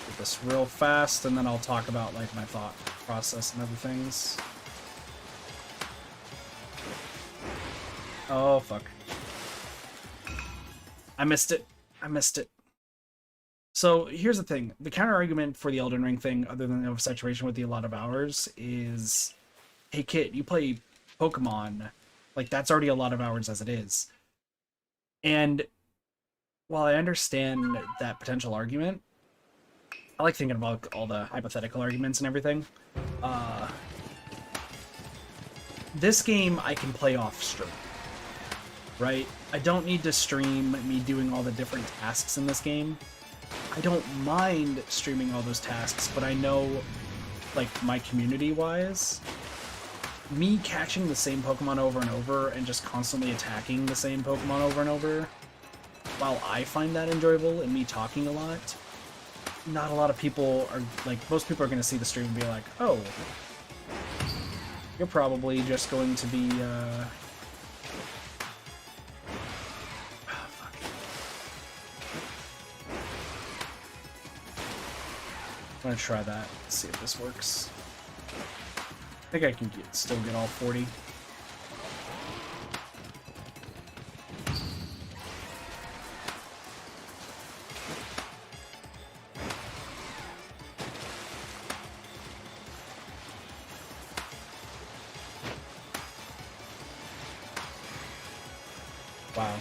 get this real fast, and then I'll talk about, like, my thought process and other things. Oh, fuck. I missed it. I missed it. So here's the thing. The counter argument for the Elden Ring thing, other than the oversaturation with the a lot of hours, is, hey kid, you play Pokemon, like that's already a lot of hours as it is. And while I understand that potential argument, I like thinking about all the hypothetical arguments and everything. This game I can play off stream, right? I don't need to stream me doing all the different tasks in this game. I don't mind streaming all those tasks, but I know, like, my community-wise, me catching the same Pokemon over and over and just constantly attacking the same Pokemon over and over, while I find that enjoyable and me talking a lot, not a lot of people are, like, most people are going to see the stream and be like, oh, you're probably just going to be, I'm gonna try that, see if this works. I think I can still get all 40. Wow.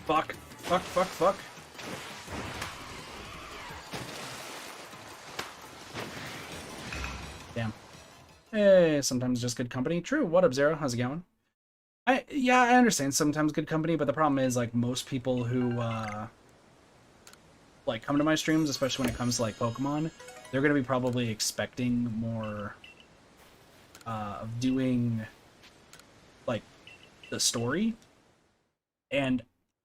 Fuck. Fuck, fuck, fuck. Damn. Hey, sometimes just good company. True. What up, Zero? How's it going? Yeah, I understand sometimes good company, but the problem is, like, most people who, like, come to my streams, especially when it comes to, like, Pokemon, they're gonna be probably expecting more, of doing, like, the story. And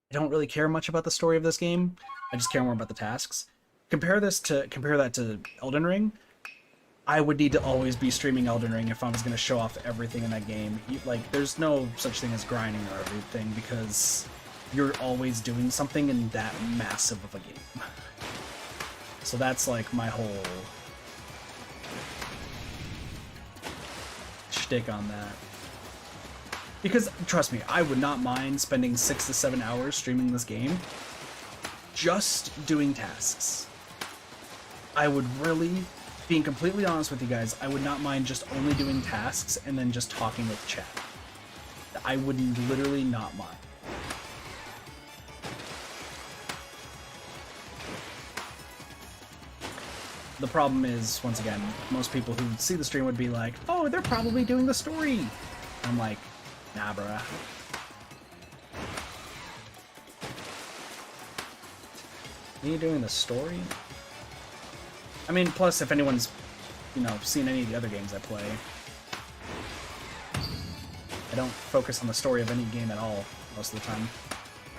I don't really care much about the story of this game. I just care more about the tasks. Compare that to Elden Ring. I would need to always be streaming Elden Ring if I was going to show off everything in that game. Like, there's no such thing as grinding or everything because you're always doing something in that massive of a game. So that's like my whole shtick on that. Because, trust me, I would not mind spending 6 to 7 hours streaming this game just doing tasks. I would really, being completely honest with you guys, I would not mind just only doing tasks and then just talking with chat. I would literally not mind. The problem is, once again, most people who see the stream would be like, oh, they're probably doing the story. I'm like, nah, bruh. Are you doing the story? I mean, plus, if anyone's, you know, seen any of the other games I play, I don't focus on the story of any game at all, most of the time.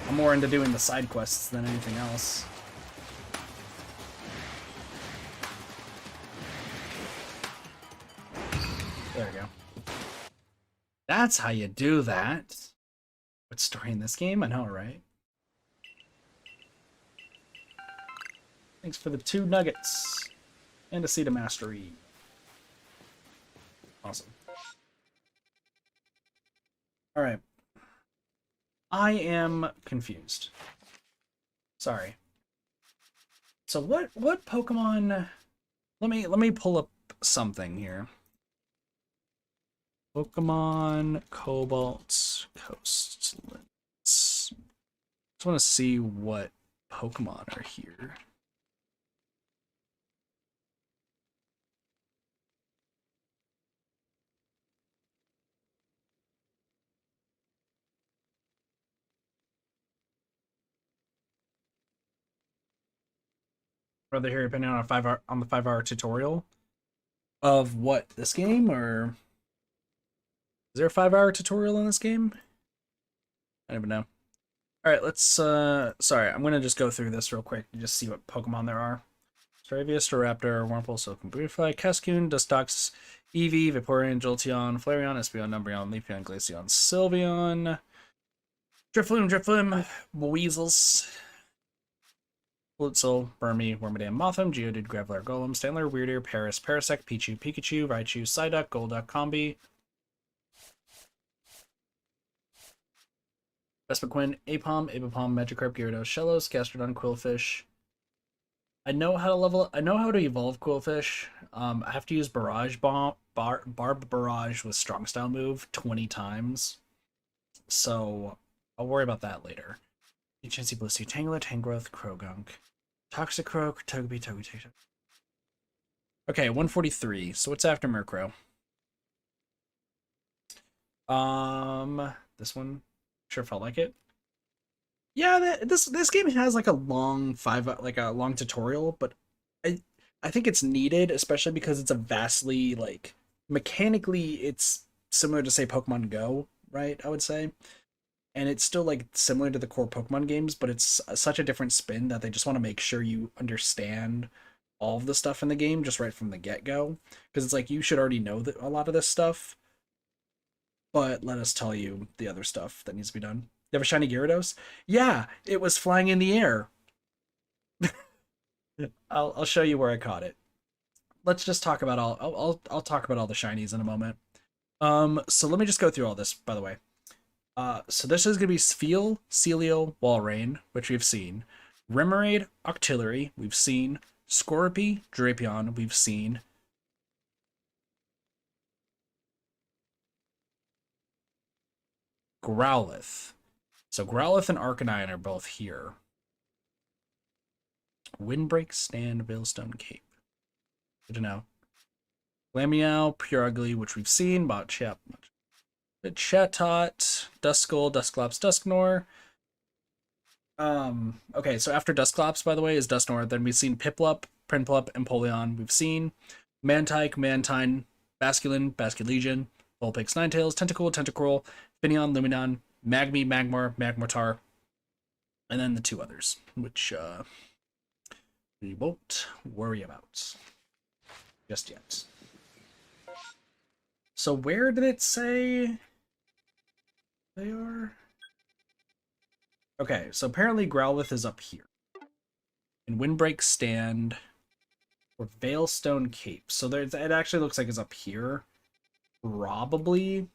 I'm more into doing the side quests than anything else. There we go. That's how you do that. What story in this game? I know, right? Thanks for the 2 nuggets. And a seed of mastery. Awesome. Alright. I am confused. Sorry. So what Pokemon... Let me pull up something here. Pokemon Cobalt Coastlands. Just want to see what Pokemon are here. Rather hear opinion on the 5-hour tutorial of what, this game, or is there a 5-hour tutorial in this game? I don't even know. All right, let's sorry, I'm gonna just go through this real quick and just see what Pokemon there are. Stravius, Staraptor, Wurmple, Silcoon, Beautifly, Cascoon, Dustox, Eevee, Vaporeon, Jolteon, Flareon, Espeon, Umbreon, Leafeon, Glaceon, Sylveon, Drifloon, Weasels, Blitzel, Burmy, Wormadam, Mothim, Geodude, Graveler, Golem, Stanler, Weirdeer, Paris, Parasect, Pichu, Pikachu, Raichu, Psyduck, Golduck, Combi, Vespiquen, Apom, Abapom, Magikarp, Gyarados, Shellos, Gastrodon, Quillfish. I know how to evolve Quillfish. I have to use Barrage Bomb, Barb Barrage with Strong Style move 20 times. So I'll worry about that later. Chansey, Blissey, Tangela, Tangrowth, Krogunk, Toxicroak, Togepi, Togetic. Okay, 143. So what's after Murkrow? This one sure felt like it. Yeah, this game has like a long long tutorial, but I think it's needed, especially because it's a vastly like mechanically it's similar to say Pokemon Go, right? I would say. And it's still like similar to the core Pokemon games, but it's such a different spin that they just want to make sure you understand all of the stuff in the game just right from the get-go, because it's like you should already know that a lot of this stuff, but let us tell you the other stuff that needs to be done. You have a shiny Gyarados? Yeah, it was flying in the air. I'll show you where I caught it. Let's just talk about I'll talk about all the shinies in a moment. So let me just go through all this, by the way. So this is going to be Spheal, Celio, Walrein, which we've seen. Remoraid, Octillery, we've seen. Scorpy, Drapion, we've seen. Growlithe. So Growlithe and Arcanine are both here. Windbreak, Stand, Veilstone, Cape. Good to know. Glameow, Pure Ugly, which we've seen. Botchap, Chatot, Duskull, Dusclops, Dusknor. Okay, so after Dusclops, by the way, is Dusknor. Then we've seen Piplup, Prinplup, Empoleon. We've seen Mantike, Mantine, Basculin, Basculegion, Vulpix, Ninetales, Tentacool, Tentacruel, Finneon, Luminon, Magmy, Magmar, Magmortar, and then the two others, which we won't worry about just yet. So where did it say they are? Okay, so apparently Growlithe is up here. And Windbreak Stand or Veilstone Cape. So it actually looks like it's up here. Probably.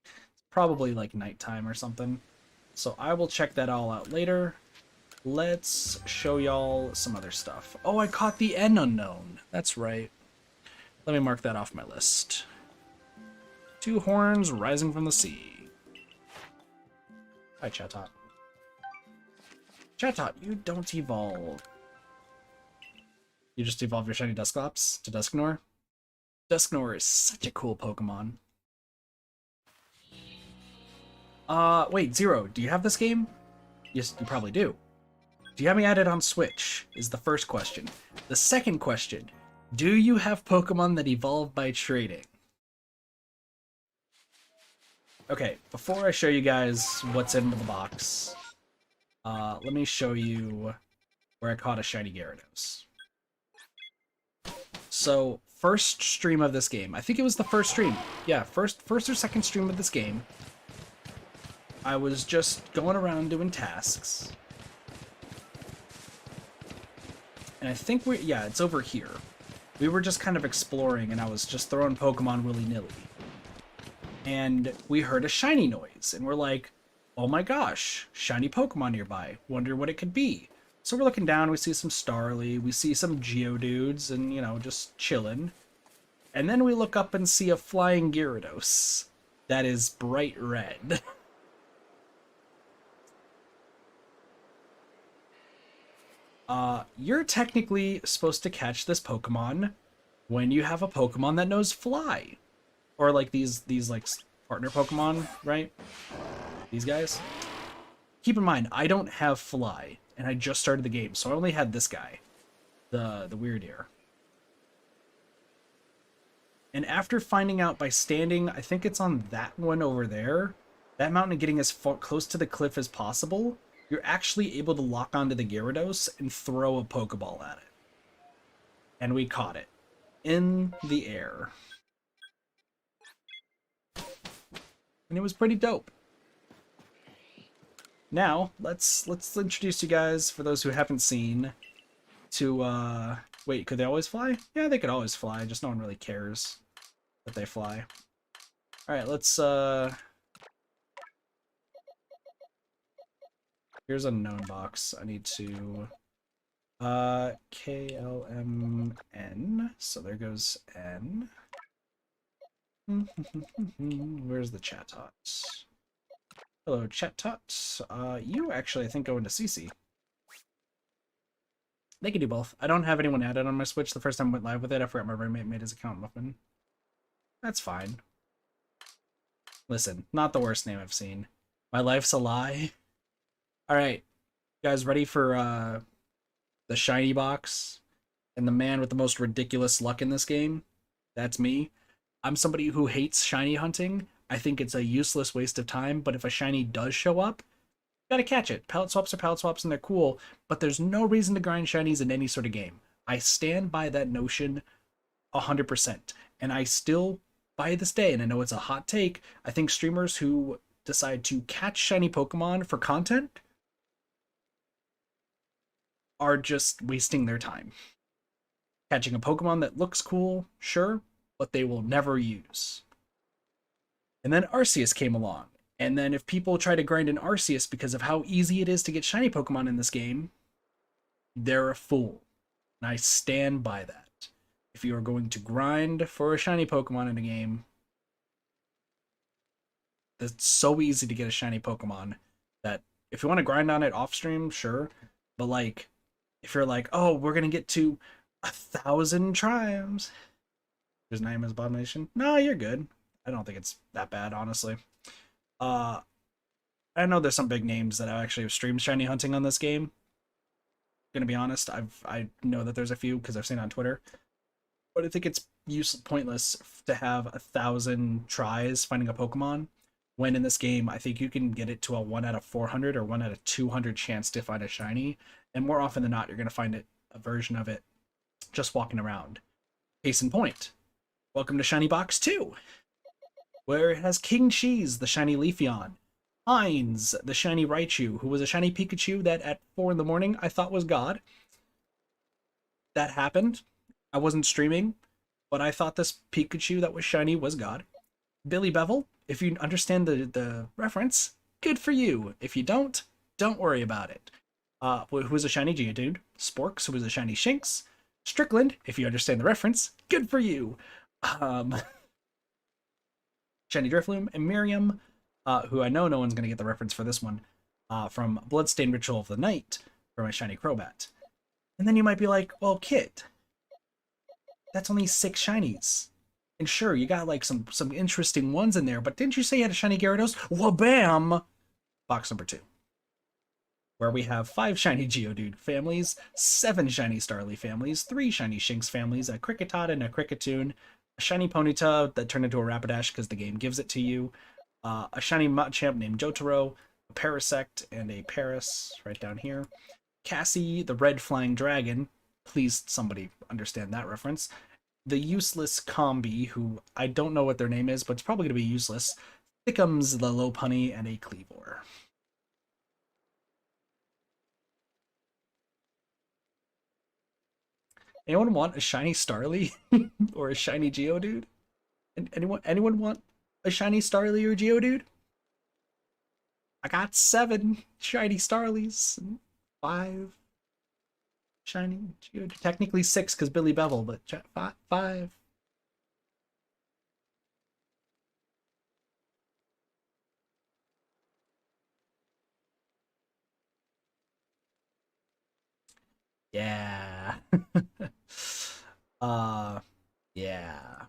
It's probably like nighttime or something. So I will check that all out later. Let's show y'all some other stuff. Oh, I caught the N unknown. That's right. Let me mark that off my list. Two horns rising from the sea. Hi, Chatot. Chatot, you don't evolve. You just evolve your shiny Dusclops to Dusknor? Dusknor is such a cool Pokemon. Wait, Zero, do you have this game? Yes, you probably do. Do you have me added on Switch? Is the first question. The second question, do you have Pokemon that evolve by trading? Okay, before I show you guys what's in the box, let me show you where I caught a shiny Gyarados. So, first stream of this game. I think it was the first stream. Yeah, first or second stream of this game. I was just going around doing tasks. And I think yeah, it's over here. We were just kind of exploring, and I was just throwing Pokemon willy-nilly. And we heard a shiny noise, and we're like, oh my gosh, shiny Pokemon nearby. Wonder what it could be. So we're looking down, we see some Starly, we see some Geodudes, and, you know, just chilling. And then we look up and see a flying Gyarados that is bright red. You're technically supposed to catch this Pokemon when you have a Pokemon that knows Fly. Or like these like partner Pokemon, right? These guys. Keep in mind, I don't have Fly, and I just started the game, so I only had this guy, the Weirdeer. And after finding out by standing, I think it's on that one over there, that mountain, and getting as close to the cliff as possible, you're actually able to lock onto the Gyarados and throw a Pokeball at it. And we caught it in the air. And it was pretty dope. Now, let's introduce you guys, for those who haven't seen, to, wait, could they always fly? Yeah, they could always fly, just no one really cares that they fly. Alright, let's, here's a known box. I need to, KLMN, so there goes N. Where's the chat tots? Hello, chat tots. You actually, I think, go into CC. They can do both. I don't have anyone added on my Switch. The first time I went live with it, I forgot my roommate made his account muffin. That's fine. Listen, not the worst name I've seen. My life's a lie. Alright, guys, ready for the shiny box? And the man with the most ridiculous luck in this game? That's me. I'm somebody who hates shiny hunting. I think it's a useless waste of time, but if a shiny does show up, you gotta catch it. Palette swaps are palette swaps and they're cool, but there's no reason to grind shinies in any sort of game. I stand by that notion 100%. And I still, by this day, and I know it's a hot take, I think streamers who decide to catch shiny Pokemon for content are just wasting their time. Catching a Pokemon that looks cool, sure, but they will never use. And then Arceus came along. And then if people try to grind an Arceus because of how easy it is to get shiny Pokemon in this game, they're a fool. And I stand by that. If you are going to grind for a shiny Pokemon in a game, it's so easy to get a shiny Pokemon that if you want to grind on it off stream, sure. But like, if you're like, oh, we're going to get to 1,000 triumphs. His name is Abomination. No, you're good. I don't think it's that bad, honestly. I know there's some big names that I actually have streamed shiny hunting on this game. Gonna be honest, I know that there's a few because I've seen it on Twitter. But I think it's pointless to have 1,000 tries finding a Pokemon, when in this game I think you can get it to a 1 out of 400 or 1 out of 200 chance to find a shiny, and more often than not you're gonna find a version of it just walking around. Case in point, welcome to Shiny Box 2, where it has King Cheese, the shiny Leafeon, Hines, the shiny Raichu, who was a shiny Pikachu that at 4 in the morning I thought was God. That happened. I wasn't streaming, but I thought this Pikachu that was shiny was God. Billy Bevel, if you understand the reference, good for you. If you don't worry about it. Who was a shiny Geodude? Sporks, who was a shiny Shinx. Strickland, if you understand the reference, good for you. Shiny Drifloon, and Miriam, who I know no one's going to get the reference for this one, from Bloodstained Ritual of the Night, for my shiny Crobat. And then you might be like, well, Kit, that's only 6 shinies. And sure, you got like some interesting ones in there, but didn't you say you had a shiny Gyarados? Wabam! Box number 2. Where we have 5 shiny Geodude families, 7 shiny Starly families, 3 shiny Shinx families, a Kricketot and a Kricketune, a shiny Ponyta that turned into a Rapidash because the game gives it to you, a shiny Machamp named Jotaro, a Parasect, and a Paris right down here. Cassie, the red flying dragon. Please, somebody understand that reference. The useless Combi, who I don't know what their name is, but it's probably going to be useless. Thickums, the Lopunny, and a Cleavor. Anyone want a shiny Starly or a shiny Geodude? Anyone want a shiny Starly or Geodude? I got 7 shiny Starlies and 5 shiny Geodude. Technically 6 because Billy Bevel, but 5. Yeah. Yeah.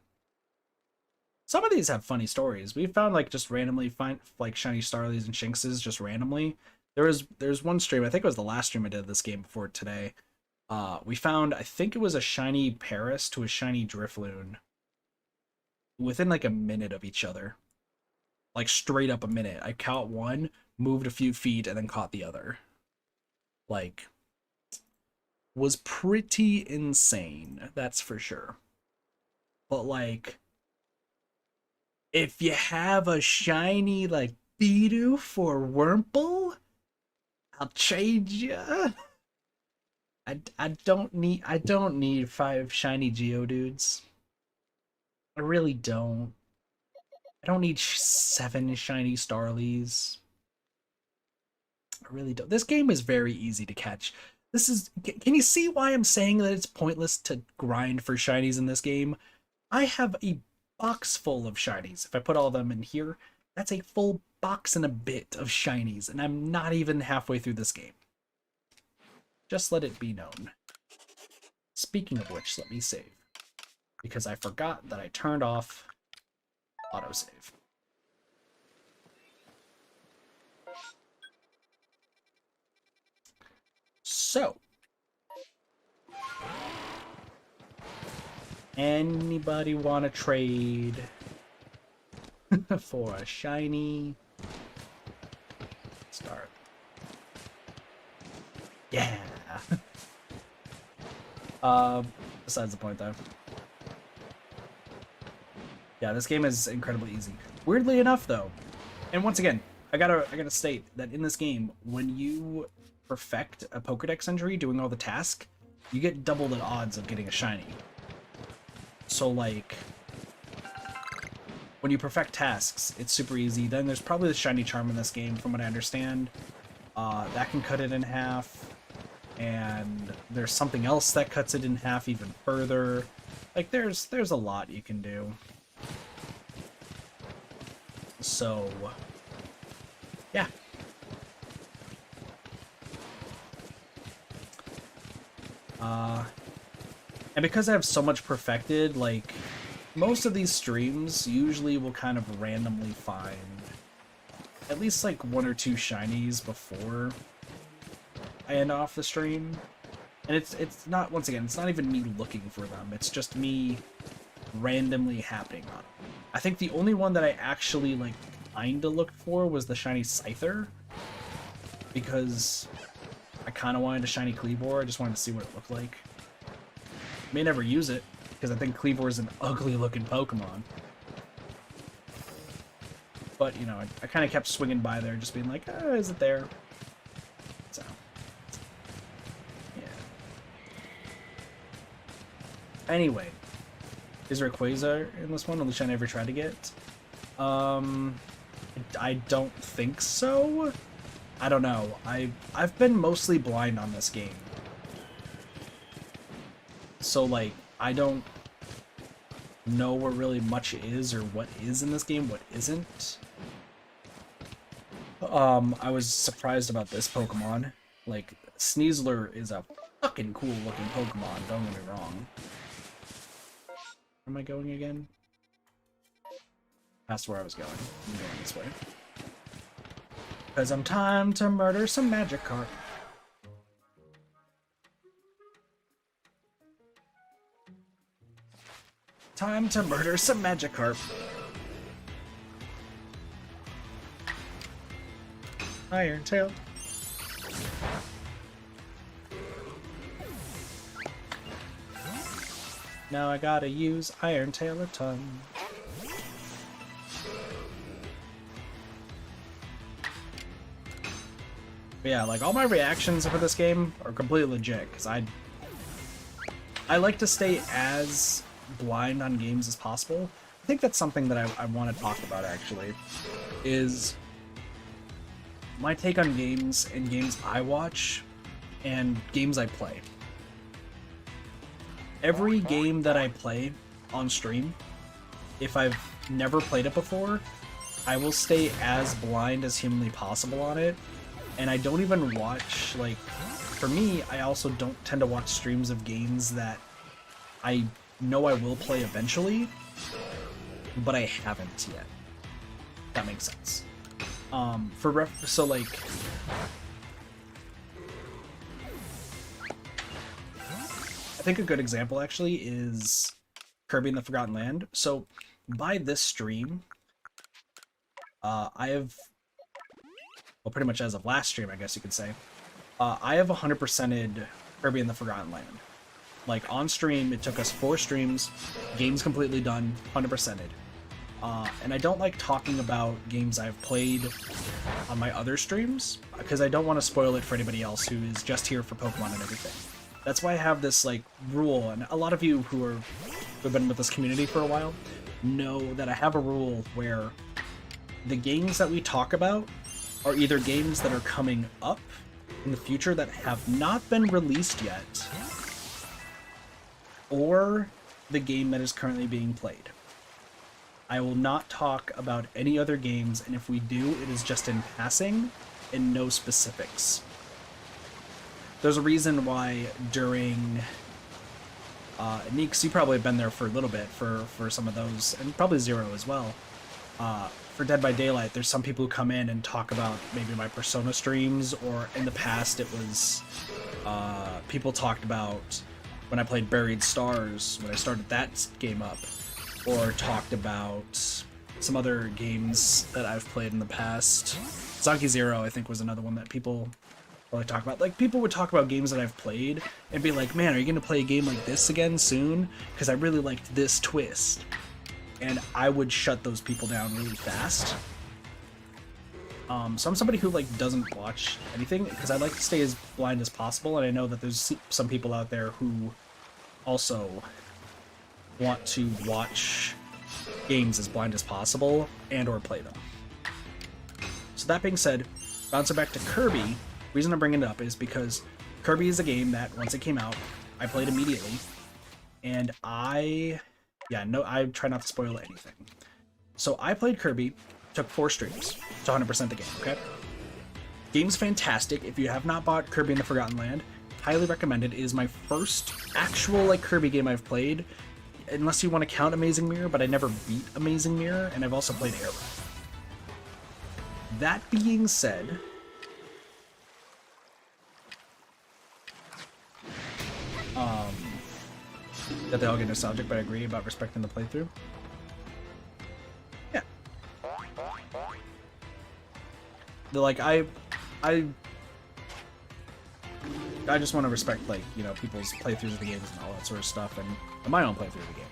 Some of these have funny stories. We found like just randomly find like shiny Starlies and Shinxes just randomly. There's one stream, I think it was the last stream I did this game before today. We found, I think it was a shiny Paris to a shiny Drifloon within like a minute of each other. Like straight up a minute. I caught one, moved a few feet, and then caught the other. Like, was pretty insane, that's for sure. But like, if you have a shiny like Bidoof or Wurmple, I'll trade ya. I don't need 5 shiny Geodudes. I really don't. I don't need 7 shiny Starlies. I really don't. This game is very easy to catch. This is. Can you see why I'm saying that it's pointless to grind for shinies in this game? I have a box full of shinies. If I put all of them in here, that's a full box and a bit of shinies, and I'm not even halfway through this game. Just let it be known. Speaking of which, let me save. Because I forgot that I turned off autosave. So, anybody want to trade for a shiny start? Yeah. Besides the point though. Yeah, this game is incredibly easy. Weirdly enough though, and once again, I gotta state that in this game, when you perfect a Pokedex entry doing all the tasks, you get double the odds of getting a shiny. So like, when you perfect tasks, it's super easy. Then there's probably the shiny charm in this game, from what I understand. That can cut it in half. And there's something else that cuts it in half even further. Like, there's a lot you can do. So, yeah. And because I have so much perfected, like, most of these streams usually will kind of randomly find at least like 1 or 2 shinies before I end off the stream. And it's not, once again, it's not even me looking for them, it's just me randomly happening on them. I think the only one that I actually like kinda looked for was the shiny Scyther, because I kinda wanted a shiny Kleavor. I just wanted to see what it looked like. May never use it, because I think Kleavor is an ugly looking Pokemon. But, you know, I kind of kept swinging by there, just being like, oh, is it there? So, yeah. Anyway, is there a Quasar in this one? At least I never tried to get. I don't think so. I don't know. I've been mostly blind on this game. So, like, I don't know where really much is or what is in this game, what isn't. I was surprised about this Pokemon. Like, Sneasler is a fucking cool looking Pokemon, don't get me wrong. Where am I going again? That's where I was going. I'm going this way. Because I'm time to murder some Magikarp. Time to murder some Magikarp. Iron Tail. Now I gotta use Iron Tail a ton. But yeah, like all my reactions for this game are completely legit, because I like to stay as blind on games as possible. I think that's something that I want to talk about actually, is my take on games and games I watch and games I play. Every game that I play on stream, if I've never played it before, I will stay as blind as humanly possible on it. And I don't even watch, like, for me, I also don't tend to watch streams of games that I know I will play eventually, but I haven't yet. That makes sense. So like, I think a good example actually is Kirby and the Forgotten Land. So by this stream, I have, well, pretty much as of last stream, I guess you could say, I have 100%ed Kirby and the Forgotten Land. Like, on stream, it took us 4 streams, game's completely done, 100%ed. And I don't like talking about games I've played on my other streams, because I don't want to spoil it for anybody else who is just here for Pokemon and everything. That's why I have this like rule, and a lot of you who've been with this community for a while know that I have a rule where the games that we talk about are either games that are coming up in the future that have not been released yet, or the game that is currently being played. I will not talk about any other games, and if we do, it is just in passing and no specifics. There's a reason why during Neeks, you probably have been there for a little bit for some of those, and probably Zero as well. For Dead by Daylight, there's some people who come in and talk about maybe my Persona streams, or in the past it was people talked about when I played Buried Stars, when I started that game up, or talked about some other games that I've played in the past. Zanki Zero, I think, was another one that people really talk about. Like, people would talk about games that I've played and be like, man, are you going to play a game like this again soon? Because I really liked this twist. And I would shut those people down really fast. So I'm somebody who like doesn't watch anything, because I like to stay as blind as possible, and I know that there's some people out there who also want to watch games as blind as possible and or play them. So that being said, bouncing back to Kirby, the reason I'm bringing it up is because Kirby is a game that once it came out, I played immediately, and I try not to spoil anything. So I played Kirby, took 4 streams to 100% the game, okay? Game's fantastic. If you have not bought Kirby in the Forgotten Land, highly recommend it. It is my first actual like Kirby game I've played, unless you want to count Amazing Mirror, but I never beat Amazing Mirror, and I've also played Air Ride. That being said, that they all get nostalgic, but I agree about respecting the playthrough. Yeah. They're like, I just want to respect, like, you know, people's playthroughs of the games and all that sort of stuff, and my own playthrough of the game.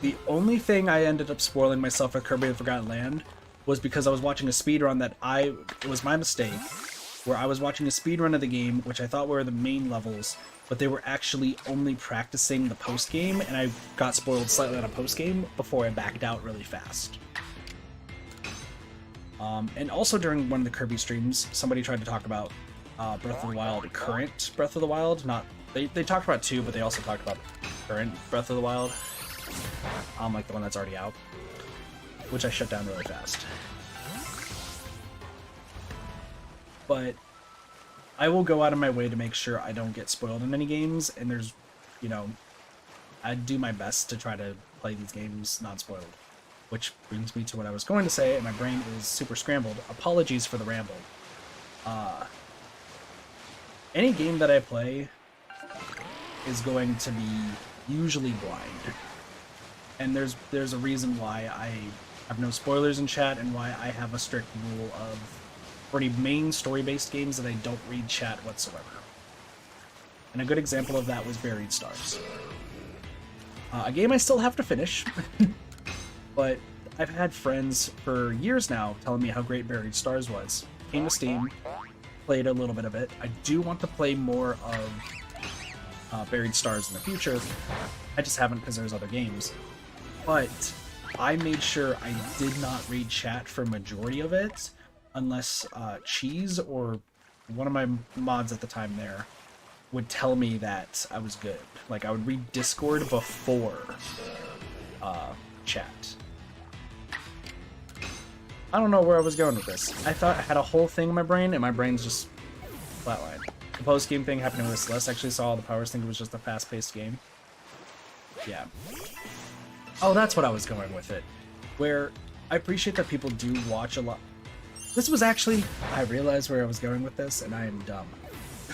The only thing I ended up spoiling myself with Kirby and the Forgotten Land was because I was watching a speedrun that it was my mistake, where I was watching a speedrun of the game, which I thought were the main levels, but they were actually only practicing the post-game, and I got spoiled slightly on a post-game before I backed out really fast. And also during one of the Kirby streams, somebody tried to talk about Breath of the Wild, current Breath of the Wild. They talked about 2, but they also talked about current Breath of the Wild, like the one that's already out, which I shut down really fast. But I will go out of my way to make sure I don't get spoiled in any games, and there's, you know, I do my best to try to play these games non-spoiled. Which brings me to what I was going to say, and my brain is super scrambled. Apologies for the ramble. Any game that I play is going to be usually blind. And there's a reason why I have no spoilers in chat, and why I have a strict rule of, for any main story-based games, that I don't read chat whatsoever. And a good example of that was Buried Stars. A game I still have to finish. But I've had friends for years now telling me how great Buried Stars was. Came to Steam, played a little bit of it. I do want to play more of Buried Stars in the future. I just haven't because there's other games. But I made sure I did not read chat for majority of it, unless Cheese or one of my mods at the time there would tell me that I was good. Like, I would read Discord before chat. I don't know where I was going with this. I thought I had a whole thing in my brain, and my brain's just flatlined. The post-game thing happened with Celeste. Actually saw all the powers, think it was just a fast-paced game. Yeah. Oh, that's what I was going with it. Where I appreciate that people do watch a lot. This was actually... I realized where I was going with this, and I am dumb.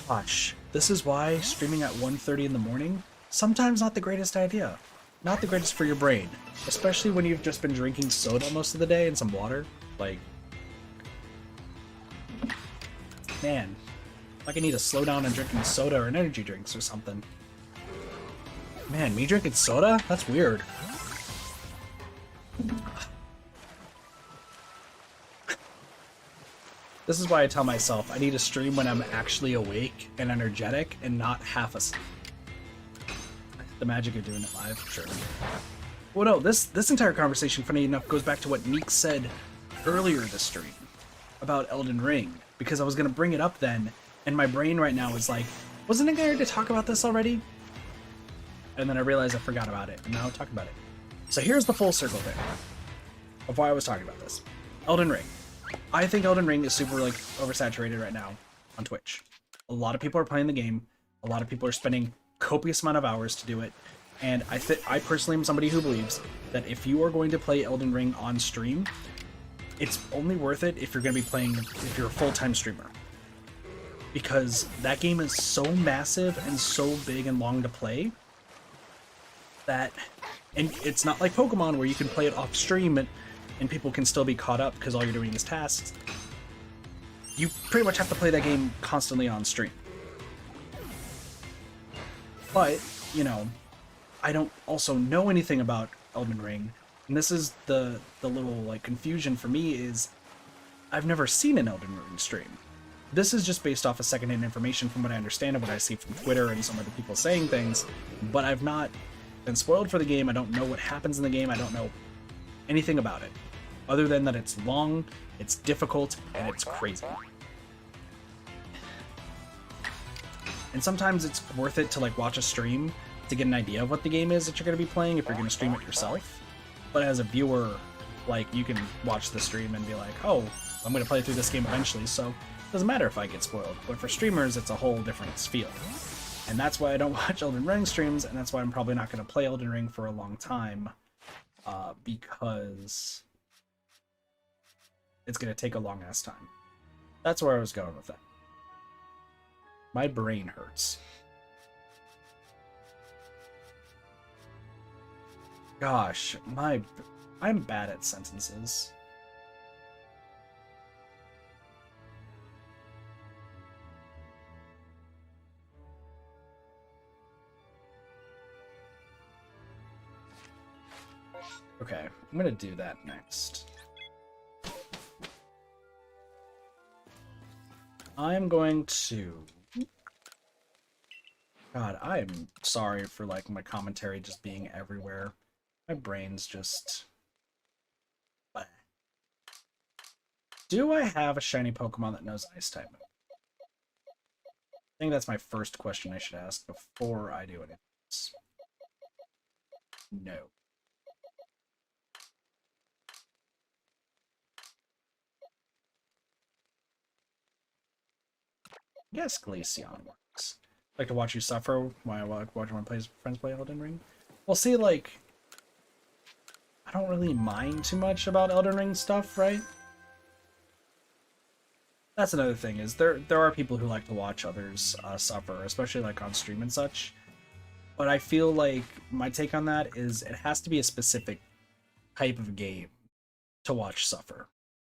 Gosh, this is why streaming at 1:30 in the morning, sometimes not the greatest idea. Not the greatest for your brain. Especially when you've just been drinking soda most of the day and some water. Like... Man. Like I need to slow down on drinking soda or energy drinks or something. Man, me drinking soda? That's weird. This is why I tell myself I need to stream when I'm actually awake and energetic and not half asleep. The magic of doing it live, sure. Well, no, this entire conversation, funny enough, goes back to what Meek said earlier this stream about Elden Ring, because I was gonna bring it up then, and my brain right now is like, wasn't I going to talk about this already? And then I realized I forgot about it, and now I'm talking about it. So here's the full circle thing of why I was talking about this. Elden Ring. I think Elden Ring is super like oversaturated right now on Twitch. A lot of people are playing the game. A lot of people are spending copious amount of hours to do it. And I personally am somebody who believes that if you are going to play Elden Ring on stream, it's only worth it if you're going to be playing, if you're a full-time streamer. Because that game is so massive and so big and long to play that, and it's not like Pokemon where you can play it off stream and people can still be caught up because all you're doing is tasks. You pretty much have to play that game constantly on stream. But, you know, I don't also know anything about Elden Ring, and this is the little like confusion for me is I've never seen an Elden Ring stream. This is just based off of secondhand information from what I understand and what I see from Twitter and some other people saying things, but I've not been spoiled for the game. I don't know what happens in the game. I don't know anything about it, other than that it's long, it's difficult, and it's crazy. And sometimes it's worth it to like watch a stream to get an idea of what the game is that you're going to be playing if you're going to stream it yourself. But as a viewer, like, you can watch the stream and be like, oh, I'm going to play through this game eventually, so it doesn't matter if I get spoiled. But for streamers, it's a whole different feel. And that's why I don't watch Elden Ring streams, and that's why I'm probably not going to play Elden Ring for a long time, because it's going to take a long-ass time. That's where I was going with that. My brain hurts. Gosh, I'm bad at sentences. Okay, I'm gonna do that next. I'm going to... God, I'm sorry for like my commentary just being everywhere. My brain's just... Do I have a shiny Pokemon that knows Ice type? I think that's my first question I should ask before I do anything else. No. Yes, Glaceon works. Like to watch you suffer while watching my friends play Elden Ring? Well, see, like, I don't really mind too much about Elden Ring stuff, right? That's another thing, is there are people who like to watch others suffer, especially like on stream and such. But I feel like my take on that is it has to be a specific type of game to watch suffer,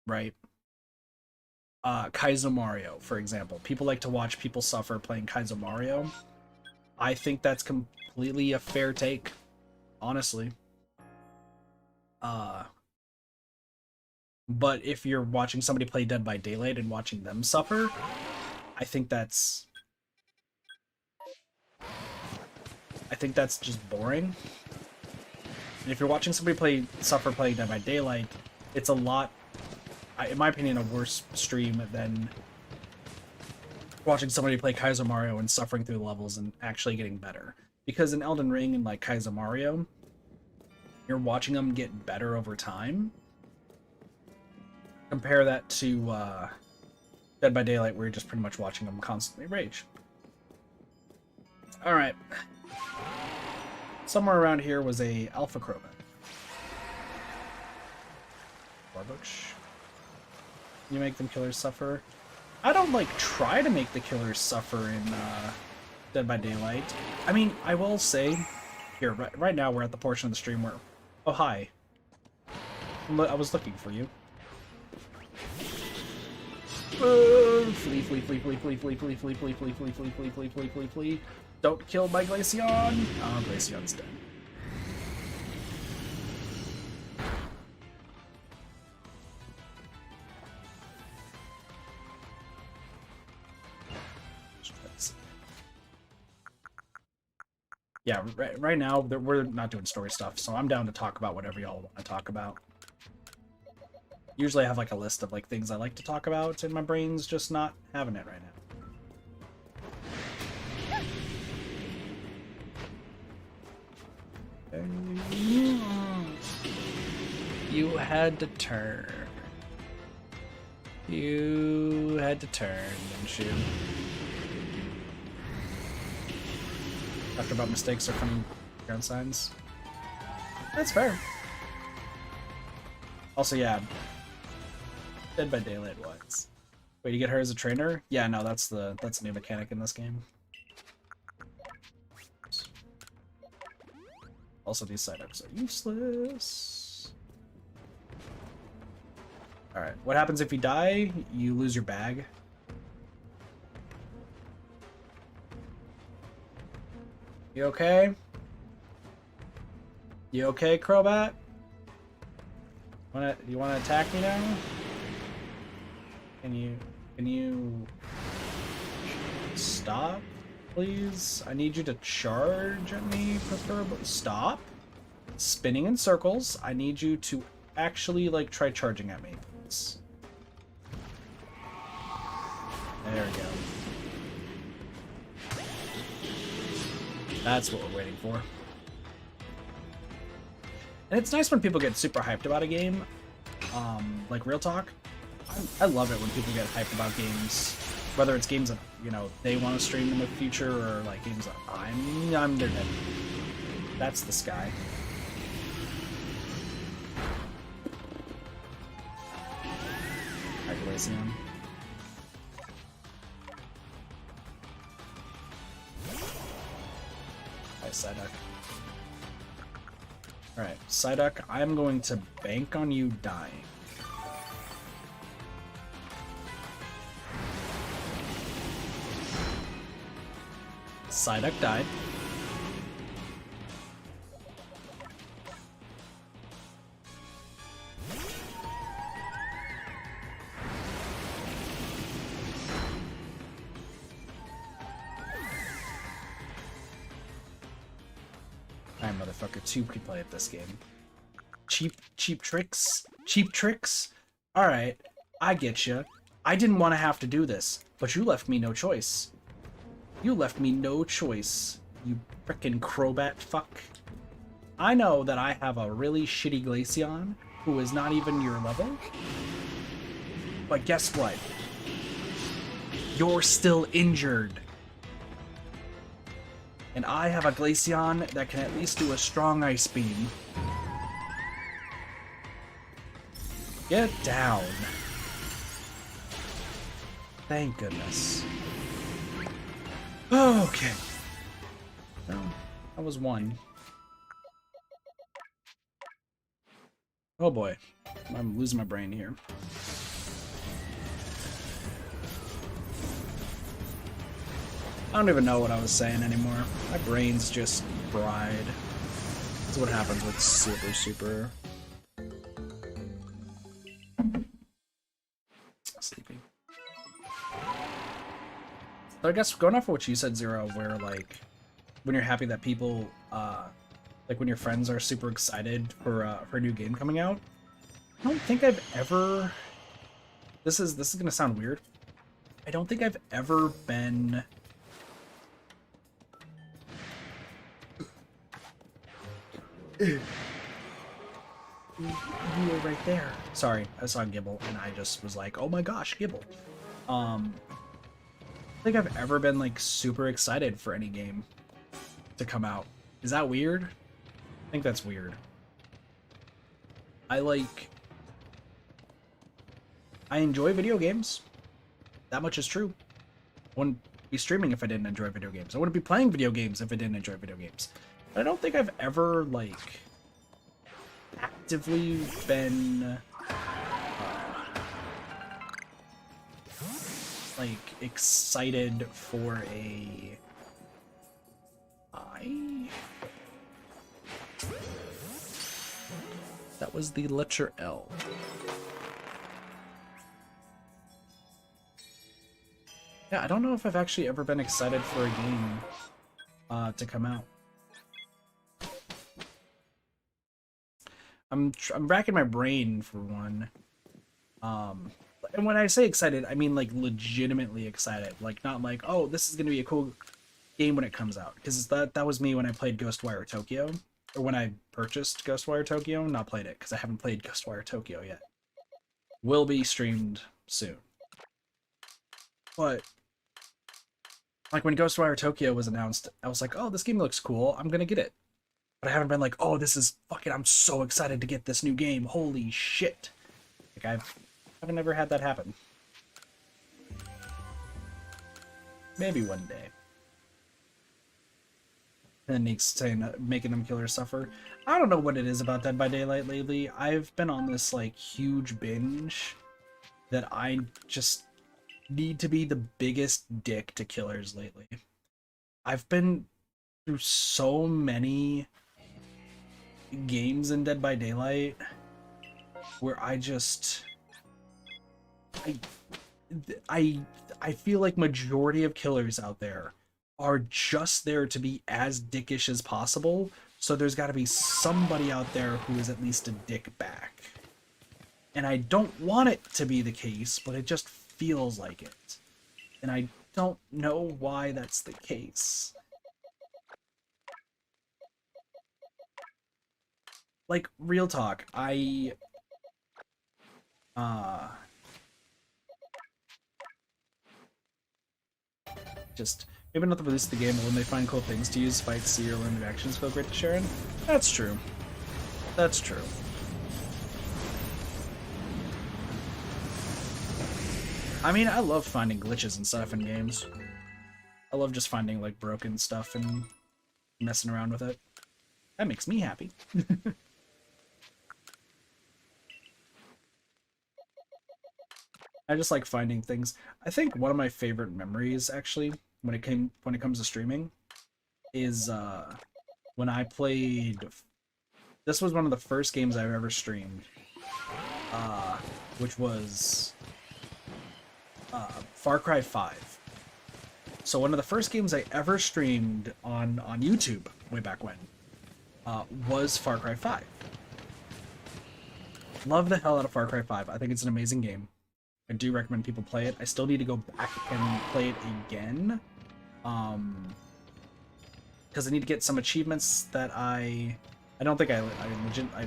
right? Kaizo Mario, for example. People like to watch people suffer playing Kaizo Mario. I think that's completely a fair take, honestly. But if you're watching somebody play Dead by Daylight and watching them suffer, I think that's just boring. And if you're watching somebody suffer playing Dead by Daylight, it's a lot, in my opinion, a worse stream than watching somebody play Kaizo Mario and suffering through the levels and actually getting better. Because in Elden Ring and like Kaizo Mario, you're watching them get better over time. Compare that to Dead by Daylight, where you're just pretty much watching them constantly rage. Alright. Somewhere around here was a Alpha Crobat. Barbush. You make them killers suffer. I don't, like, try to make the killers suffer in Dead by Daylight. I mean, I will say... Here, right now we're at the portion of the stream where... Oh, hi. I was looking for you. Flee, flee, flee, flee, flee, flee, flee, flee, flee, flee, flee, flee, flee, flee, flee, flee, flee. Don't kill my Glaceon. Oh, Glaceon's dead. Yeah, right now we're not doing story stuff, so I'm down to talk about whatever y'all want to talk about. Usually I have like a list of like things I like to talk about, and my brain's just not having it right now. You had to turn. You had to turn, didn't you? Talked about mistakes are funny ground signs. That's fair. Also, yeah. Dead by Daylight was. Wait, you get her as a trainer? Yeah, no, that's a new mechanic in this game. Also, these side ups are useless. Alright, what happens if you die? You lose your bag. You okay? You okay, Crobat? You wanna attack me now? Can you stop, please? I need you to charge at me, preferably. Stop spinning in circles. I need you to actually like try charging at me. Please. There we go. That's what we're waiting for. And it's nice when people get super hyped about a game. Like real talk. I love it when people get hyped about games. Whether it's games that, you know, they want to stream in the future or like games that I'm their head. That's the sky. Alright, Glaceon. Psyduck. Alright, Psyduck, I'm going to bank on you dying. Psyduck died. Motherfucker 2 could play at this game. Cheap tricks? Cheap tricks? Alright, I get you. I didn't want to have to do this, but you left me no choice. You left me no choice, you frickin' Crobat fuck. I know that I have a really shitty Glaceon who is not even your level, but guess what? You're still injured. And I have a Glaceon that can at least do a strong Ice Beam. Get down. Thank goodness. Okay. No, that was one. Oh boy. I'm losing my brain here. I don't even know what I was saying anymore. My brain's just fried. That's what happens with super sleepy. So I guess going off of what you said, Zero, where like when you're happy that people like when your friends are super excited for a new game coming out, I don't think I've ever this is gonna sound weird. I don't think I've ever been You were right there. Sorry, I saw Gibble and I just was like, oh my gosh, Gibble. I don't think I've ever been like super excited for any game to come out. Is that weird? I think that's weird. I enjoy video games. That much is true. I wouldn't be streaming if I didn't enjoy video games. I wouldn't be playing video games if I didn't enjoy video games. But I don't think I've ever, like, actively been like excited for a that was the letter L. Yeah, I don't know if I've actually ever been excited for a game to come out. I'm racking my brain for one. And when I say excited, I mean like legitimately excited. Like not like, oh, this is gonna be a cool game when it comes out. Because that was me when I played Ghostwire Tokyo. Or when I purchased Ghostwire Tokyo, not played it, because I haven't played Ghostwire Tokyo yet. Will be streamed soon. But like when Ghostwire Tokyo was announced, I was like, oh, this game looks cool, I'm gonna get it. But I haven't been like, oh, this is fucking, I'm so excited to get this new game, holy shit. Like I've never had that happen. Maybe one day. And Nick's saying making them killers suffer. I don't know what it is about Dead by Daylight lately. I've been on this like huge binge that I just need to be the biggest dick to killers lately. I've been through so many games in Dead by Daylight where I feel like majority of killers out there are just there to be as dickish as possible, so there's got to be somebody out there who is at least a dick back. And I don't want it to be the case, but it just feels like it. And I don't know why that's the case. Like, real talk, just maybe not the release of the game, but when they find cool things to use, fights, see, or limited actions feel great to share in. That's true. That's true. I mean, I love finding glitches and stuff in games. I love just finding, like, broken stuff and messing around with it. That makes me happy. I just like finding things. I think one of my favorite memories, actually, when it comes to streaming, is when I played. This was one of the first games I've ever streamed, which was Far Cry 5. So one of the first games I ever streamed on YouTube way back when was Far Cry 5. Love the hell out of Far Cry 5. I think it's an amazing game. I do recommend people play it. I still need to go back and play it again. Because I need to get some achievements that I don't think I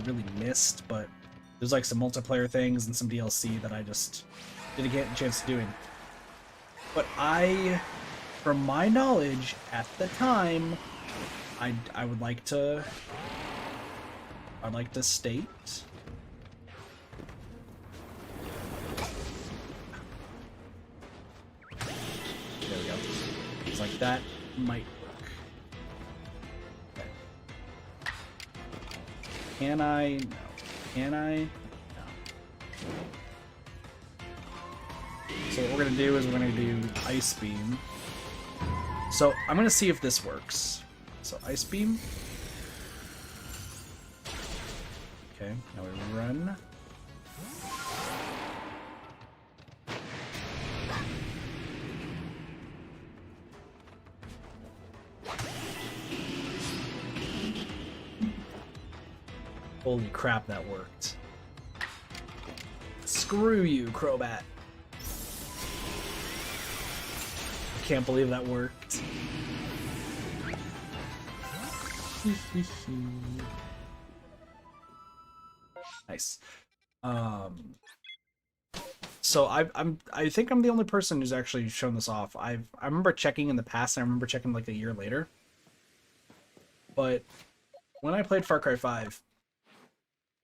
really missed, but there's like some multiplayer things and some DLC that I just didn't get a chance to doing. But from my knowledge at the time, I would like to state there we go. It's like that might work. Okay. Can I? No. Can I? No. So what we're gonna do is we're gonna do Ice Beam. So I'm gonna see if this works. So Ice Beam. Okay, now we run. Holy crap, that worked. Screw you, Crobat. I can't believe that worked. Nice. So I think I'm the only person who's actually shown this off. I remember checking in the past, and I remember checking like a year later. But when I played Far Cry 5,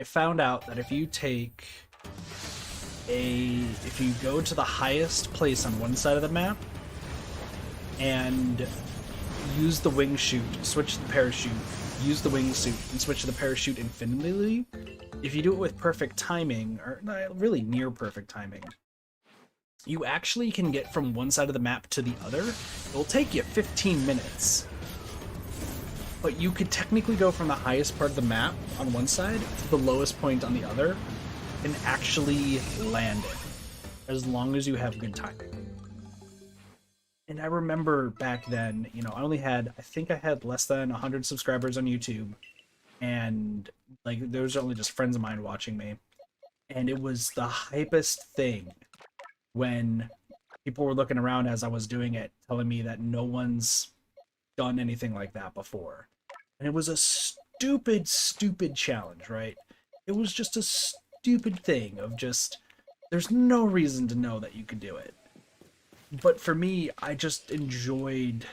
I found out that if you go to the highest place on one side of the map and use the wing shoot, switch the parachute, use the wingsuit, and switch to the parachute infinitely, if you do it with perfect timing, or really near perfect timing, you actually can get from one side of the map to the other. It'll take you 15 minutes. But you could technically go from the highest part of the map on one side to the lowest point on the other and actually land it, as long as you have good timing. And I remember back then, you know, I think I had less than 100 subscribers on YouTube, and like those are only just friends of mine watching me. And it was the hypest thing when people were looking around as I was doing it, telling me that no one's done anything like that before. And it was a stupid, stupid challenge, right? It was just a stupid thing of just, there's no reason to know that you could do it. But for me, I just enjoyed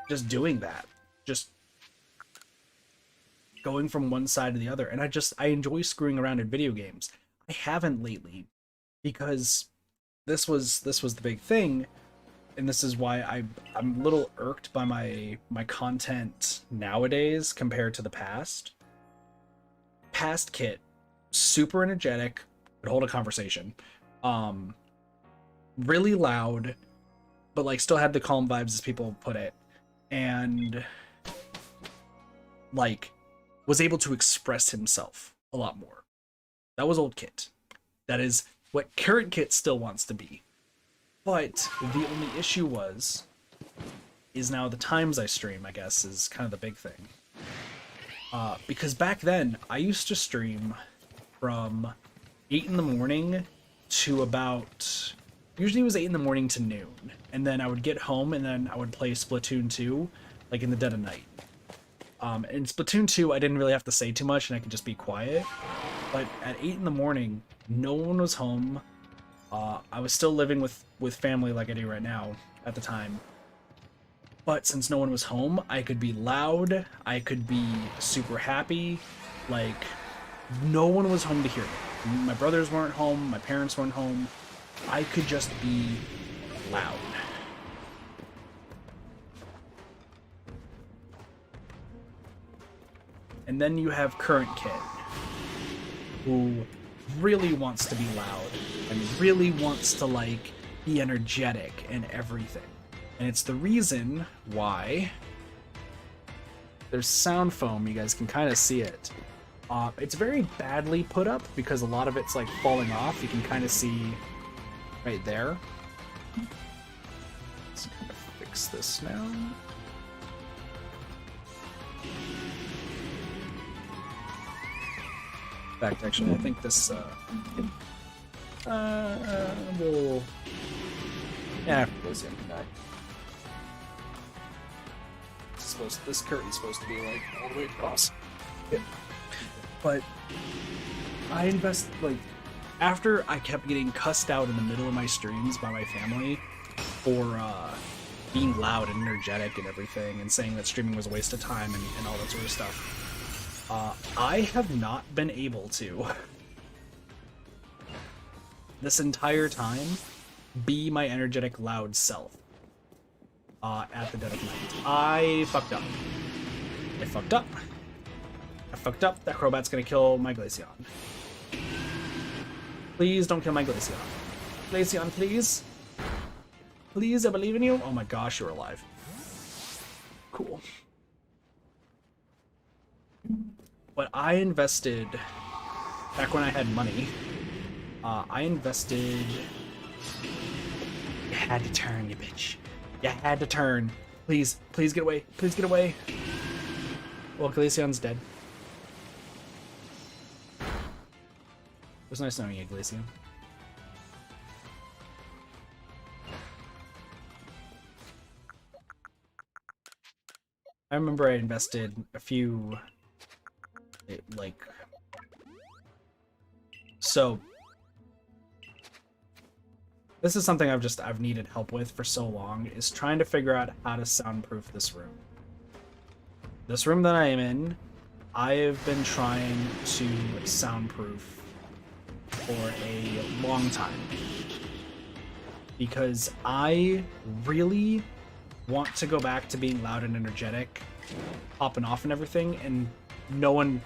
just doing that. Just going from one side to the other. And I enjoy screwing around in video games. I haven't lately because this was the big thing. And this is why I'm a little irked by my content nowadays compared to the past. Past Kit, super energetic, would hold a conversation. Really loud, but like still had the calm vibes as people put it. And like was able to express himself a lot more. That was old Kit. That is what current Kit still wants to be. But the only issue is now the times I stream, I guess, is kind of the big thing. Because back then, I used to stream from 8 in the morning to about... Usually it was 8 in the morning to noon. And then I would get home and then I would play Splatoon 2, like in the dead of night. In Splatoon 2, I didn't really have to say too much and I could just be quiet. But at 8 in the morning, no one was home. I was still living with family like I do right now at the time. But since no one was home, I could be loud, I could be super happy, like, no one was home to hear me. My brothers weren't home, my parents weren't home. I could just be loud. And then you have current Kid, who really wants to be loud and really wants to like be energetic and everything. And it's the reason why there's sound foam. You guys can kind of see it. It's very badly put up because a lot of it's like falling off. You can kind of see right there. Let's kind of fix this now. In fact, actually, I think this will... Yeah, goes in that. This curtain's supposed to be like all the way across. Yeah. But I invest, like, after I kept getting cussed out in the middle of my streams by my family for being loud and energetic and everything and saying that streaming was a waste of time and all that sort of stuff, I have not been able to, this entire time, be my energetic, loud self at the dead of night. I fucked up. I fucked up. That Crobat's gonna kill my Glaceon. Please don't kill my Glaceon. Glaceon, please. Please, I believe in you. Oh my gosh, you're alive. Cool. But I invested, back when I had money, I invested... You had to turn, you bitch. You had to turn. Please, please get away. Please get away. Well, Glaceon's dead. It was nice knowing you, Glaceon. I remember I invested a few... like... So... This is something I've needed help with for so long, is trying to figure out how to soundproof this room. This room that I am in, I've been trying to soundproof for a long time. Because I really want to go back to being loud and energetic, popping off and everything, and no one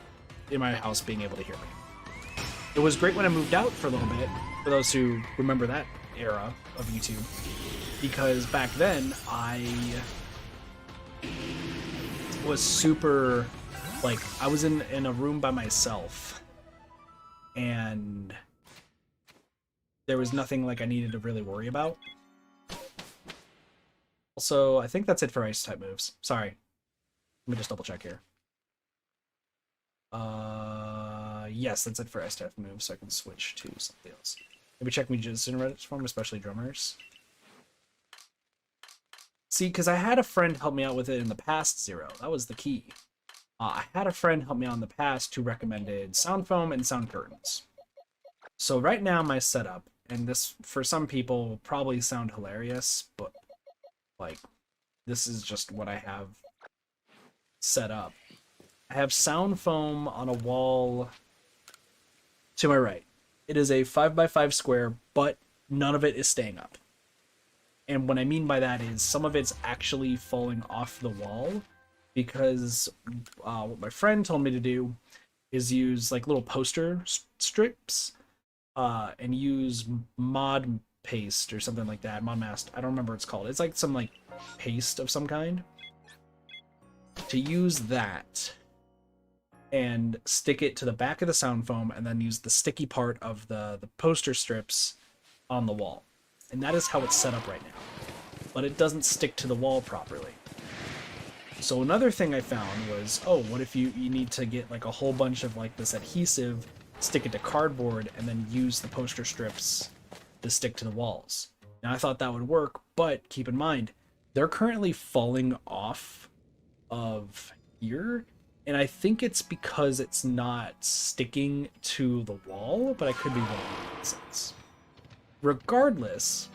in my house being able to hear me. It was great when I moved out for a little bit, For those who remember that era of YouTube. Because back then, I was super, like, I was in a room by myself. And there was nothing, like, I needed to really worry about. Also, I think that's it for Ice-type moves. Sorry. Let me just double check here. Yes, that's it for Ice-type moves, so I can switch to something else. Maybe check Mujutsu in Reddit form, especially drummers. See, because I had a friend help me out with it in the past, Zero. That was the key. I had a friend help me out in the past who recommended sound foam and sound curtains. So right now my setup, and this for some people will probably sound hilarious, but like this is just what I have set up. I have sound foam on a wall to my right. It is a 5x5 square, but none of it is staying up. And what I mean by that is some of it's actually falling off the wall because what my friend told me to do is use like little poster strips and use mod paste or something like that. Mod mast. I don't remember what it's called. It's like some like paste of some kind. To use that and stick it to the back of the sound foam and then use the sticky part of the poster strips on the wall. And that is how it's set up right now. But it doesn't stick to the wall properly. So another thing I found was, oh, what if you need to get like a whole bunch of like this adhesive, stick it to cardboard, and then use the poster strips to stick to the walls. Now I thought that would work, but keep in mind, they're currently falling off of here, and I think it's because it's not sticking to the wall, but I could be wrong in that sense. Regardless,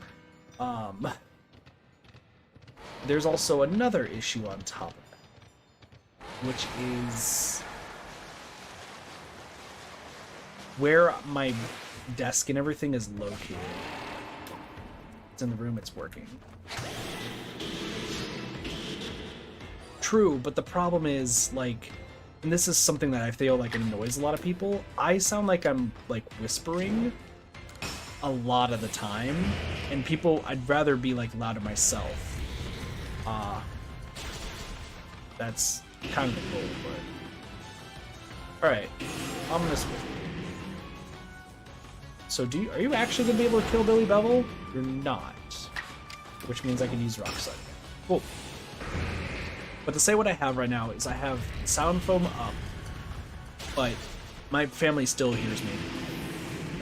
there's also another issue on top of that, which is where my desk and everything is located. It's in the room it's working. True, but the problem is, like, and this is something that I feel like annoys a lot of people, I sound like I'm, like, whispering a lot of the time, and people, I'd rather be, like, louder myself. That's kind of the goal, but... Alright, ominous with me. So are you actually going to be able to kill Billy Bevel? You're not. Which means I can use Rock Slide again. Cool. But to say what I have right now is I have sound foam up, but my family still hears me.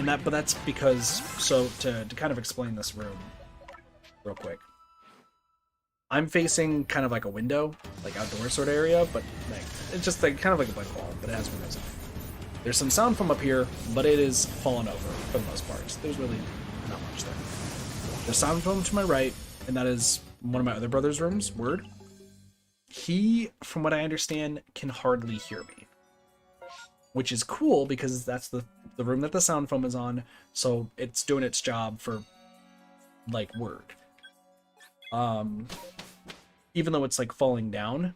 But that's because, so to kind of explain this room real quick. I'm facing kind of like a window, like outdoor sort of area, but like, it's just like kind of like a blank wall, but it has windows in it. There's some sound foam up here, but it is fallen over for the most part. So there's really not much there. There's sound foam to my right, and that is one of my other brother's rooms, Word. He, from what I understand, can hardly hear me. Which is cool, because that's the room that the sound foam is on, so it's doing its job for, like, Word. Even though it's, like, falling down,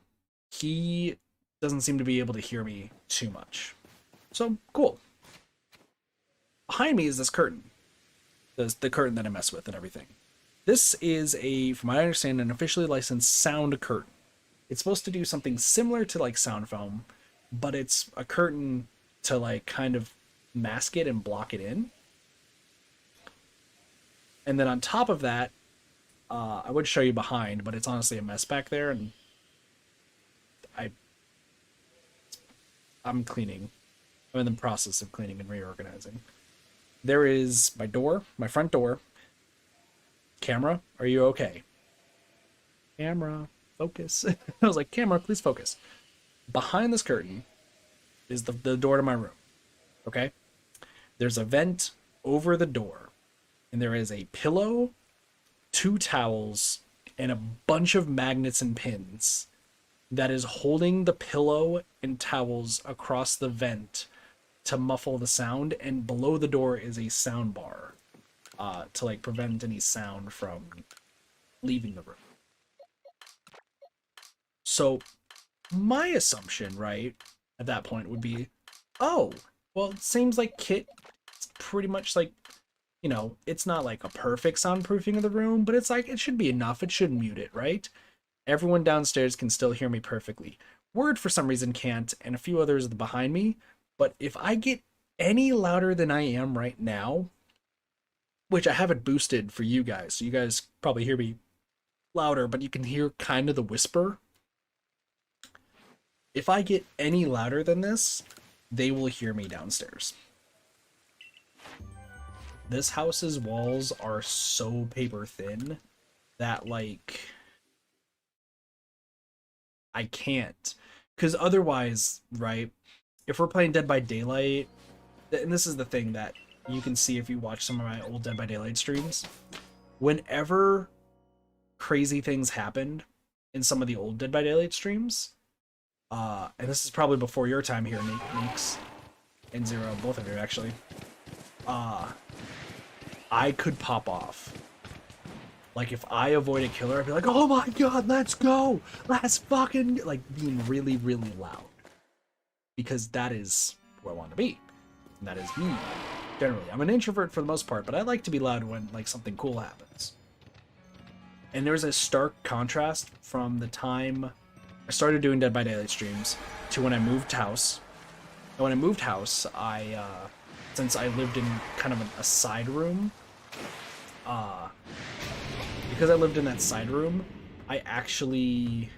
he doesn't seem to be able to hear me too much. So, cool. Behind me is this curtain. The curtain that I mess with and everything. This is from what I understand, an officially licensed sound curtain. It's supposed to do something similar to like sound foam, but it's a curtain to like kind of mask it and block it in. And then on top of that, I would show you behind, but it's honestly a mess back there, and I'm cleaning. I'm in the process of cleaning and reorganizing. There is my door, my front door. Camera, are you okay? Camera, focus. I was like, camera, please focus. Behind this curtain is the door to my room. Okay? There's a vent over the door, and there is a pillow, 2 towels, and a bunch of magnets and pins that is holding the pillow and towels across the vent to muffle the sound, and below the door is a sound bar to like prevent any sound from leaving the room. So my assumption, right, at that point would be, oh, well, it seems like Kit pretty much like you know, it's not like a perfect soundproofing of the room, but it's like it should be enough. It should mute it, right? Everyone downstairs can still hear me perfectly. Word for some reason can't, and a few others behind me. But if I get any louder than I am right now, which I have it boosted for you guys, so you guys probably hear me louder, but you can hear kind of the whisper. If I get any louder than this, they will hear me downstairs. This house's walls are so paper thin that, like, I can't. Because otherwise, right, if we're playing Dead by Daylight, and this is the thing that you can see if you watch some of my old Dead by Daylight streams, whenever crazy things happened in some of the old Dead by Daylight streams, and this is probably before your time here, Neeks and Zero, both of you actually, I could pop off. Like, if I avoid a killer, I'd be like, oh my god, let's go! Let's fucking... Like, being really, really loud. Because that is who I want to be. And that is me, generally. I'm an introvert for the most part, but I like to be loud when, like, something cool happens. And there's a stark contrast from the time I started doing Dead by Daylight streams to when I moved house. And when I moved house, since I lived in kind of a side room, because I lived in that side room, I actually...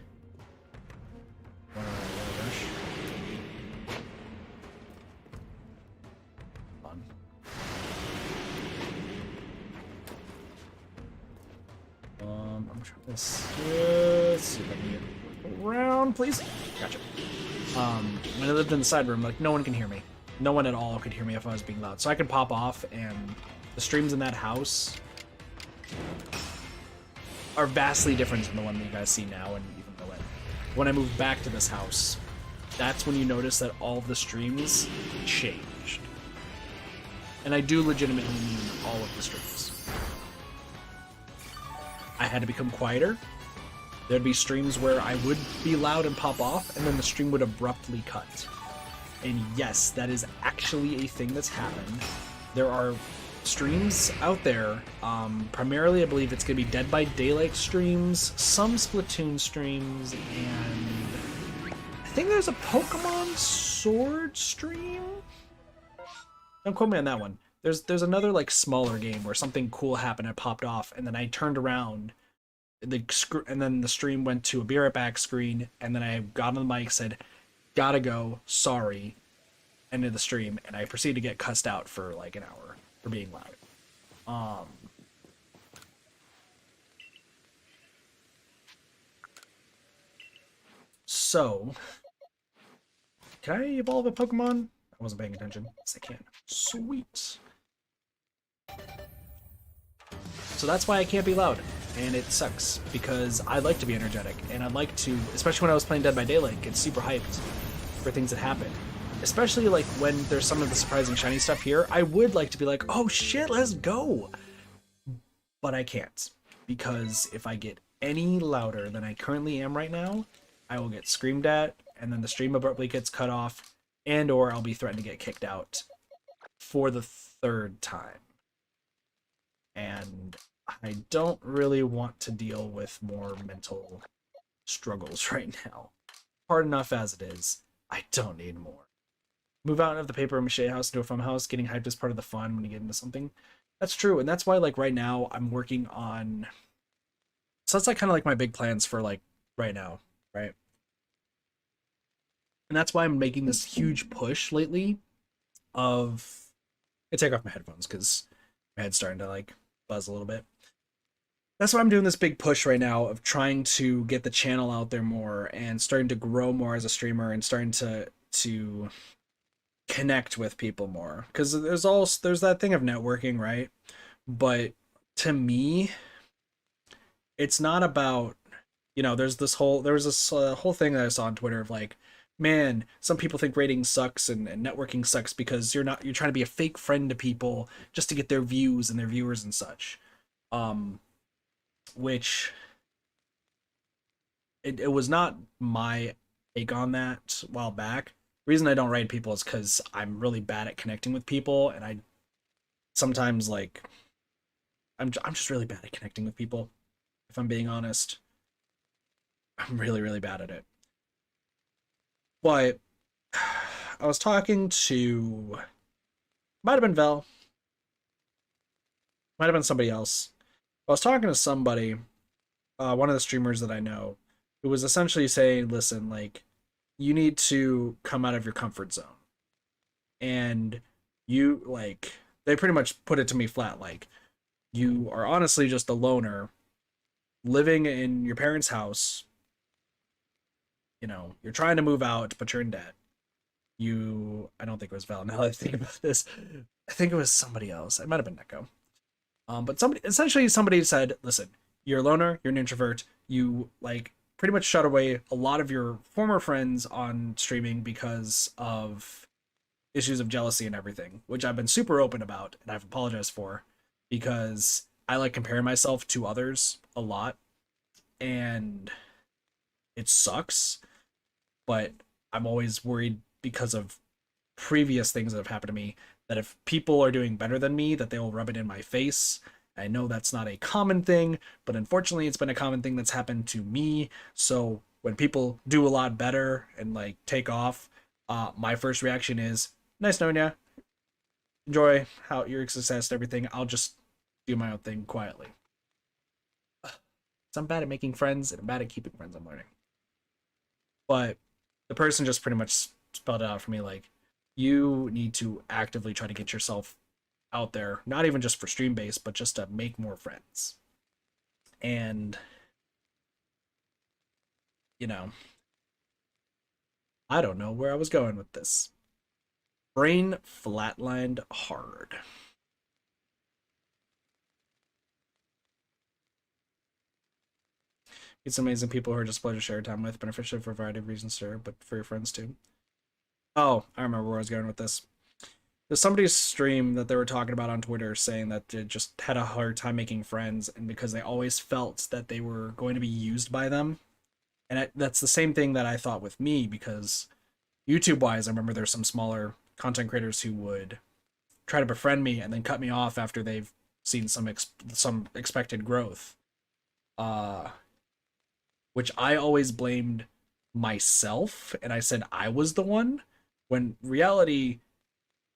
I'm trying to see if I can get around, please. Gotcha. When I lived in the side room, like, no one can hear me. No one at all could hear me if I was being loud. So I could pop off, and the streams in that house are vastly different than the one that you guys see now, and even the way. When I moved back to this house, that's when you notice that all of the streams changed. And I do legitimately mean all of the streams. I had to become quieter. There'd be streams where I would be loud and pop off, and then the stream would abruptly cut. And yes, that is actually a thing that's happened. There are streams out there, primarily I believe it's going to be Dead by Daylight streams, some Splatoon streams, and I think there's a Pokemon Sword stream? Don't quote me on that one. There's another, like, smaller game where something cool happened, it popped off, and then I turned around, and then the stream went to a be right back screen, and then I got on the mic, said, gotta go, sorry, ended the stream, and I proceeded to get cussed out for like an hour for being loud. So, can I evolve a Pokemon? I wasn't paying attention. Yes, I can. Sweet. So that's why I can't be loud, and it sucks, because I like to be energetic, and I like to, especially when I was playing Dead by Daylight, get super hyped for things that happen. Especially, like, when there's some of the surprising shiny stuff here, I would like to be like, oh shit, let's go! But I can't, because if I get any louder than I currently am right now, I will get screamed at, and then the stream abruptly gets cut off, and or I'll be threatened to get kicked out for the third time. And I don't really want to deal with more mental struggles right now. Hard enough as it is. I don't need more. Move out of the paper mache house into a fun house. Getting hyped is part of the fun when you get into something. That's true, and that's why, like, right now I'm working on... So that's, like, kind of like my big plans for, like, right now, right? And that's why I'm making this huge push lately of... I take off my headphones because my head's starting to, like, buzz a little bit. That's why I'm doing this big push right now of trying to get the channel out there more and starting to grow more as a streamer and starting to connect with people more, because there's that thing of networking, right? But to me, it's not about, you know, there was this whole thing that I saw on Twitter of like, man, some people think rating sucks and networking sucks because you're trying to be a fake friend to people just to get their views and their viewers and such. Which it was not my take on that a while back. The reason I don't raid people is because I'm really bad at connecting with people, and sometimes like I'm just really bad at connecting with people. If I'm being honest, I'm really really bad at it. But I was talking to, might have been Vel, might have been somebody else. I was talking to somebody, one of the streamers that I know, who was essentially saying, "Listen, like, you need to come out of your comfort zone." And you like, they pretty much put it to me flat, like, you are honestly just a loner living in your parents' house. You know, you're trying to move out, but you're in debt. I don't think it was Val. Now that I think about this, I think it was somebody else. It might have been Neko. But somebody said, listen, you're a loner, you're an introvert, you like pretty much shut away a lot of your former friends on streaming because of issues of jealousy and everything, which I've been super open about and I've apologized for because I like comparing myself to others a lot and it sucks, but I'm always worried because of previous things that have happened to me that if people are doing better than me that they will rub it in my face. I know that's not a common thing, but unfortunately it's been a common thing that's happened to me. So when people do a lot better and like take off, my first reaction is nice knowing ya, enjoy how your success and everything. I'll just do my own thing quietly. So I'm bad at making friends and I'm bad at keeping friends. I'm learning. But the person just pretty much spelled it out for me like, you need to actively try to get yourself out there, not even just for stream base, but just to make more friends. And, you know, I don't know where I was going with this. Brain flatlined hard. It's amazing people who are just a pleasure to share time with, beneficial for a variety of reasons, sir, but for your friends too. Oh, I remember where I was going with this. There's somebody's stream that they were talking about on Twitter saying that they just had a hard time making friends and because they always felt that they were going to be used by them. And that's the same thing that I thought with me because YouTube wise, I remember there's some smaller content creators who would try to befriend me and then cut me off after they've seen some expected growth. Uh, which I always blamed myself and I said I was the one when reality,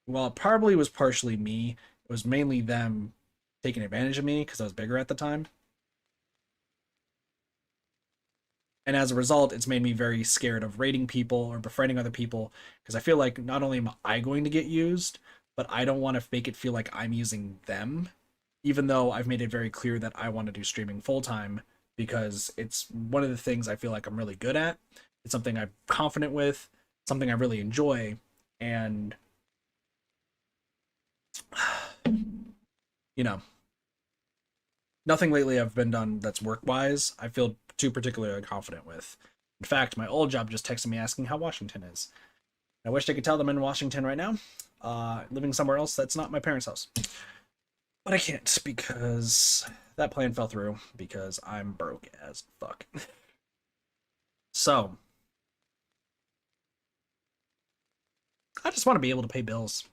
well, it probably was partially me. It was mainly them taking advantage of me because I was bigger at the time. And as a result, it's made me very scared of rating people or befriending other people because I feel like not only am I going to get used, but I don't want to make it feel like I'm using them, even though I've made it very clear that I want to do streaming full time because it's one of the things I feel like I'm really good at. It's something I'm confident with, something I really enjoy, and you know, nothing lately I've been done that's work wise I feel too particularly confident with. In fact, my old job just texted me asking how Washington is. I wish I could tell them in Washington right now, living somewhere else that's not my parents' house. But I can't because that plan fell through because I'm broke as fuck. So, I just want to be able to pay bills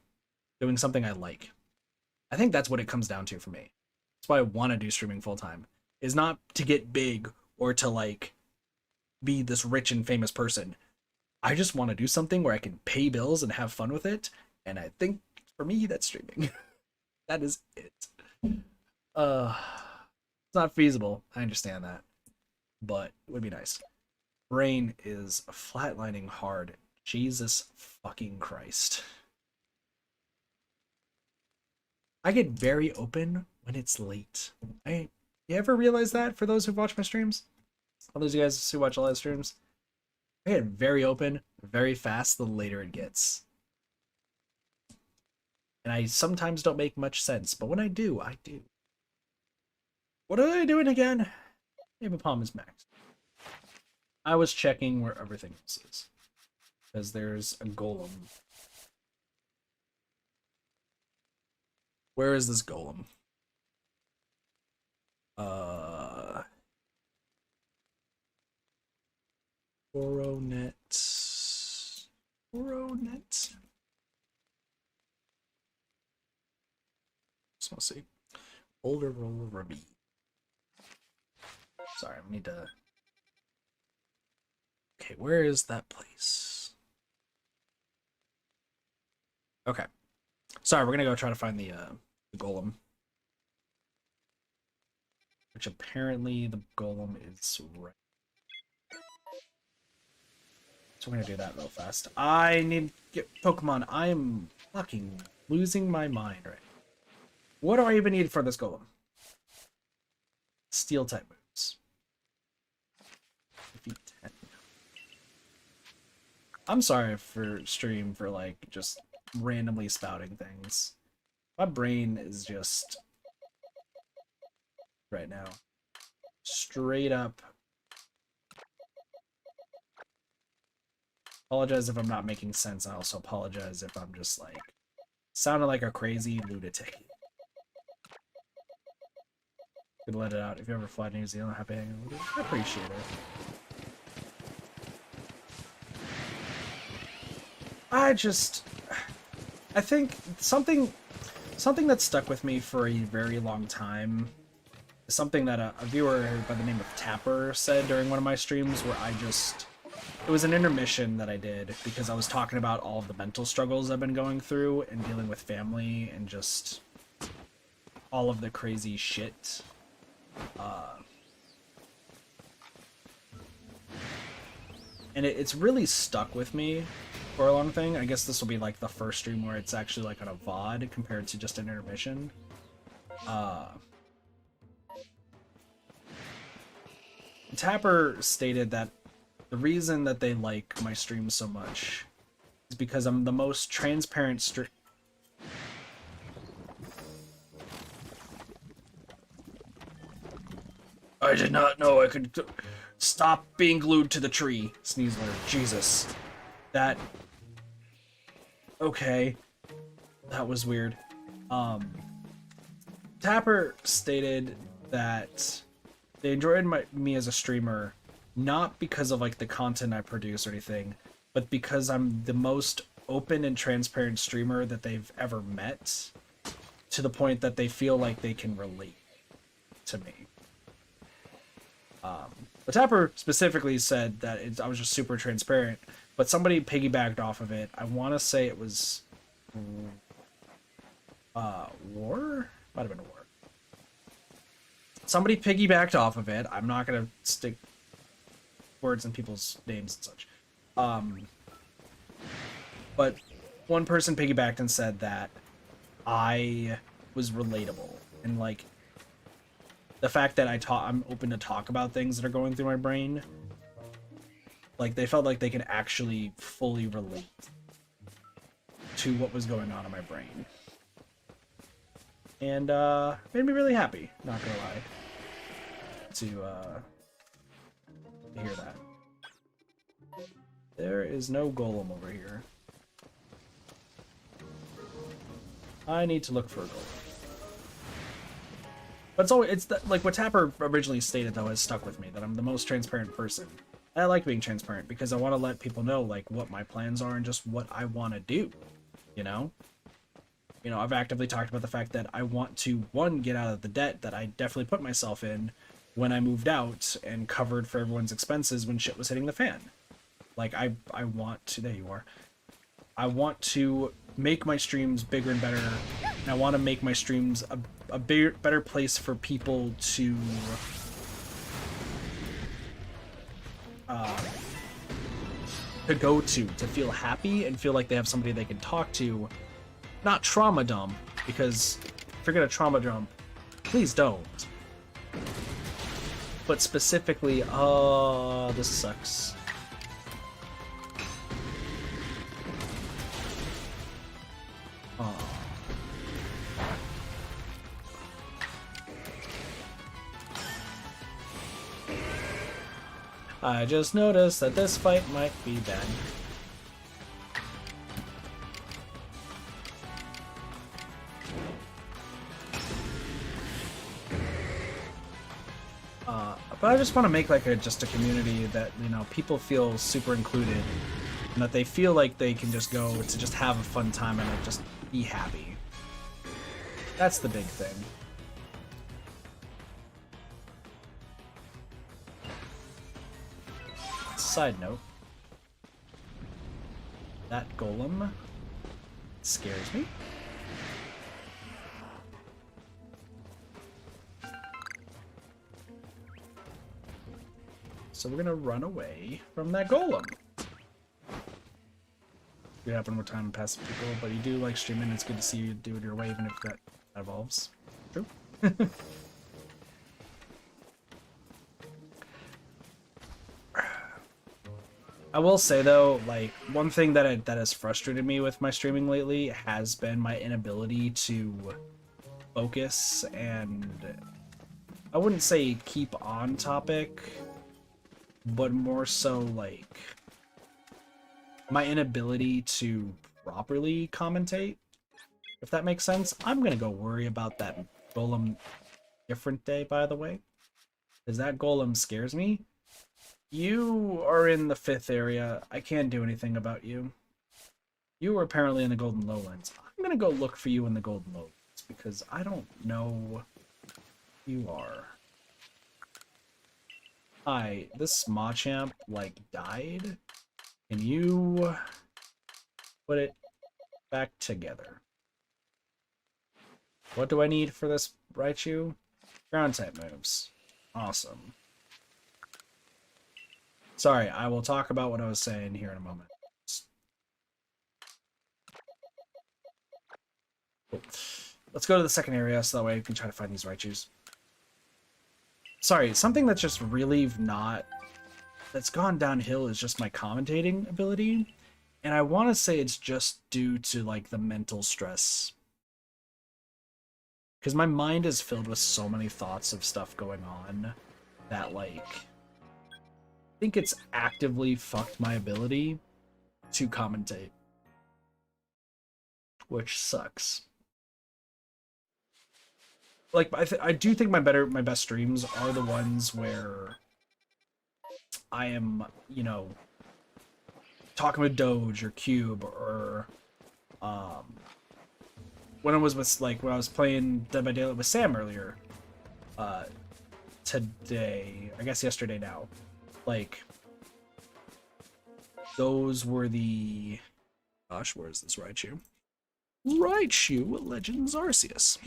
doing something I like. I think that's what it comes down to for me. That's why I want to do streaming full time. Is not to get big or to like be this rich and famous person. I just want to do something where I can pay bills and have fun with it. And I think for me, that's streaming. That is it. It's not feasible. I understand that, but it would be nice. Brain is flatlining hard. Jesus fucking Christ. I get very open when it's late. You ever realize that for those who've watched my streams? All those of you guys who watch a lot of streams, I get very open very fast the later it gets. And I sometimes don't make much sense, but when I do, I do. What are they doing again? Maybe Palm is max. I was checking where everything else is. Because there's a golem. Where is this golem? Coronet. Coronet. Just want to see. Boulder Roller Ruby. Sorry, I need to... Okay, where is that place? Okay. Sorry, we're gonna go try to find the golem. Which apparently the golem is right. So we're gonna do that real fast. I need to get Pokemon. I am fucking losing my mind right now. What do I even need for this golem? Steel type moves. Defeat 10. I'm sorry for stream for like just randomly spouting things. My brain is just right now straight up. Apologize if I'm not making sense. I also apologize if I'm just like sounding like a crazy lunatic. Could let it out. If you ever fly to New Zealand, happy hanging with you. I appreciate it. I think something that stuck with me for a very long time is something that a viewer by the name of Tapper said during one of my streams, where it was an intermission that I did because I was talking about all of the mental struggles I've been going through and dealing with family and just all of the crazy shit. And it's really stuck with me for a long thing. I guess this will be like the first stream where it's actually like on a VOD compared to just an intermission. Tapper stated that the reason that they like my streams so much is because I'm the most transparent I did not know I could stop being glued to the tree. Sneasler. Jesus. That... Okay. That was weird. Tapper stated that they enjoyed me as a streamer, not because of like the content I produce or anything, but because I'm the most open and transparent streamer that they've ever met, to the point that they feel like they can relate to me. But Tapper specifically said that I was just super transparent, but somebody piggybacked off of it. I want to say it was War? Might have been War. Somebody piggybacked off of it. I'm not going to stick words in people's names and such. But one person piggybacked and said that I was relatable, and like the fact that I'm open to talk about things that are going through my brain, like they felt like they could actually fully relate to what was going on in my brain, and made me really happy, not gonna lie, to hear that. There is no golem over here. I need to look for a golem. But like what Tapper originally stated, though, has stuck with me, that I'm the most transparent person. And I like being transparent because I want to let people know like what my plans are and just what I want to do. You know, I've actively talked about the fact that I want to, one, get out of the debt that I definitely put myself in when I moved out and covered for everyone's expenses when shit was hitting the fan. Like I want to, there you are. I want to make my streams bigger and better, and I want to make my streams a better place for people to go to feel happy and feel like they have somebody they can talk to. Not trauma dump, because if you're gonna trauma dump, please don't. But specifically, this sucks. I just noticed that this fight might be bad. But I just want to make like just a community that, people feel super included, and that they feel like they can just go to just have a fun time and just be happy. That's the big thing. Side note, that golem scares me. So we're gonna run away from that golem. You happen more time and passive people, but you do like streaming. It's good to see you do it your way, even if that evolves. True. I will say though, like one thing that has frustrated me with my streaming lately has been my inability to focus and I wouldn't say keep on topic, but more so like my inability to properly commentate, if that makes sense. I'm gonna go worry about that golem different day, by the way, because that golem scares me. You are in the 5th area. I can't do anything about you. You were apparently in the Golden Lowlands. I'm gonna go look for you in the Golden Lowlands because I don't know who you are. Hi, this Machamp like died. Can you put it back together? What do I need for this Raichu? Ground type moves. Awesome. Sorry, I will talk about what I was saying here in a moment. Cool. Let's go to the second area so that way we can try to find these Raichus. Sorry, something that's just really that's gone downhill is just my commentating ability. And I want to say it's just due to like the mental stress. Because my mind is filled with so many thoughts of stuff going on that like I think it's actively fucked my ability to commentate, which sucks. Like I do think my best streams are the ones where I am, you know, talking with Doge or Cube or when I was playing Dead by Daylight with Sam earlier today, I guess yesterday now. Like, those were the... Gosh, where is this Raichu? Raichu Legends Arceus.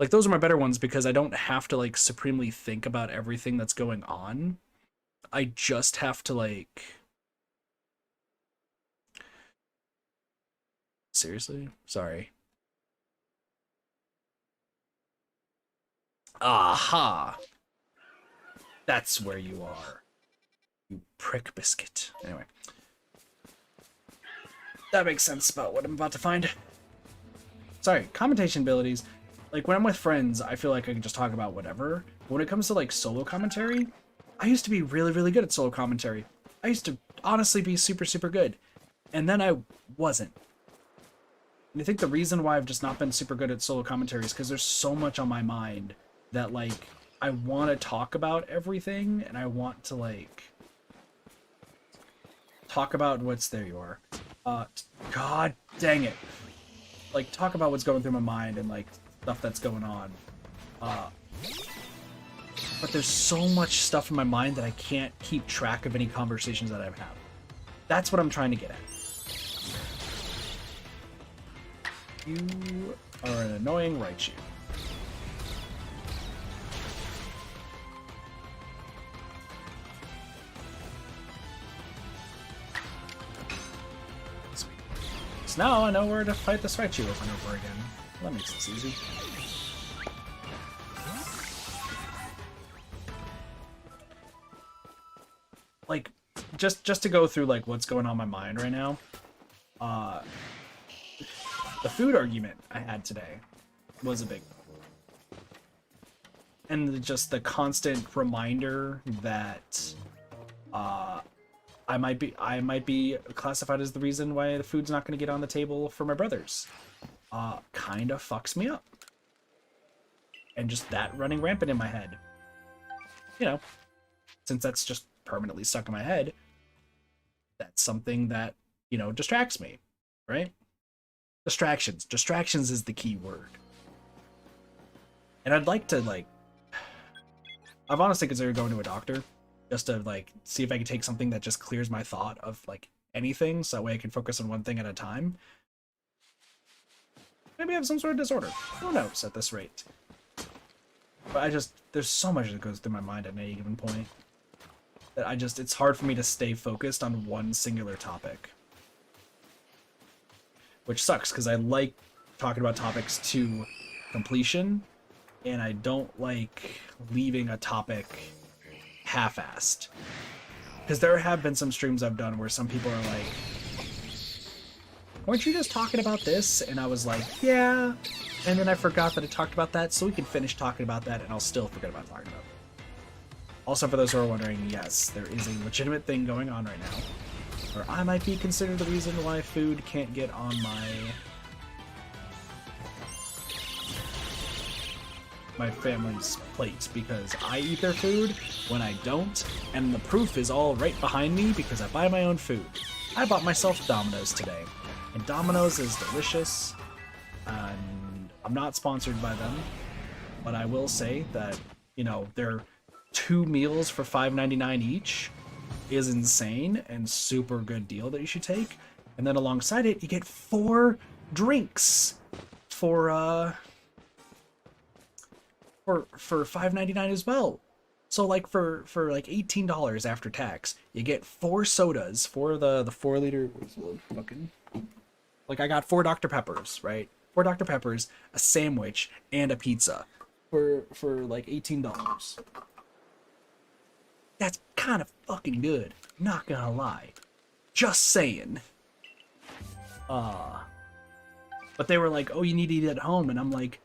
Like, those are my better ones because I don't have to, like, supremely think about everything that's going on. I just have to, like... Seriously? Sorry. Aha! That's where you are. You prick biscuit. Anyway. That makes sense about what I'm about to find. Sorry, commentation abilities. Like, when I'm with friends, I feel like I can just talk about whatever. But when it comes to, like, solo commentary, I used to be really, really good at solo commentary. I used to honestly be super, super good. And then I wasn't. And I think the reason why I've just not been super good at solo commentary is because there's so much on my mind that, like, I want to talk about everything, and I want to, like, talk about what's... There you are. God dang it. Like, talk about what's going through my mind and, like, stuff that's going on. But there's so much stuff in my mind that I can't keep track of any conversations that I've had. That's what I'm trying to get at. You are an annoying Raichu. So now I know where to fight this Raichu over and over again. That makes this easy. Like, just to go through, like, what's going on in my mind right now. The food argument I had today was a big one. And just the constant reminder that I might be classified as the reason why the food's not going to get on the table for my brothers. Kind of fucks me up. And just that running rampant in my head. You know, since that's just permanently stuck in my head, that's something that, you know, distracts me, right? Distractions. Distractions is the key word. And I'd like to, like, I've honestly considered going to a doctor just to, like, see if I can take something that just clears my thought of, like, anything, so that way I can focus on one thing at a time. Maybe I have some sort of disorder. Who knows at this rate? But there's so much that goes through my mind at any given point that it's hard for me to stay focused on one singular topic. Which sucks, because I like talking about topics to completion, and I don't like leaving a topic half-assed. Because there have been some streams I've done where some people are like, weren't you just talking about this? And I was like, yeah. And then I forgot that I talked about that, so we can finish talking about that, and I'll still forget about talking about it. Also, for those who are wondering, yes, there is a legitimate thing going on right now, where I might be considered the reason why food can't get on my family's plate, because I eat their food when I don't, and the proof is all right behind me because I buy my own food. I bought myself Domino's today, and Domino's is delicious, and I'm not sponsored by them, but I will say that, you know, their 2 meals for $5.99 each is insane and super good deal that you should take. And then alongside it, you get 4 drinks for $5.99 as well. So like for like $18 after tax, you get 4 sodas for the 4-liter fucking, like I got 4 Dr. Peppers, right? 4 Dr. Peppers, a sandwich, and a pizza for like $18. That's kind of fucking good, not gonna lie. Just saying. But they were like, oh, you need to eat at home, and I'm like,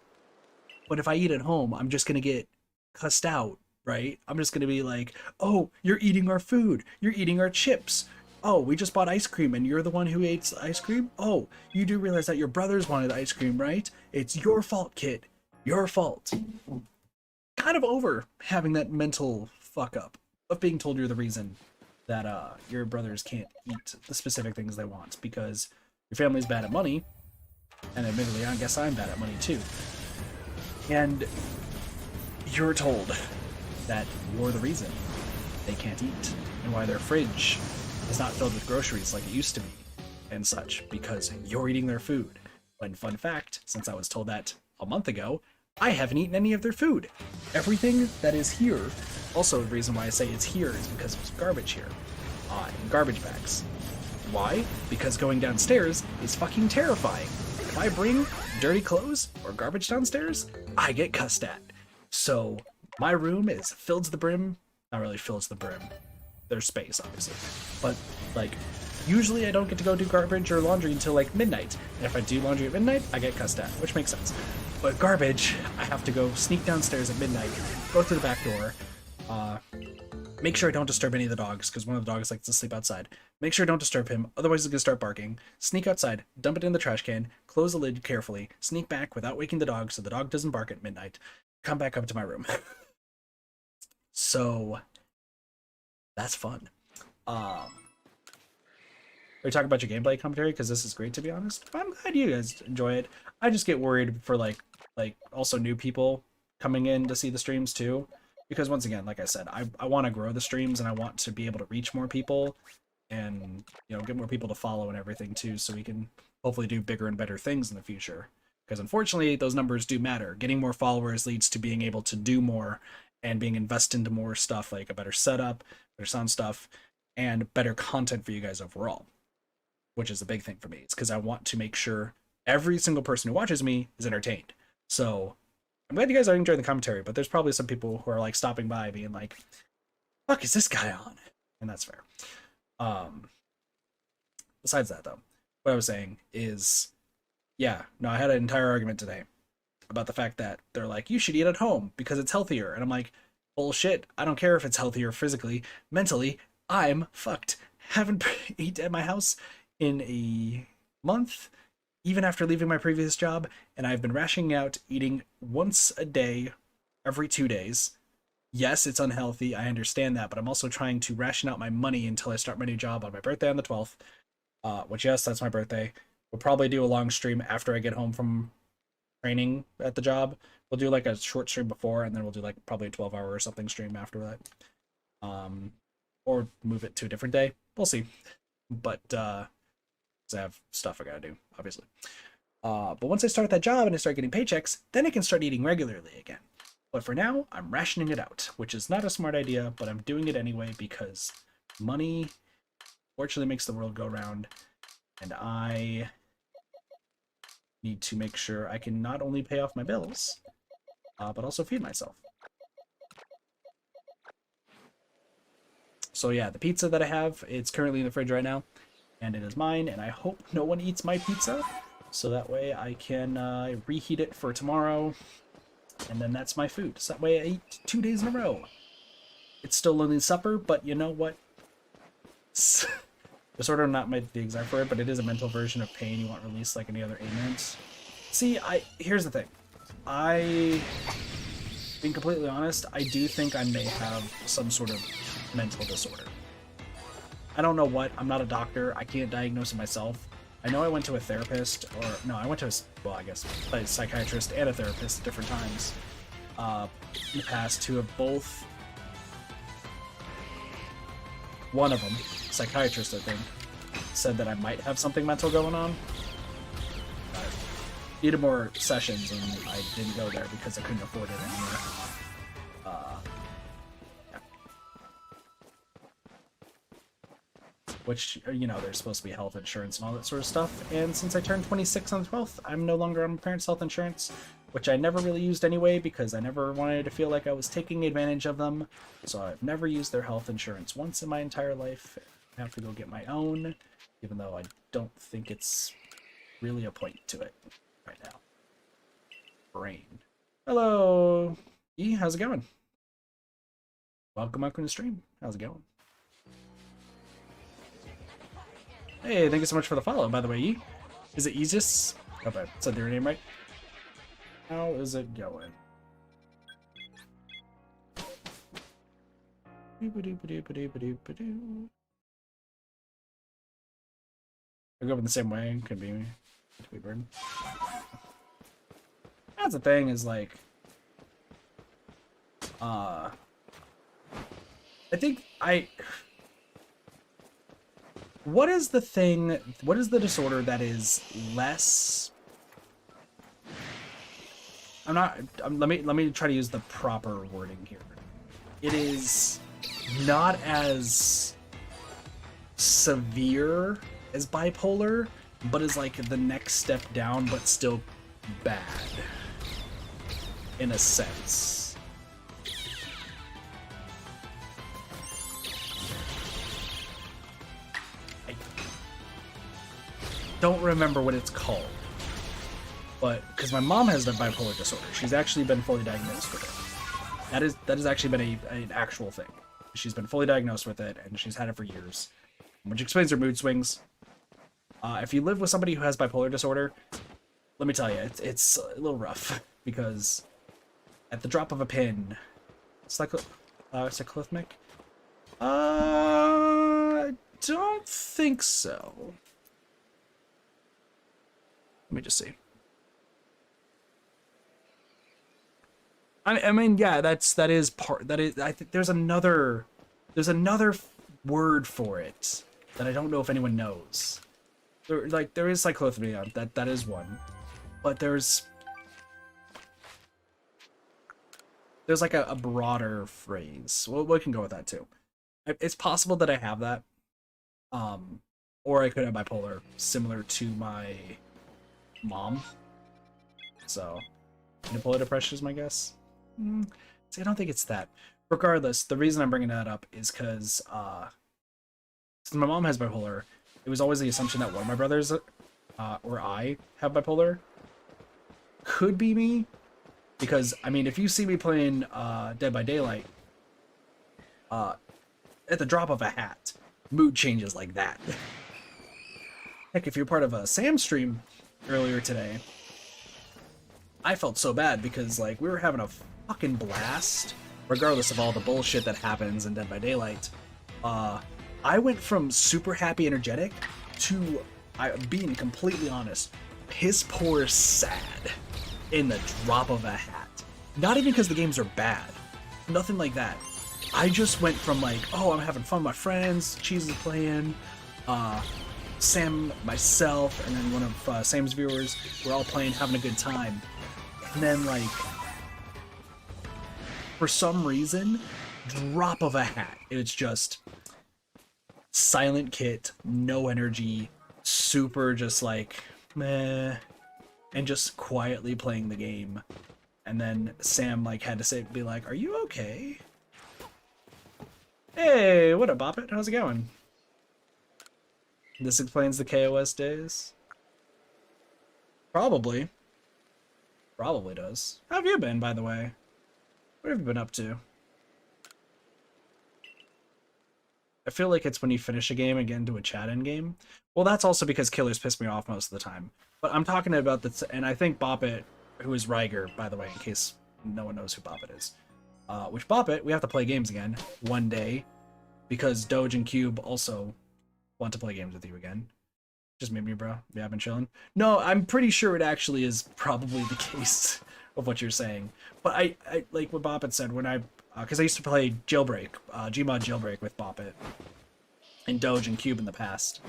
but if I eat at home, I'm just gonna get cussed out, right? I'm just gonna be like, oh, you're eating our food, you're eating our chips. Oh, we just bought ice cream and you're the one who ate ice cream? Oh, you do realize that your brothers wanted ice cream, right? It's your fault, kid. Your fault. Kind of over having that mental fuck up of being told you're the reason that your brothers can't eat the specific things they want because your family's bad at money, and admittedly, I guess I'm bad at money too. And you're told that you're the reason they can't eat, and why their fridge is not filled with groceries like it used to be, and such, because you're eating their food. When, fun fact, since I was told that a month ago, I haven't eaten any of their food. Everything that is here, also the reason why I say it's here is because there's garbage here, in garbage bags. Why? Because going downstairs is fucking terrifying. If I bring dirty clothes or garbage downstairs, I get cussed at. So my room is filled to the brim. Not really filled to the brim. There's space, obviously. But, like, usually I don't get to go do garbage or laundry until, like, midnight. And if I do laundry at midnight, I get cussed at, which makes sense. But garbage, I have to go sneak downstairs at midnight, go through the back door, make sure I don't disturb any of the dogs, because one of the dogs likes to sleep outside. Make sure I don't disturb him, otherwise he's going to start barking. Sneak outside, dump it in the trash can, close the lid carefully, sneak back without waking the dog so the dog doesn't bark at midnight, come back up to my room. So, that's fun. Are we talking about your gameplay commentary? Because this is great, to be honest. I'm glad you guys enjoy it. I just get worried for, like also new people coming in to see the streams, too. Because once again, like I said, I want to grow the streams and I want to be able to reach more people and, you know, get more people to follow and everything too, so we can hopefully do bigger and better things in the future. Because unfortunately, those numbers do matter. Getting more followers leads to being able to do more and being invested into more stuff, like a better setup, better sound stuff, and better content for you guys overall, which is a big thing for me. It's because I want to make sure every single person who watches me is entertained. So I'm glad you guys are enjoying the commentary, but there's probably some people who are like stopping by being like, fuck is this guy on? And that's fair. Besides that though, what I was saying is, yeah, no, I had an entire argument today about the fact that they're like, you should eat at home because it's healthier. And I'm like, bullshit. I don't care if it's healthier physically, mentally, I'm fucked. Haven't eaten at my house in a month, even after leaving my previous job, and I've been rationing out eating once a day, every 2 days. Yes, it's unhealthy, I understand that, but I'm also trying to ration out my money until I start my new job on my birthday on the 12th, which, yes, that's my birthday. We'll probably do a long stream after I get home from training at the job. We'll do like a short stream before, and then we'll do like probably a 12-hour or something stream after that. Or move it to a different day. We'll see. But 'cause I have stuff I gotta do, obviously. But once I start that job and I start getting paychecks, then I can start eating regularly again. But for now, I'm rationing it out, which is not a smart idea, but I'm doing it anyway because money fortunately makes the world go round, and I need to make sure I can not only pay off my bills, but also feed myself. So yeah, the pizza that I have, it's currently in the fridge right now, and it is mine, and I hope no one eats my pizza, so that way I can reheat it for tomorrow, and then that's my food. So that way I eat 2 days in a row. It's still only supper, but you know what? Disorder, not the exact word, but it is a mental version of pain you want released like any other ailment. See, here's the thing. Being completely honest, I do think I may have some sort of mental disorder. I don't know what. I'm not a doctor. I can't diagnose it myself. I know I went to a therapist, or no, I went to a psychiatrist and a therapist at different times in the past, who have both, one of them, psychiatrist I think, said that I might have something mental going on. I needed more sessions, and I didn't go there because I couldn't afford it anymore. Which, you know, there's supposed to be health insurance and all that sort of stuff, and since I turned 26 on the 12th, I'm no longer on my parents' health insurance, which I never really used anyway because I never wanted to feel like I was taking advantage of them, so I've never used their health insurance once in my entire life. I have to go get my own, even though I don't think it's really a point to it right now. Brain. Hello! E, how's it going? Welcome to the stream. How's it going? Hey, thank you so much for the follow, by the way, E. Is it Aegis? Hope I said your name right. How is it going? I go in the same way. Could be me. Weird. That's the thing, is like, I think what is the thing, what is the disorder that is less, let me try to use the proper wording here. It is not as severe as bipolar, but is like the next step down, but still bad, in a sense. Don't remember what it's called, but because my mom has the bipolar disorder, she's actually been fully diagnosed with it. That has actually been an actual thing. She's been fully diagnosed with it, and she's had it for years, which explains her mood swings. If you live with somebody who has bipolar disorder, let me tell you, it's a little rough, because at the drop of a pin, cyclothymic? I don't think so. Let me just see. I mean, yeah, that is part. That is. I think there's another word for it that I don't know if anyone knows. There is cyclothymia. That is one, but there's like a broader phrase. Well, we can go with that too. It's possible that I have that, or I could have bipolar, similar to my mom. So bipolar depression is my guess. See, I don't think it's that. Regardless, the reason I'm bringing that up is because since my mom has bipolar, it was always the assumption that one of my brothers or I have bipolar. Could be me, because I mean, if you see me playing Dead by Daylight, at the drop of a hat, mood changes like that. Heck, if you're part of a Sam stream earlier today, I felt so bad because like we were having a fucking blast, regardless of all the bullshit that happens in Dead by Daylight. I went from super happy, energetic to, being completely honest, piss poor sad in the drop of a hat. Not even because the games are bad. Nothing like that. I just went from like, oh, I'm having fun with my friends, Cheese is playing, Sam, myself, and then one of Sam's viewers, we're all playing, having a good time. And then, like, for some reason, drop of a hat, it's just silent kit, no energy, super just like, meh, and just quietly playing the game. And then Sam, like, had to be like, are you okay? Hey, what up, Boppet? How's it going? This explains the KOS days. Probably. Probably does. How have you been, by the way? What have you been up to? I feel like it's when you finish a game and get into a chat-in game. Well, that's also because killers piss me off most of the time. But I'm talking about this, and I think Boppet, who is Ryger, by the way, in case no one knows who Boppet is. Which Boppet, we have to play games again one day, because Doge and Cube also want to play games with you again. Just me, bro. Yeah, I've been chilling. No, I'm pretty sure it actually is probably the case of what you're saying. But I like what Boppet said when because I used to play Jailbreak, Gmod Jailbreak with Boppet and Doge and Cube in the past.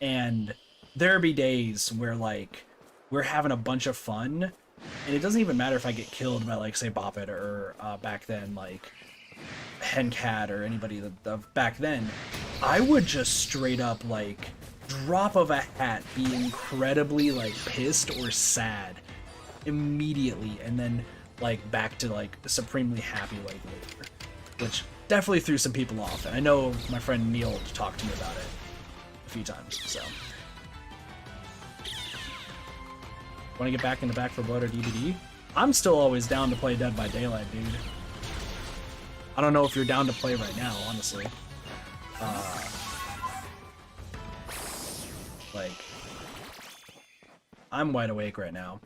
And there be days where, like, we're having a bunch of fun, and it doesn't even matter if I get killed by, like, say, Boppet or back then, like, Hencat or anybody that back then. I would just straight up, like, drop of a hat, be incredibly, like, pissed or sad immediately, and then, like, back to, like, supremely happy, like, later. Which definitely threw some people off, and I know my friend Neil talked to me about it a few times, so. Want to get back into Back 4 Blood or DBD? I'm still always down to play Dead by Daylight, dude. I don't know if you're down to play right now, honestly. Like, I'm wide awake right now.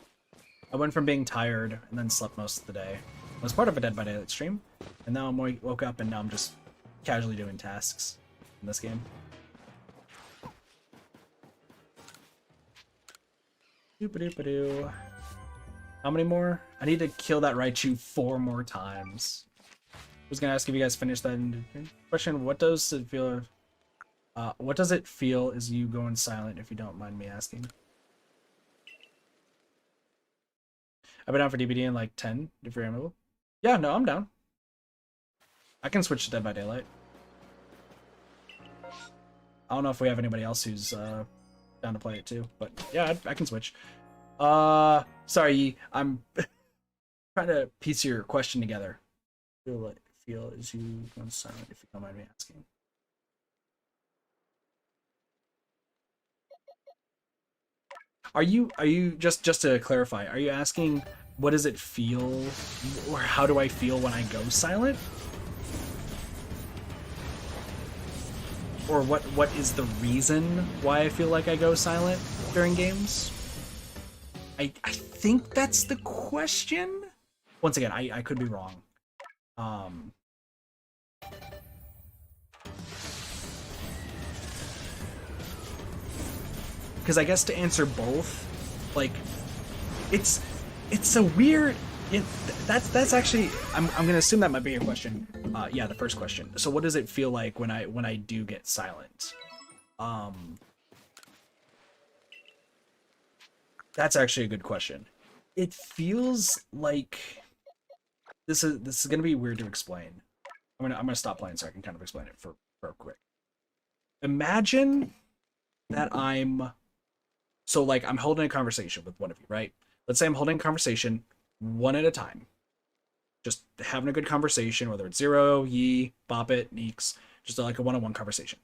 I went from being tired and then slept most of the day. I was part of a Dead by Daylight stream, and now I'm woke up and now I'm just casually doing tasks in this game. Doop-a-doop-a-doo. How many more? I need to kill that Raichu 4 more times. I was gonna ask if you guys finished that question. What does it feel? What does it feel as you going silent? If you don't mind me asking. I've been down for DBD in like 10 if you're amiable. Yeah, no, I'm down. I can switch to Dead by Daylight. I don't know if we have anybody else who's down to play it too, but yeah, I can switch. Sorry, I'm trying to piece your question together. Feel as you going silent if you don't mind me asking. Are you just to clarify, are you asking what does it feel, or how do I feel when I go silent? Or what is the reason why I feel like I go silent during games? I think that's the question. Once again, I could be wrong. Because I guess to answer both, like, it's a weird. That's actually I'm gonna assume that might be your question. Yeah, the first question. So what does it feel like when I do get silent? That's actually a good question. It feels like this is gonna be weird to explain. I'm gonna stop playing so I can kind of explain it for quick. Imagine that I'm holding a conversation with one of you, right? Let's say I'm holding a conversation one at a time. Just having a good conversation, whether it's Zero, Yi, Boppet, Neeks, just like a one-on-one conversation.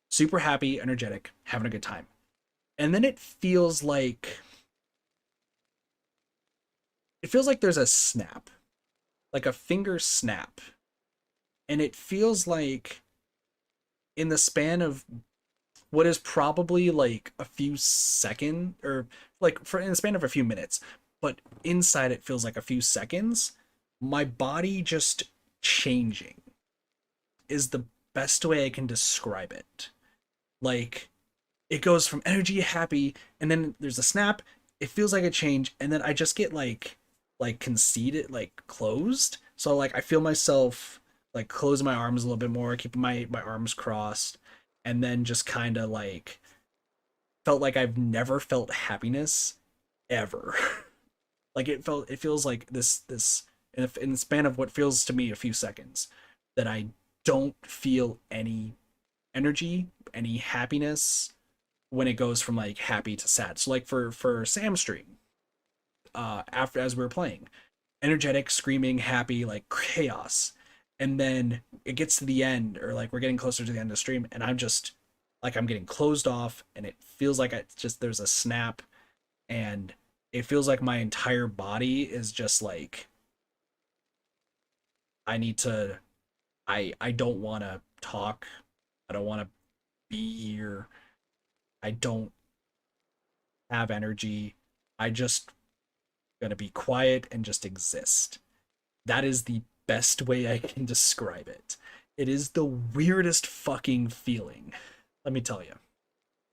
Super happy, energetic, having a good time. And then it feels like there's a snap. Like a finger snap. And it feels like in the span of what is probably like a few seconds, or like in the span of a few minutes, but inside it feels like a few seconds, my body just changing is the best way I can describe it. Like, it goes from energy, happy, and then there's a snap, it feels like a change, and then I just get like like conceded, like closed. So like I feel myself like closing my arms a little bit more, keeping my arms crossed, and then just kind of like felt like I've never felt happiness ever. Like it feels like this in the span of what feels to me a few seconds that I don't feel any energy, any happiness when it goes from like happy to sad. So like for Sam's stream, after as we were playing, energetic, screaming, happy, like chaos. And then it gets to the end, or like we're getting closer to the end of the stream, and I'm just like I'm getting closed off, and it feels like it's just there's a snap, and it feels like my entire body is just like I need to I don't want to talk. I don't want to be here. I don't have energy. I just gonna be quiet and just exist. That is the best way I can describe it. It is the weirdest fucking feeling. Let me tell you.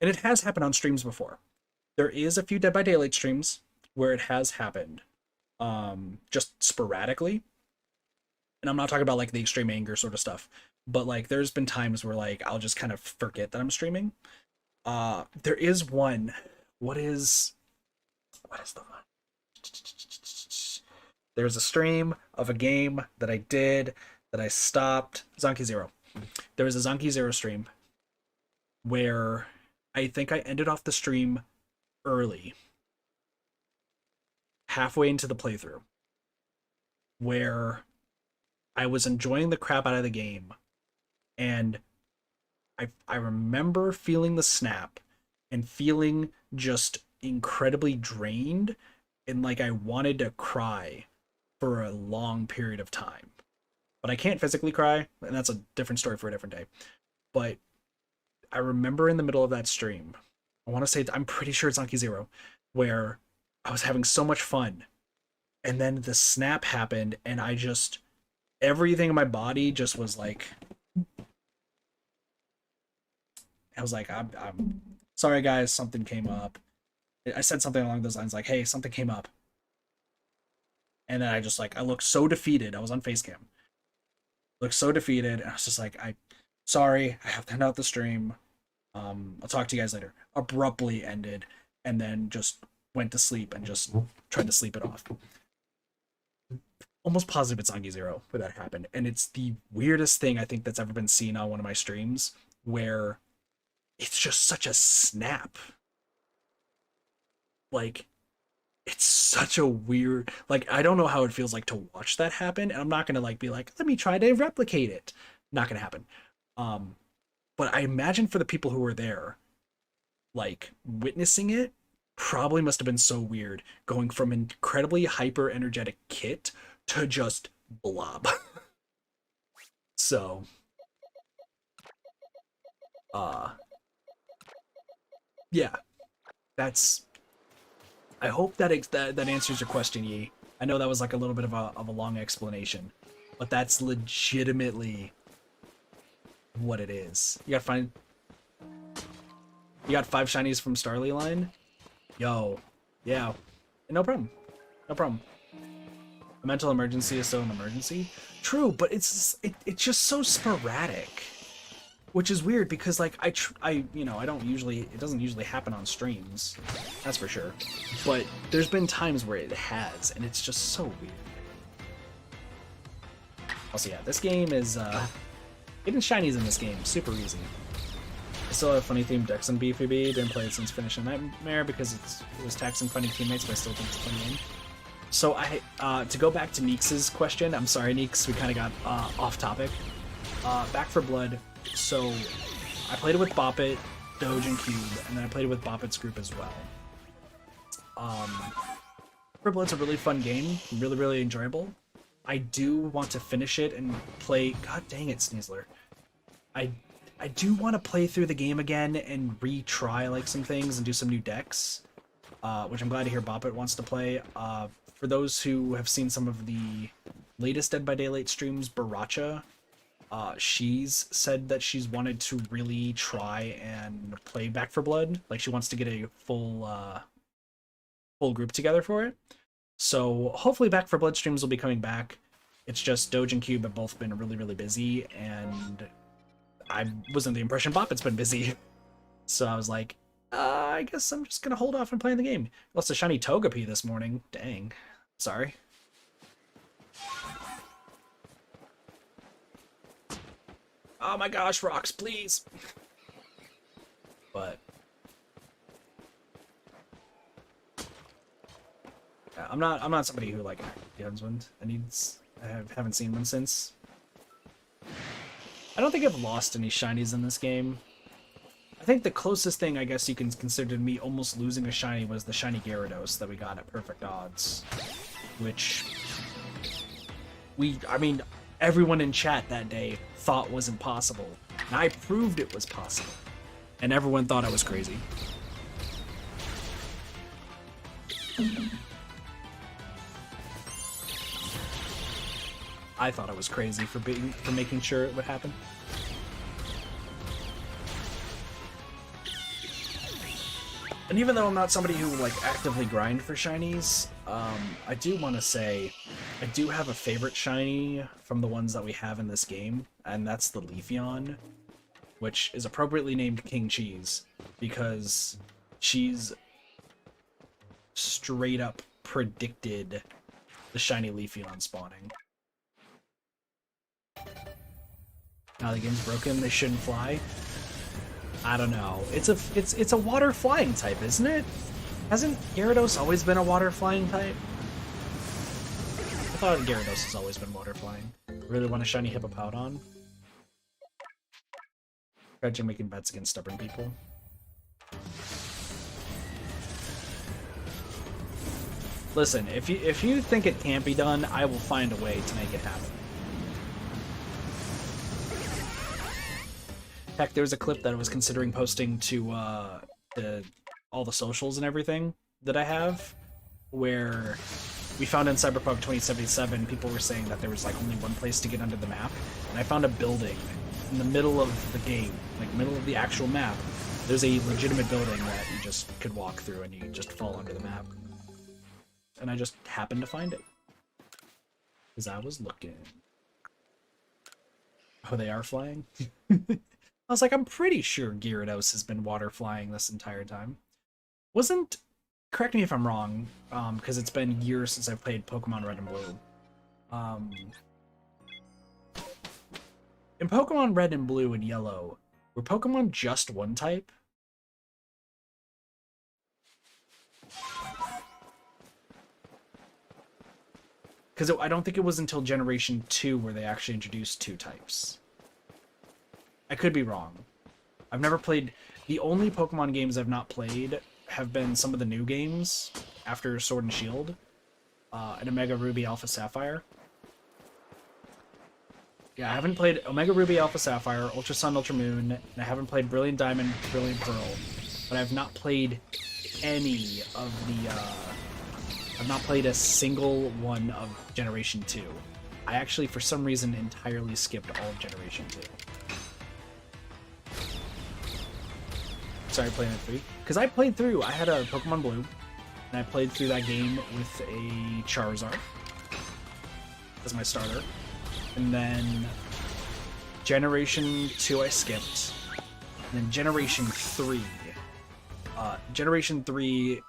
And it has happened on streams before. There is a few Dead by Daylight streams where it has happened. Just sporadically. And I'm not talking about like the extreme anger sort of stuff. But like there's been times where like I'll just kind of forget that I'm streaming. There is one. What is the one? There's a stream of a game that I did that I stopped. Zonky Zero. There was a Zonky Zero stream where I think I ended off the stream early, halfway into the playthrough, where I was enjoying the crap out of the game, and I remember feeling the snap and feeling just incredibly drained and like I wanted to cry for a long period of time. But I can't physically cry, and that's a different story for a different day. But I remember in the middle of that stream, I want to say, I'm pretty sure it's Anki Zero, where I was having so much fun. And then the snap happened, and I just, everything in my body just was like, I was like, I'm sorry guys, something came up. I said something along those lines, like, hey, something came up. And then I just like, I looked so defeated. I was on Facecam. Looked so defeated. And I was just like, sorry, I have to end out the stream. I'll talk to you guys later. Abruptly ended, and then just went to sleep and just tried to sleep it off. Almost positive it's Angi Zero where that happened. And it's the weirdest thing I think that's ever been seen on one of my streams, where it's just such a snap. Like, it's such a weird, like, I don't know how it feels like to watch that happen, and I'm not gonna like be like, let me try to replicate it. Not gonna happen. But I imagine for the people who were there, like witnessing it, probably must have been so weird, going from incredibly hyper energetic Kit to just blob. So, yeah, that's. I hope that answers your question, Yi. I know that was like a little bit of a long explanation, but that's legitimately what it is. You got 5 shinies from Starly line? Yo. Yeah. No problem. No problem. A mental emergency is still an emergency? True, but it's just so sporadic. Which is weird because like I don't usually, it doesn't usually happen on streams. That's for sure. But there's been times where it has, and it's just so weird. Also, yeah, this game is getting shinies in this game, super easy. I still have funny themed decks in BFB. Didn't play it since finishing Nightmare because it was taxing funny teammates, but I still think it's a fun game. So to go back to Neeks' question, I'm sorry, Neeks, we kind of got off topic. Back for Blood. So I played it with Boppet, Doge, and Cube, and then I played it with Boppet's group as well. For Blood's a really fun game, really, really enjoyable. I do want to finish it and play. God dang it, Sneasler. I do want to play through the game again and retry like some things and do some new decks, which I'm glad to hear Boppet wants to play. For those who have seen some of the latest Dead by Daylight streams, Baracha, she's said that she's wanted to really try and play Back for Blood. Like she wants to get a full group together for it. So hopefully Back for Blood streams will be coming back. It's just Doge and Cube have both been really, really busy, and I was under the impression Boppet's been busy. So I was like, I guess I'm just gonna hold off on playing the game. Lost a shiny Togepi this morning. Dang. Sorry. Oh my gosh, rocks, please. But yeah, I'm not somebody who like owns one. I haven't seen one since. I don't think I've lost any shinies in this game. I think the closest thing I guess you can consider me almost losing a shiny was the shiny Gyarados that we got at perfect odds, which I mean, everyone in chat that day thought was impossible, and I proved it was possible, and everyone thought I was crazy. I thought I was crazy for making sure it would happen. And even though I'm not somebody who like actively grind for shinies, I do want to say I do have a favorite shiny from the ones that we have in this game, and that's the Leafeon, which is appropriately named King Cheese because she's straight up predicted the shiny Leafeon spawning. Now the game's broken, they shouldn't fly. I don't know. It's a water flying type, isn't it? Hasn't Gyarados always been a water flying type? I thought Gyarados has always been water flying. Really want a shiny Hippowdon? Imagine making bets against stubborn people. Listen, if you think it can't be done, I will find a way to make it happen. Heck, there was a clip that I was considering posting to all the socials and everything that I have, where we found in Cyberpunk 2077, people were saying that there was like only one place to get under the map, and I found a building in the middle of the game, like middle of the actual map. There's a legitimate building that you just could walk through and you just fall under the map. And I just happened to find it. Because I was looking. Oh, they are flying? I was like, I'm pretty sure Gyarados has been water flying this entire time. Correct me if I'm wrong, because it's been years since I've played Pokemon Red and Blue. In Pokemon Red and Blue and Yellow, were Pokemon just one type? Because I don't think it was until Generation 2 where they actually introduced two types. I could be wrong. I've never played... The only Pokemon games I've not played have been some of the new games after Sword and Shield, and Omega Ruby Alpha Sapphire. Yeah, I haven't played Omega Ruby Alpha Sapphire, Ultra Sun, Ultra Moon, and I haven't played Brilliant Diamond, Brilliant Pearl, but I've not played any of the... I've not played a single one of Generation 2. I actually, for some reason, entirely skipped all of Generation 2. Sorry, playing it through. Because I played through, I had a Pokemon Blue, and I played through that game with a Charizard as my starter. And then Generation 2 I skipped. And then Generation 3. Generation 3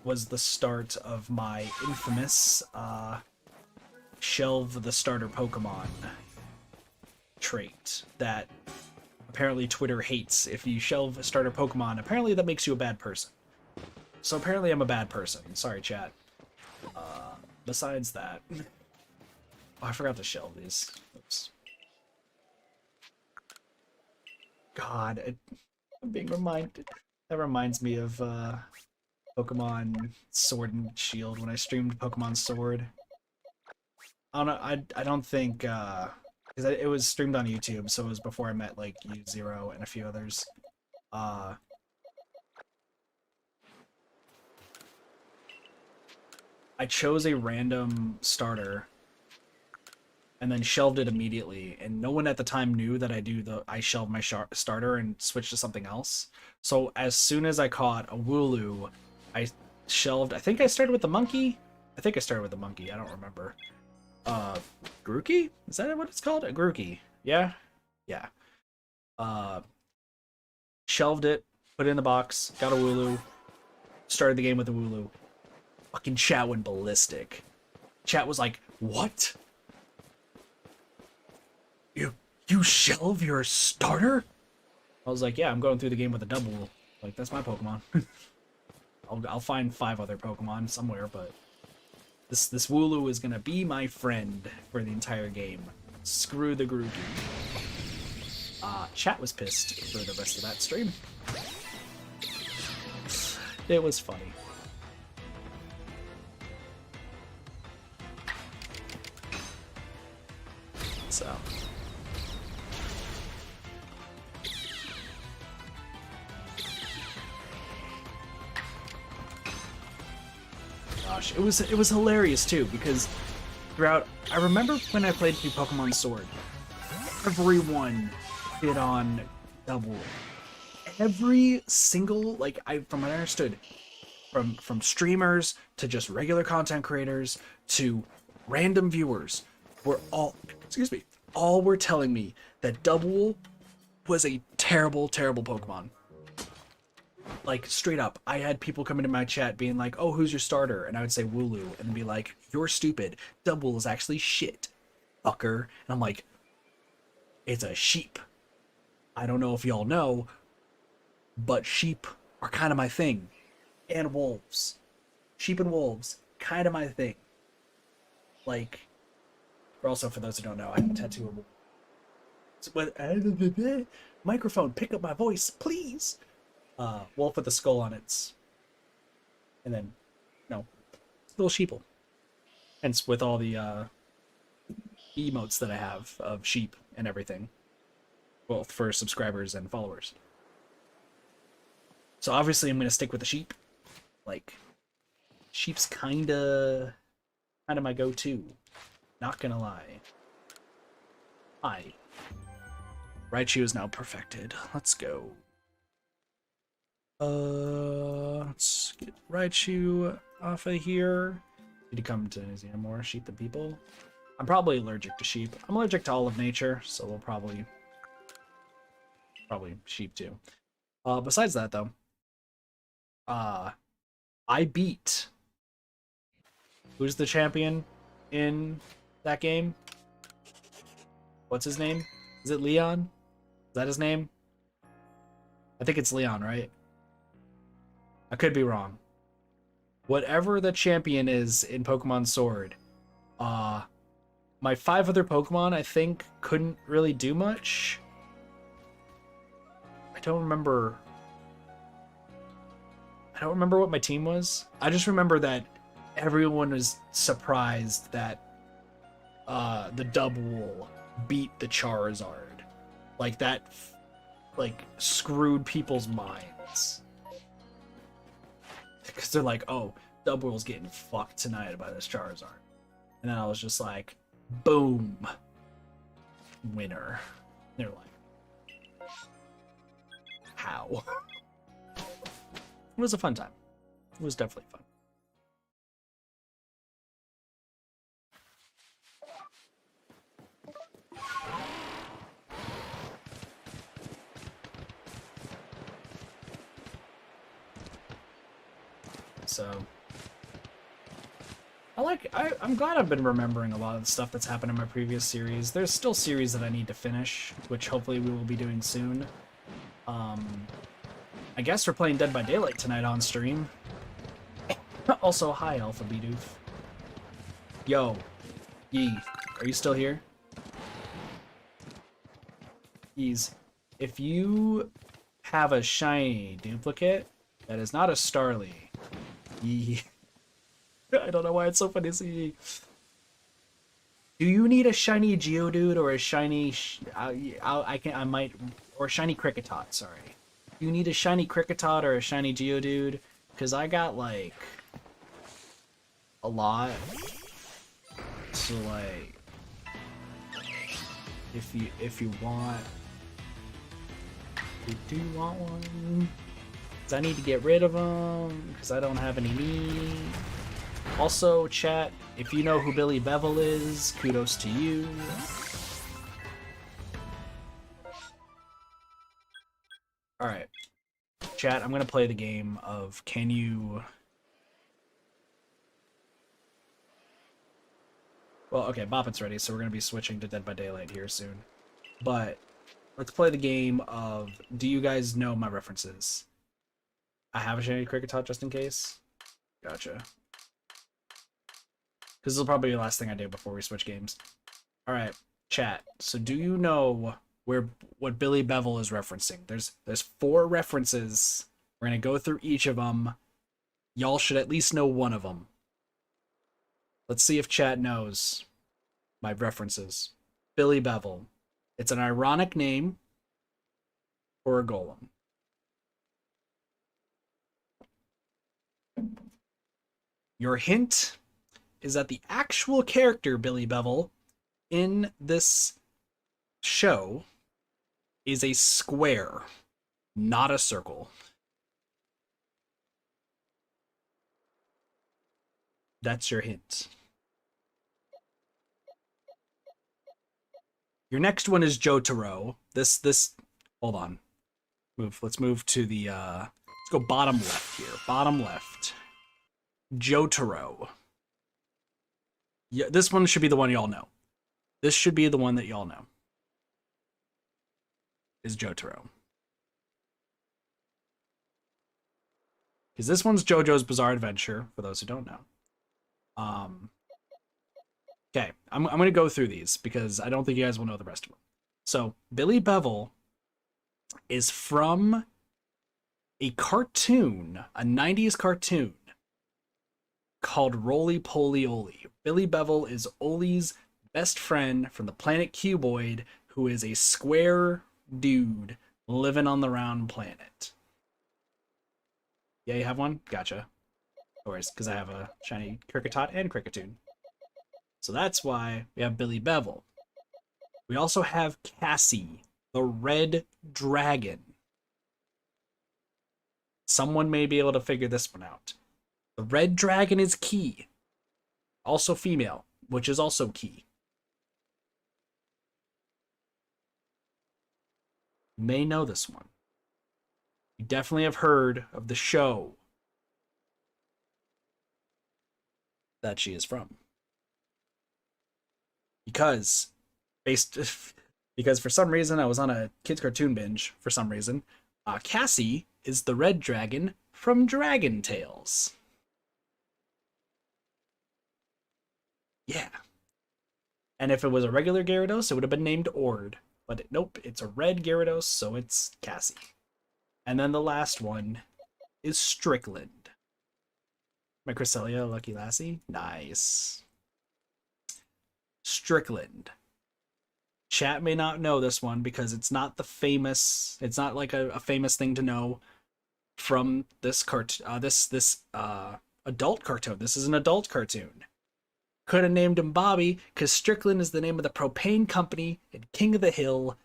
was the start of my infamous shelve the starter Pokemon trait that apparently Twitter hates. If you shelve a starter Pokemon, apparently that makes you a bad person. So apparently I'm a bad person. Sorry, chat. Besides that... Oh, I forgot to shelve these. Oops. God, I'm being reminded. That reminds me of Pokemon Sword and Shield when I streamed Pokemon Sword. I don't know, I don't think, because it was streamed on YouTube, so it was before I met, like, U0 and a few others. I chose a random starter and then shelved it immediately, and no one at the time knew that I shelved my starter and switched to something else. So as soon as I caught a Wooloo, I shelved, I think I started with the monkey, I think I started with a monkey. I don't remember. Grookey? Is that what it's called? A Grookey. Yeah? Yeah. Shelved it, put it in the box, got a Wooloo, started the game with a Wooloo. Fucking chat went ballistic. Chat was like, what? You shelve your starter? I was like, yeah, I'm going through the game with a double. Like, that's my Pokemon. I'll find 5 other Pokemon somewhere, but this Wooloo is gonna be my friend for the entire game. Screw the Grookey. Chat was pissed for the rest of that stream. It was funny. So. Gosh, it was hilarious too, because throughout, I remember when I played through Pokemon Sword, everyone bid on double. Every single, like, from what I understood, from streamers to just regular content creators to random viewers, were all, all were telling me that double was a terrible, terrible Pokemon. Like, straight up, I had people come into my chat being like, oh, who's your starter? And I would say Wooloo, and be like, you're stupid. Double is actually shit, fucker. And I'm like, it's a sheep. I don't know if y'all know, but sheep are kind of my thing. And wolves. Sheep and wolves, kind of my thing. Like, or also, for those who don't know, I have a tattoo of wolf. Microphone, pick up my voice, please. Wolf with a skull on its, and then, no, little sheeple. Hence, with all the emotes that I have of sheep and everything, both for subscribers and followers. So obviously, I'm gonna stick with the sheep. Like, sheep's kinda my go-to. Not gonna lie. Hi. Raichu is now perfected. Let's go. Let's get Raichu off of here. Need to come to Xenomorph, sheep the people. I'm probably allergic to sheep. I'm allergic to all of nature, so we'll probably sheep too. Besides that though, I beat, who's the champion in that game? What's his name? Is it Leon? Is that his name? I think it's Leon, right? I could be wrong. Whatever the champion is in Pokemon Sword, my 5 other Pokemon, I think, couldn't really do much. I don't remember what my team was. I just remember that everyone was surprised that the double beat the Charizard. Like, that screwed people's minds. Because they're like, oh, Double's getting fucked tonight by this Charizard. And then I was just like, boom. Winner. They're like, how? It was a fun time. It was definitely fun. So I'm glad I've been remembering a lot of the stuff that's happened in my previous series. There's still series that I need to finish, which hopefully we will be doing soon. I guess we're playing Dead by Daylight tonight on stream. Also, hi, Alpha Bidoof. Yo, Yee, are you still here? Yeez, if you have a shiny duplicate that is not a Starly, Yee. I don't know why it's so funny to see. Do you need a shiny Geodude or a shiny or shiny Kricketot, sorry. Do you need a shiny Kricketot or a shiny Geodude? Because I got like a lot. So like if you want, you do want one. Because I need to get rid of them because I don't have any need. Also, chat, if you know who Billy Bevel is, kudos to you. Alright. Chat, I'm gonna play the game of can you... Well, okay, Boppet's ready, so we're gonna be switching to Dead by Daylight here soon. But let's play the game of do you guys know my references? I have a shiny Kricketot just in case. Gotcha. Because this will probably be the last thing I do before we switch games. Alright, chat. So do you know what Billy Bevel is referencing? There's 4 references. We're going to go through each of them. Y'all should at least know one of them. Let's see if chat knows my references. Billy Bevel. It's an ironic name for a golem. Your hint is that the actual character Billy Bevel in this show is a square, not a circle. That's your hint. Your next one is Jotaro. This hold on. Let's move to the let's go bottom left here. Bottom left. Jotaro. Yeah, this one should be the one y'all know. This should be the one that y'all know. Is Jotaro. Because this one's JoJo's Bizarre Adventure, for those who don't know. Okay, I'm going to go through these because I don't think you guys will know the rest of them. So, Billy Bevel is from a cartoon, a 90s cartoon called Roly Poly Oly. Billy Bevel is Oly's best friend from the planet Cuboid, who is a square dude living on the round planet. Yeah, you have one? Gotcha. Of course, because I have a shiny Kricketot and Kricketune. So that's why we have Billy Bevel. We also have Cassie, the red dragon. Someone may be able to figure this one out. The red dragon is key. Also female, which is also key. You may know this one. You definitely have heard of the show that she is from. Because for some reason I was on a kids cartoon binge for some reason. Cassie is the red dragon from Dragon Tales. Yeah. And if it was a regular Gyarados, it would have been named Ord. But nope, it's a red Gyarados, so it's Cassie. And then the last one is Strickland. My Cresselia, Lucky Lassie? Nice. Strickland. Chat may not know this one because it's not it's not like a famous thing to know from this adult cartoon. This is an adult cartoon. Could have named him Bobby because Strickland is the name of the propane company in King of the Hill.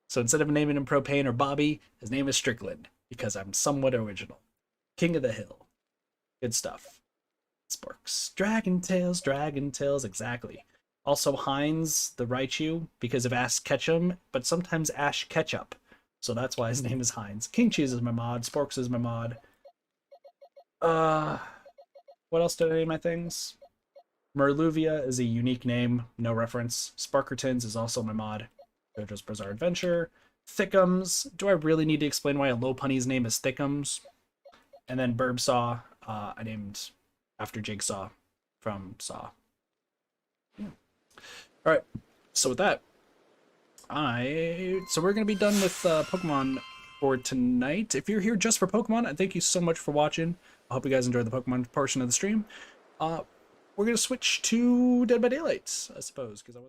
So instead of naming him Propane or Bobby, his name is Strickland because I'm somewhat original. King of the Hill. Good stuff. Sparks. Dragon Tales, exactly. Also Heinz, the Raichu, because of Ash Ketchum, but sometimes Ash Ketchup. So that's why his name is Heinz. King Cheese is my mod. Sporks is my mod. What else did I name my things? Merluvia is a unique name, no reference. Sparkertons is also my mod. JoJo's Bizarre Adventure. Thickums. Do I really need to explain why a Lopunny's name is Thickums? And then Burbsaw, I named after Jigsaw from Saw. Yeah. Alright, so with that, so we're going to be done with Pokemon for tonight. If you're here just for Pokemon, thank you so much for watching. I hope you guys enjoyed the Pokemon portion of the stream. We're going to switch to Dead by Daylight, I suppose, because I was